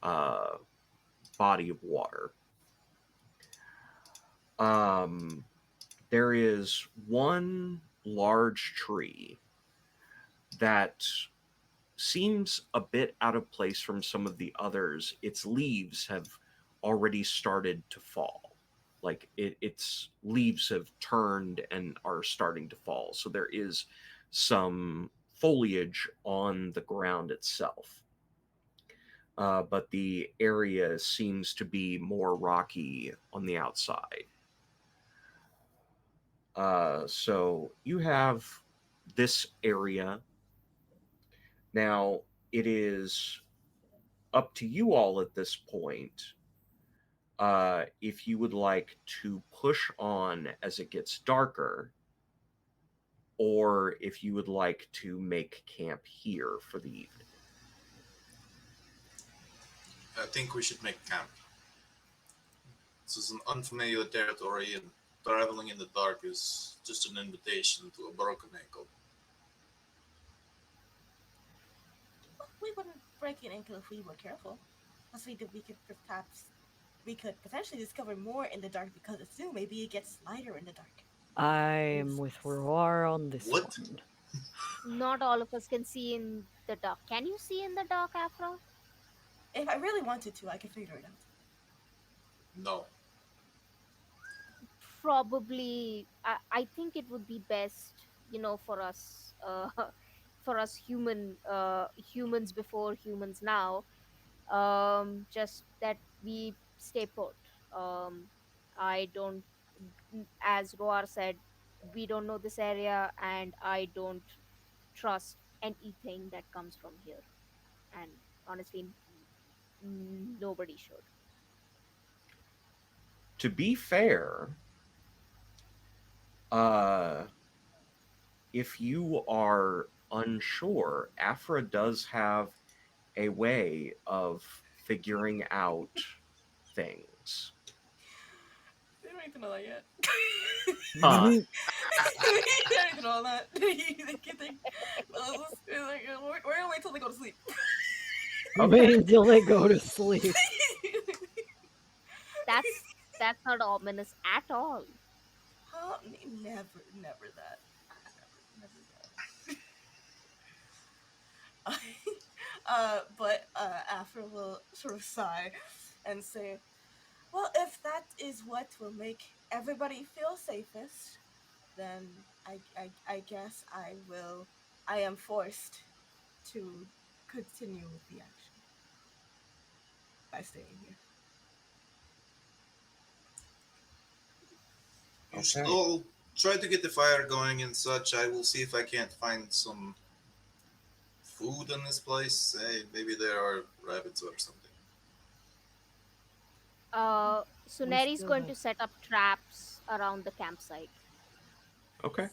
uh, body of water. Um, there is one large tree that seems a bit out of place from some of the others. Its leaves have already started to fall. like its leaves have turned and are starting to fall. So there is some foliage on the ground itself. But the area seems to be more rocky on the outside. So you have this area. Now, it is up to you all at this point if you would like to push on as it gets darker, or if you would like to make camp here for the evening. I think we should make camp. This is an unfamiliar territory, and traveling in the dark is just an invitation to a broken ankle. We wouldn't break an ankle if we were careful. Plus, we could potentially discover more in the dark because it's new. Maybe it gets lighter in the dark. I'm with Roar on this What? one. Not all of us can see in the dark. Can you see in the dark, Afra? If I really wanted to, I could figure it out. No. Probably, I think it would be best, for us, for us humans before humans now, just that we stay put. Um, I don't, as Roar said, we don't know this area, and I don't trust anything that comes from here. And honestly, nobody should. To be fair, if you are unsure, Afra does have a way of figuring out things. They don't need to know that yet. Huh. They don't need to know that. We're gonna wait till they go to sleep. Wait until they go to sleep. That's not ominous at all. Huh? Never that. Never that. But Afra will sort of sigh and say, "Well, if that is what will make everybody feel safest, then I guess I will. I am forced to continue with the action by staying here." You Okay. all try to get the fire going and such. I will see if I can't find some food in this place. Hey, maybe there are rabbits or something. So We Neri's still going have- to set up traps around the campsite. Okay.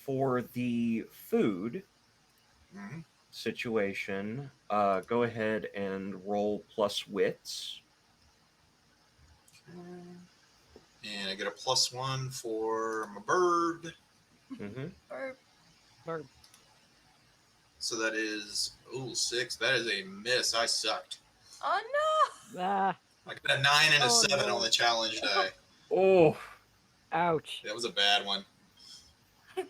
For the food Mm-hmm. situation, go ahead and roll plus wits. And I get a +1 for my bird. Mm-hmm. Or So that is 6. That is a miss. I sucked. oh Ah, I got a 9 and a Oh, 7 no. on the challenge die. Oh, ouch. That was a bad one. no!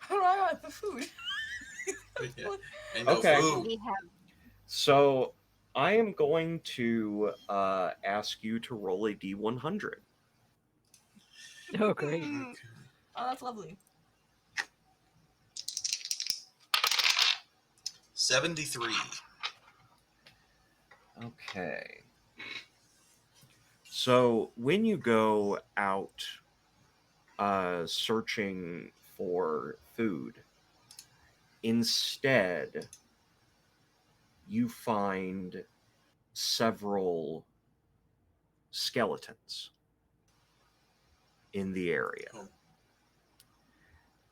Why about the food? Yeah. And no Okay. food. We have so I am going to ask you to roll a d100. Oh, great. Oh, that's lovely. 73. Okay. So when you go out searching for food, instead you find several skeletons in the area. Oh.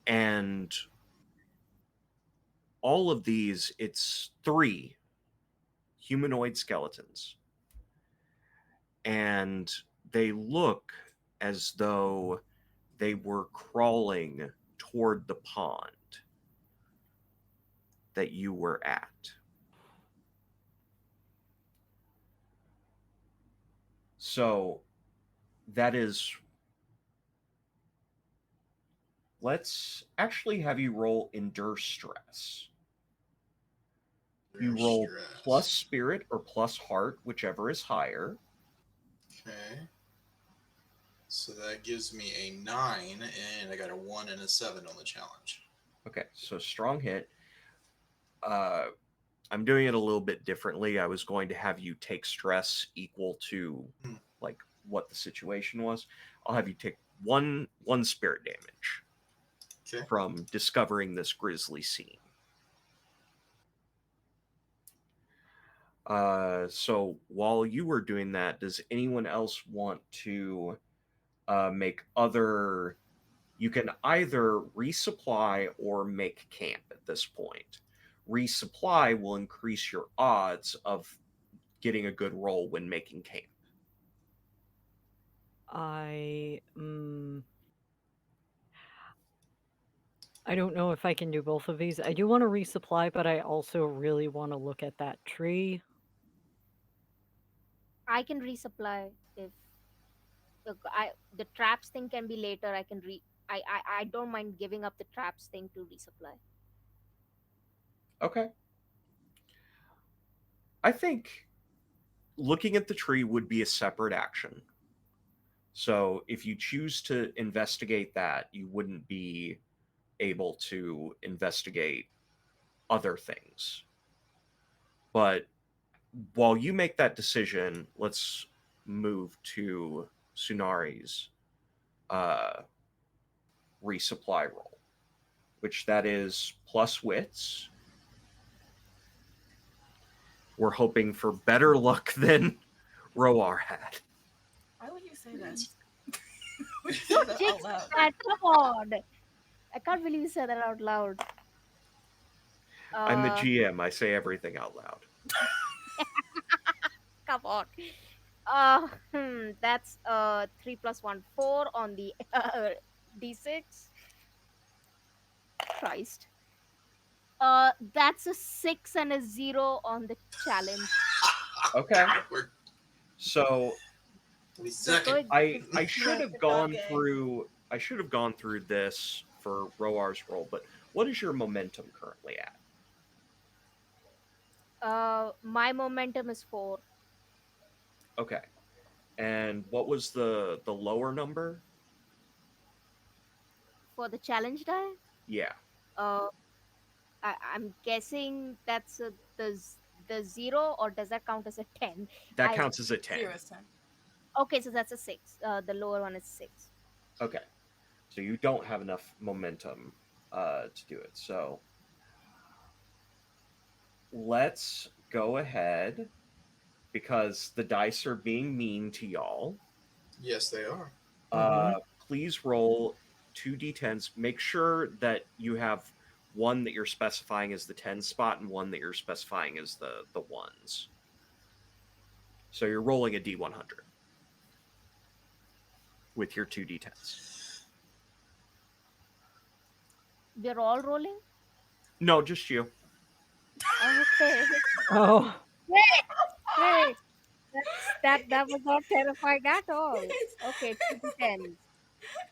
And all of these, it's 3 humanoid skeletons. And they look as though they were crawling toward the pond that you were at. So that is. Let's actually have you roll Endure Stress. You roll Stress. plus Spirit or plus Heart, whichever is higher. Okay. So that gives me a 9, and I got a 1 and a 7 on the challenge. Okay, so strong hit. Uh, I'm doing it a little bit differently. I was going to have you take stress equal to Hmm. like what the situation was. I'll have you take one spirit damage Okay. from discovering this grisly scene. So while you were doing that, does anyone else want to make other? You can either resupply or make camp at this point. Resupply will increase your odds of getting a good roll when making camp. I I don't know if I can do both of these. I do want to resupply, but I also really want to look at that tree. I can resupply if I the traps thing can be later. I can I don't mind giving up the traps thing to resupply. Okay. I think looking at the tree would be a separate action. So if you choose to investigate that, you wouldn't be able to investigate other things. But while you make that decision, let's move to Sunari's uh, resupply roll, which that is plus wits. We're hoping for better luck than Roar had. Why would you say that? Would you say Don't that out jinx loud? that. Come on. I can't believe you said that out loud. I'm the Uh, GM. I say everything out loud. Come on. That's 3 plus 1, 4 on the d6. Christ. That's a 6 and a 0 on the challenge. Okay. We're So we Just second. going. I should Yes, have it's all gone good. through this for Roar's roll, but what is your momentum currently at? My momentum is 4 Okay. And what was the lower number? for the challenge die. Yeah, Uh, I'm guessing that's the 0, or does that count as a 10? that I counts as a 10. 0 is 10. Okay, so that's a 6. The lower one is 6. Okay. So you don't have enough momentum to do it. So let's go ahead because the dice are being mean to y'all. Yes, they are. Uh, please roll 2d10s. Make sure that you have one that you're specifying as the 10 spot and one that you're specifying as the ones. So you're rolling a d100 with your 2d10s. We're all rolling. No, just you. Okay. Oh, Great, great. That was not terrifying at all. Okay, 2 d10s.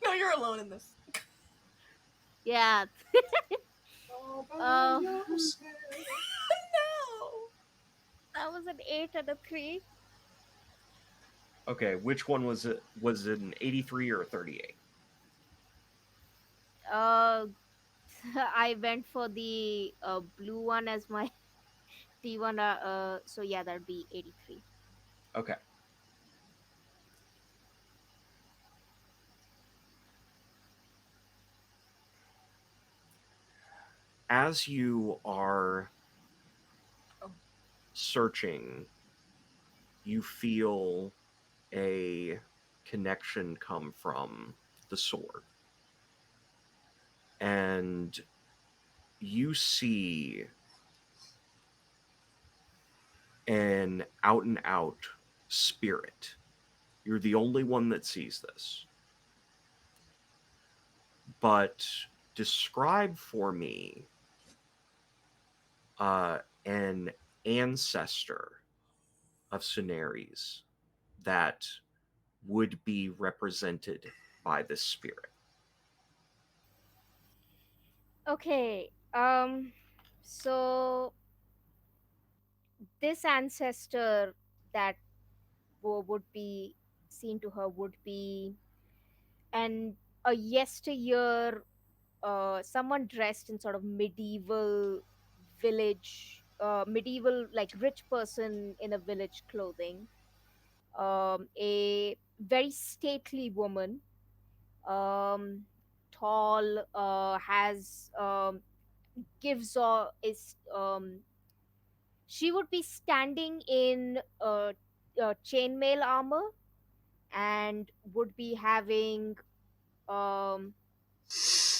No, you're alone in this. Yeah. All by Uh, yourself. No. that was an 8 and a 3. Okay, which one was it? Was it an 83 or a 38? Uh, I went for the blue one as my T1. So yeah, that'd be 83. Okay. As you are Oh. searching, you feel a connection come from the sword. And you see an out and out spirit. You're the only one that sees this. But describe for me an ancestor of Suneris that would be represented by this spirit. Okay. So this ancestor that would be seen to her would be an a yesteryear someone dressed in sort of medieval village, medieval like rich person in a village clothing, a very stately woman, um, tall, has gives or is she would be standing in chainmail armor and would be having um,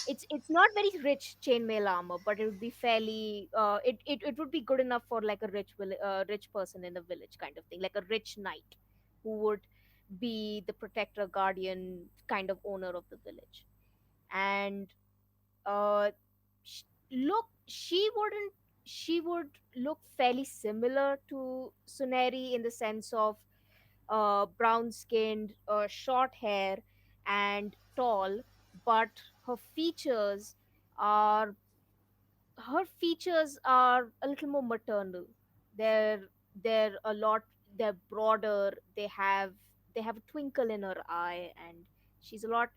it's not very rich chainmail armor, but it would be fairly it would be good enough for like a rich person in a village kind of thing, like a rich knight who would be the protector guardian kind of owner of the village. And uh sh- look she would look fairly similar to Suneri in the sense of brown skinned, short hair, and tall, but her features are her features are a little more maternal. They're they're a lot they're broader. They have a twinkle in her eye, and she's a lot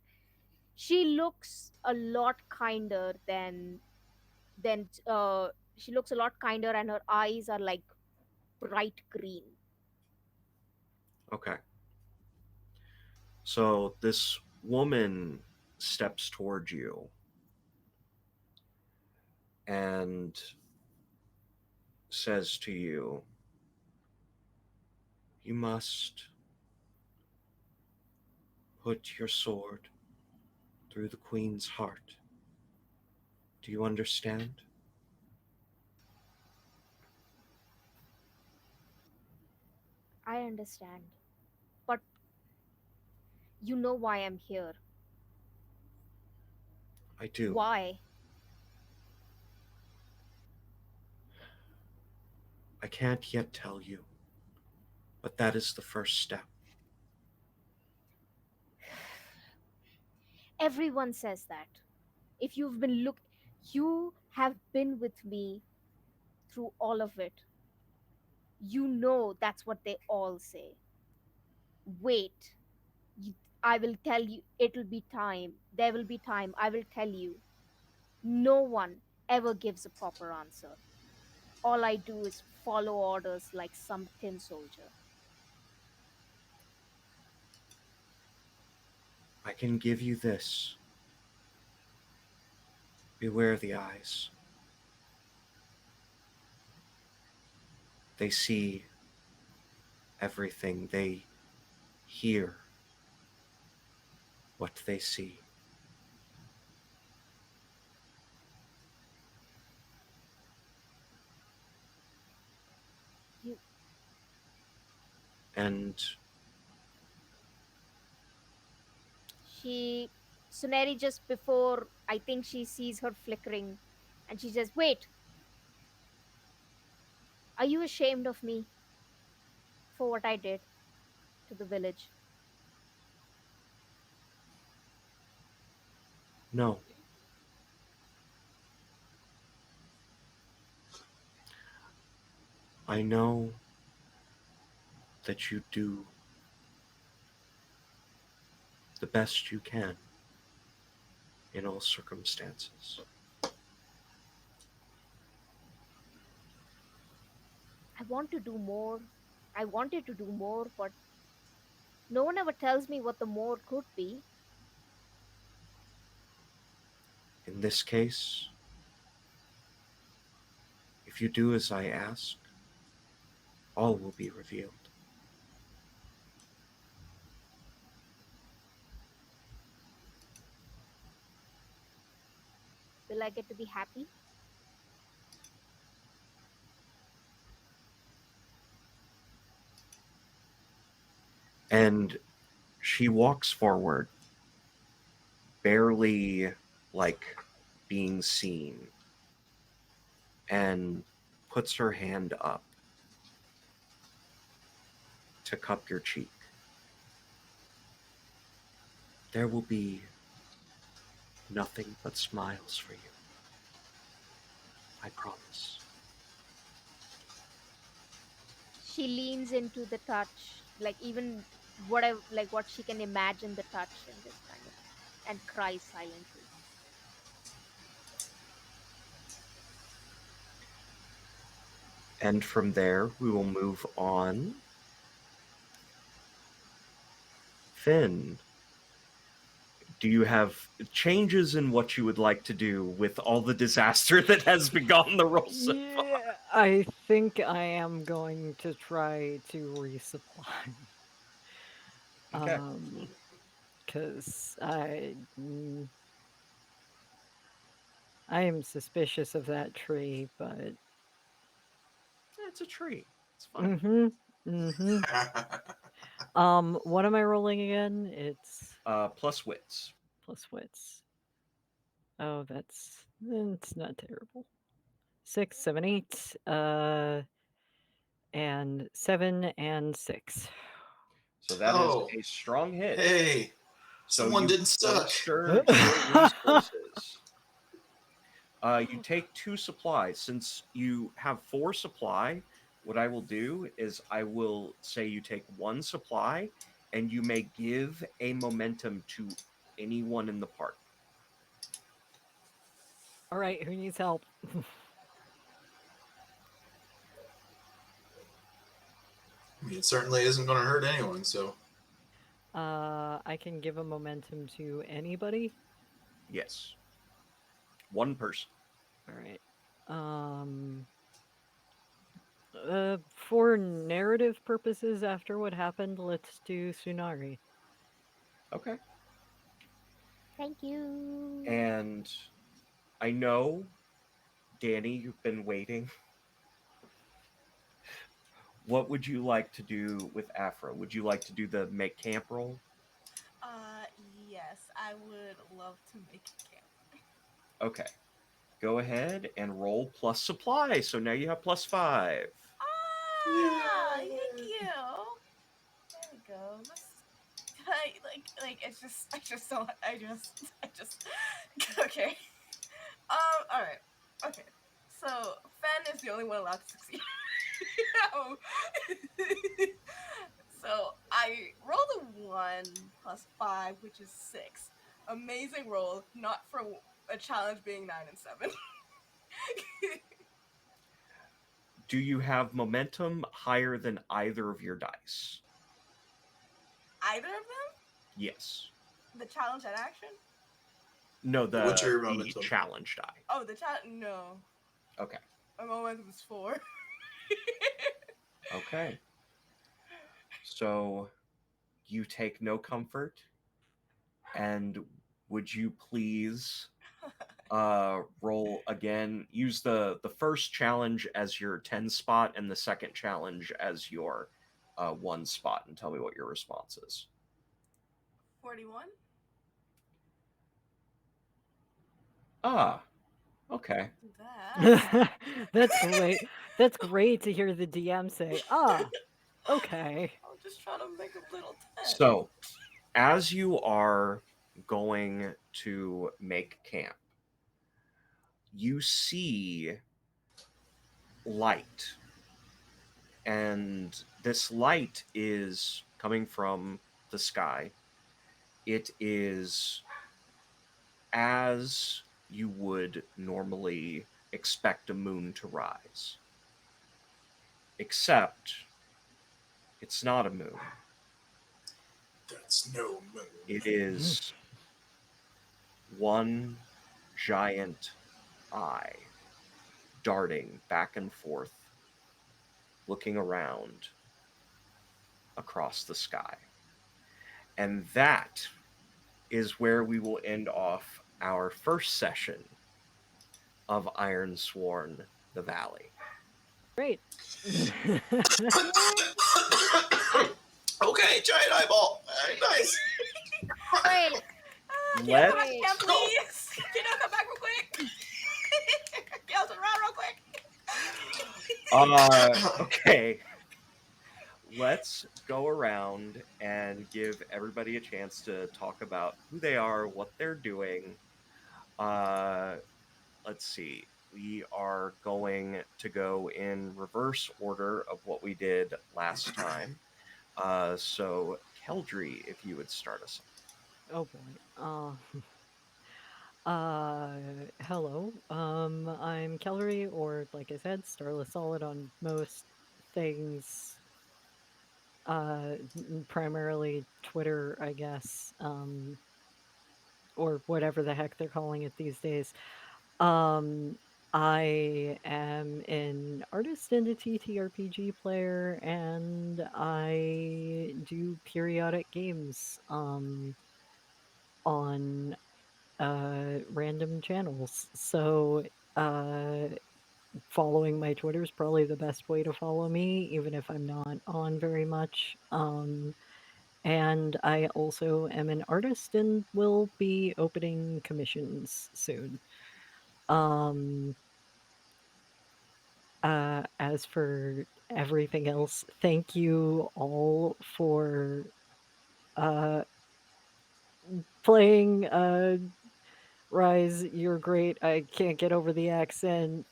she looks a lot kinder than she looks a lot kinder, and her eyes are like bright green. Okay. So this woman steps towards you and says to you, "You must put your sword through the queen's heart. Do you understand?" I understand, but you know why I'm here. I do. Why? I can't yet tell you, but that is the first step. Everyone says that. If you've been look You have been with me through all of it. You know that's what they all say. Wait, you, I will tell you. It'll be time. There will be time. I will tell you. No one ever gives a proper answer. All I do is follow orders like some tin soldier. I can give you this. Beware the eyes. They see everything. They hear what they see. You, And she, Suneri, just before I think she sees her flickering, and she says, "Wait, are you ashamed of me for what I did to the village?" no, I know that you do the best you can in all circumstances. I want to do more. I wanted to do more, but no one ever tells me what the more could be. In this case, if you do as I ask, all will be revealed. Will I get to be happy? And she walks forward, barely like being seen, and puts her hand up to cup your cheek. There will be nothing but smiles for you. I promise. She leans into the touch, like even what she can imagine the touch and just kind of and cry silently. And from there, we will move on. Finn, do you have changes in what you would like to do with all the disaster that has begun the roll so far? Yeah, I think I am going to try to resupply. Okay. Because I am suspicious of that tree, but It's a tree. It's fine. What am I rolling again? It's Plus wits. plus wits. Oh, it's not terrible. 6, 7, 8, and 7 and 6. So that is a strong hit. Hey, So someone you didn't suck. bolster your resources. You take 2 supplies. Since you have 4 supply, what I will do is I will say you take 1 supply, and you may give a momentum to anyone in the party. All right, who needs help? I mean, it certainly isn't going to hurt anyone, so. I can give a momentum to anybody. Yes. 1 person. All right. For narrative purposes, after what happened, let's do Tsunari. Okay. Thank you. And I know, Danny, you've been waiting. What would you like to do with Afro? Would you like to do the make camp roll? Yes, I would love to make a camp. Okay. Go ahead and roll plus supply. So now you have plus 5. Thank you. There we go. It's just, okay. All right. Okay. So Fen is the only one allowed to succeed. So I rolled a 1 plus 5, which is 6. Amazing roll, not for a challenge being 9 and 7. Do you have momentum higher than either of your dice? Either of them? Yes. The challenge and action? No, What's your the momentum? challenge die. Oh, the challenge? No. Okay. My momentum is 4. Okay. So you take no comfort. And would you please roll again? Use the first challenge as your 10 spot and the second challenge as your 1 spot, and tell me what your response is. 41? Ah, okay. That. That's great. That's great to hear the DM say, okay. I'm just trying to make a little 10. So, as you are going to make camp, you see light. And this light is coming from the sky. It is as you would normally expect a moon to rise. Except it's not a moon. That's no moon. It is one giant eye darting back and forth, looking around across the sky. And that is where we will end off our first session of Ironsworn, the Valley. Great. Okay, giant eyeball. Nice. Great. Can you Let's come back again, please? Can you come back real quick? Can you turn around real quick? okay. Let's go around and give everybody a chance to talk about who they are, what they're doing. Let's see. We are going to go in reverse order of what we did last time. So Keldry, if you would start us. Oh boy. Hello. I'm Kellery, or like I said, Starless Solid on most things. Primarily Twitter, I guess. Or whatever the heck they're calling it these days. Um, I am an artist and a TTRPG player, and I do periodic games on random channels. So uh, following my Twitter is probably the best way to follow me, even if I'm not on very much. And I also am an artist and will be opening commissions soon. Um, as for everything else, thank you all for uh, playing Rise. You're great. I can't get over the accent.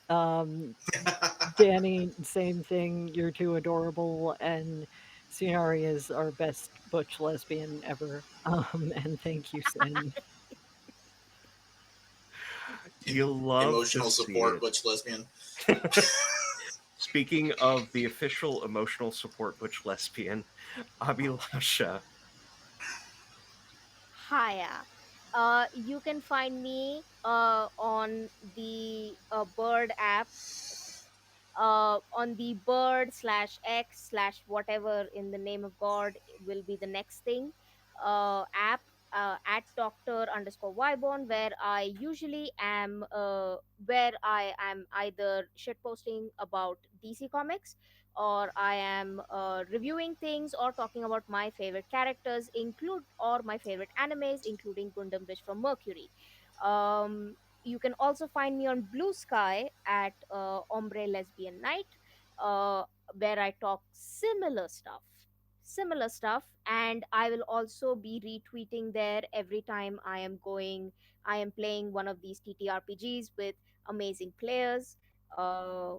Danny, same thing. You're too adorable. And Sunari is our best butch lesbian ever. And thank you, Sen. You love to Emotional see support it. butch lesbian. Speaking of the official emotional support butch lesbian, Abhilasha. Hiya. You can find me on the Bird app, on the Bird slash X slash whatever in the name of God will be the next thing app. At Doctor underscore Wyborn, where I am either shitposting about DC Comics, or I am reviewing things or talking about my favorite characters, or my favorite animes, including Gundam Witch from Mercury. You can also find me on Blue Sky at Ombre Lesbian Night, uh, where I talk similar stuff, and I will also be retweeting there every time I am playing one of these TTRPGs with amazing players. uh,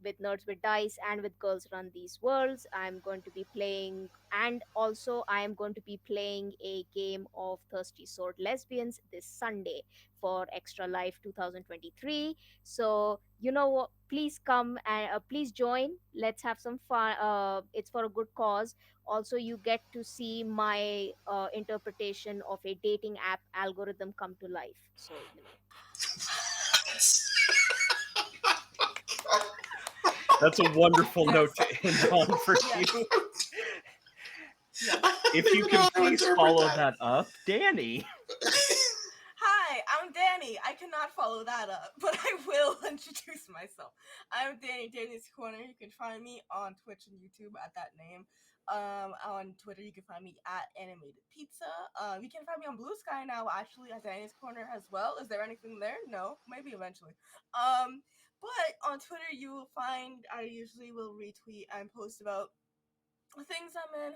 with Nerds with Dice and with Girls Run These Worlds, I'm going to be playing, and also I am going to be playing a game of Thirsty Sword Lesbians this Sunday for Extra Life 2023. So, you know what? Please come and please join. Let's have some fun. It's for a good cause. Also, you get to see my interpretation of a dating app algorithm come to life. So, you know. That's a wonderful Yes. note to end on for Yes. you. Yes. If you Even can know how to please interpret follow that. that up, Danny. Hi, I'm Danny. I cannot follow that up, but I will introduce myself. I'm Danny, Danny's Corner. You can find me on Twitch and YouTube at that name. On Twitter, you can find me at Animated Pizza. You can find me on Blue Sky now, actually, at Danny's Corner as well. Is there anything there? No, maybe eventually. But on Twitter, you will find I usually will retweet and post about things I'm in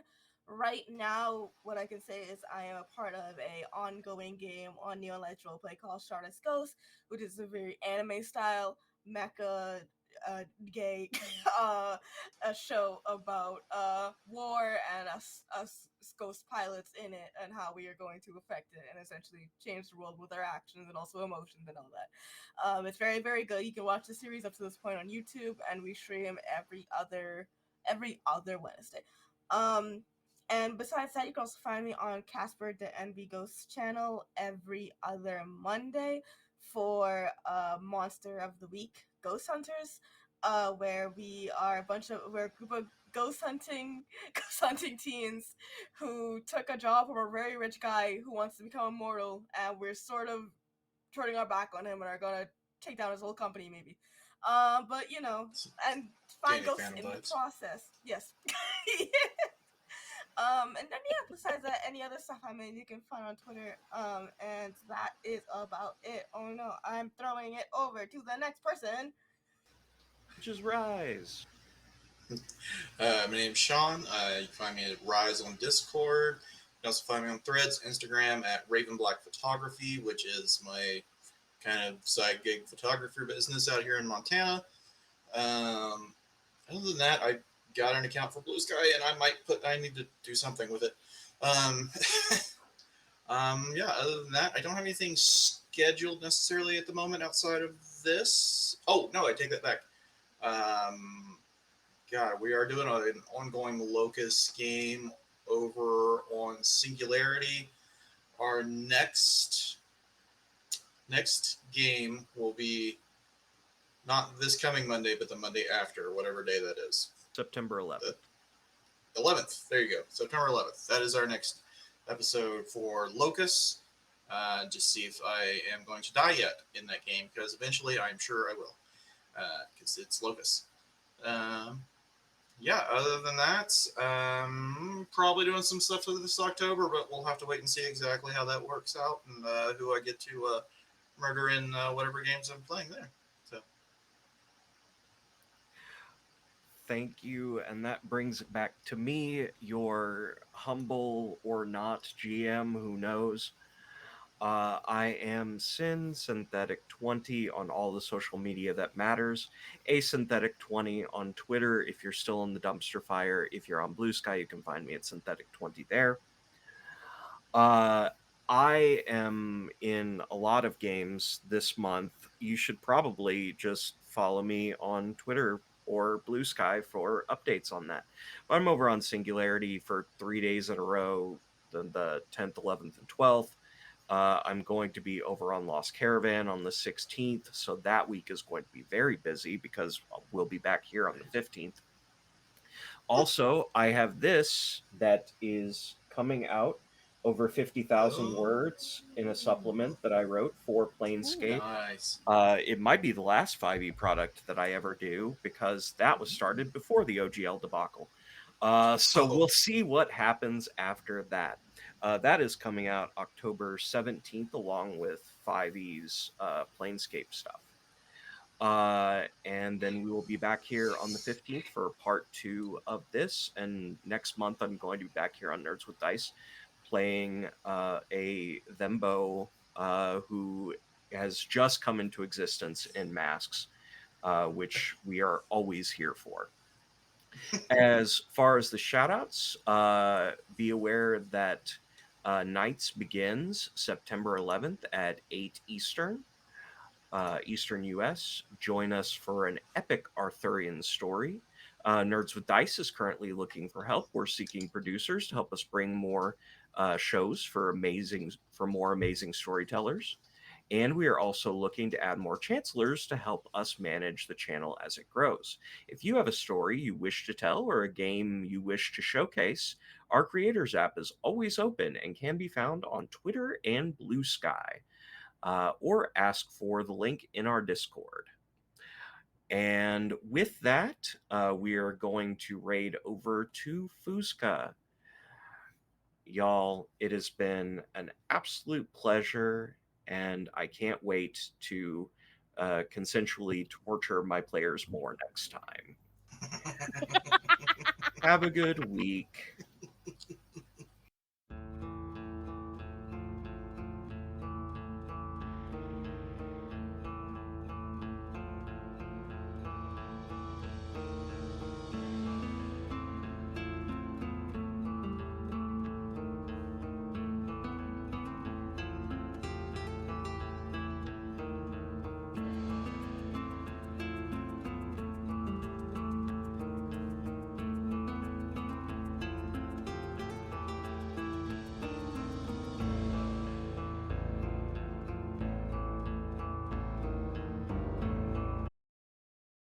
right now. What I can say is I am a part of a ongoing game on Neon Lights roleplay called Stardust Ghost, which is a very anime style mecha gay a show about war and us ghost pilots in it, and how we are going to affect it and essentially change the world with our actions and also emotions and all that. It's very, very good. You can watch the series up to this point on YouTube, and we stream every other Wednesday. Um, and besides that, you can also find me on Casper the NB Ghost channel every other Monday for Monster of the Week Ghost Hunters, where we're a group of ghost hunting teens who took a job from a very rich guy who wants to become immortal, and we're sort of turning our back on him and are gonna take down his whole company maybe. But and find Danny ghosts Phantom in the vibes. process. Yes. And then yeah, besides that, any other stuff I made you can find on Twitter. And that is about it. Oh no, I'm throwing it over to the next person. Which is Rise. My name's Sean. You can find me at Rise on Discord. You can also find me on Threads, Instagram at Raven Black Photography, which is my kind of side gig photography business out here in Montana. Other than that, I got an account for Blue Sky, and I need to do something with it. Um, yeah. Other than that, I don't have anything scheduled necessarily at the moment outside of this. Oh no, I take that back. Um, God, we are doing an ongoing Locust game over on Singularity. Our next game will be not this coming Monday, but the Monday after, whatever day that is. September The 11th. 11th. There you go. September 11th. That is our next episode for Locust. Just see if I am going to die yet in that game, because eventually I'm sure I will, because it's Locust. Yeah, other than that, probably doing some stuff for this October, but we'll have to wait and see exactly how that works out and who I get to murder in whatever games I'm playing there. So, Thank you. And that brings it back to me, your humble or not GM, who knows. I am Sin Synthetic 20 on all the social media that matters. Asynthetic 20 on Twitter if you're still in the dumpster fire. If you're on Blue Sky, you can find me at Synthetic 20 there. I am in a lot of games this month. You should probably just follow me on Twitter or Blue Sky for updates on that. But I'm over on Singularity for 3 days in a row, the 10th, 11th, and 12th. I'm going to be over on Lost Caravan on the 16th, so that week is going to be very busy because we'll be back here on the 15th. Also, I have this that is coming out over 50,000 words in a supplement that I wrote for Planescape. nice. It might be the last 5e product that I ever do because that was started before the OGL debacle. So we'll see what happens after that. That is coming out October 17th along with 5e's Planescape stuff. And then we will be back here on the 15th for part 2 of this. And next month, I'm going to be back here on Nerds with Dice playing a Thembo who has just come into existence in Masks, which we are always here for. As far as the shoutouts, be aware that Nights begins September 11th at 8 Eastern. Eastern US. Join us for an epic Arthurian story. Nerds with Dice is currently looking for help. We're seeking producers to help us bring more shows for more amazing storytellers. And we are also looking to add more chancellors to help us manage the channel as it grows. If you have a story you wish to tell or a game you wish to showcase, our Creators app is always open and can be found on Twitter and Blue Sky. Or ask for the link in our Discord. And with that, we are going to raid over to Fusca. Y'all, it has been an absolute pleasure, and I can't wait to consensually torture my players more next time. Have a good week.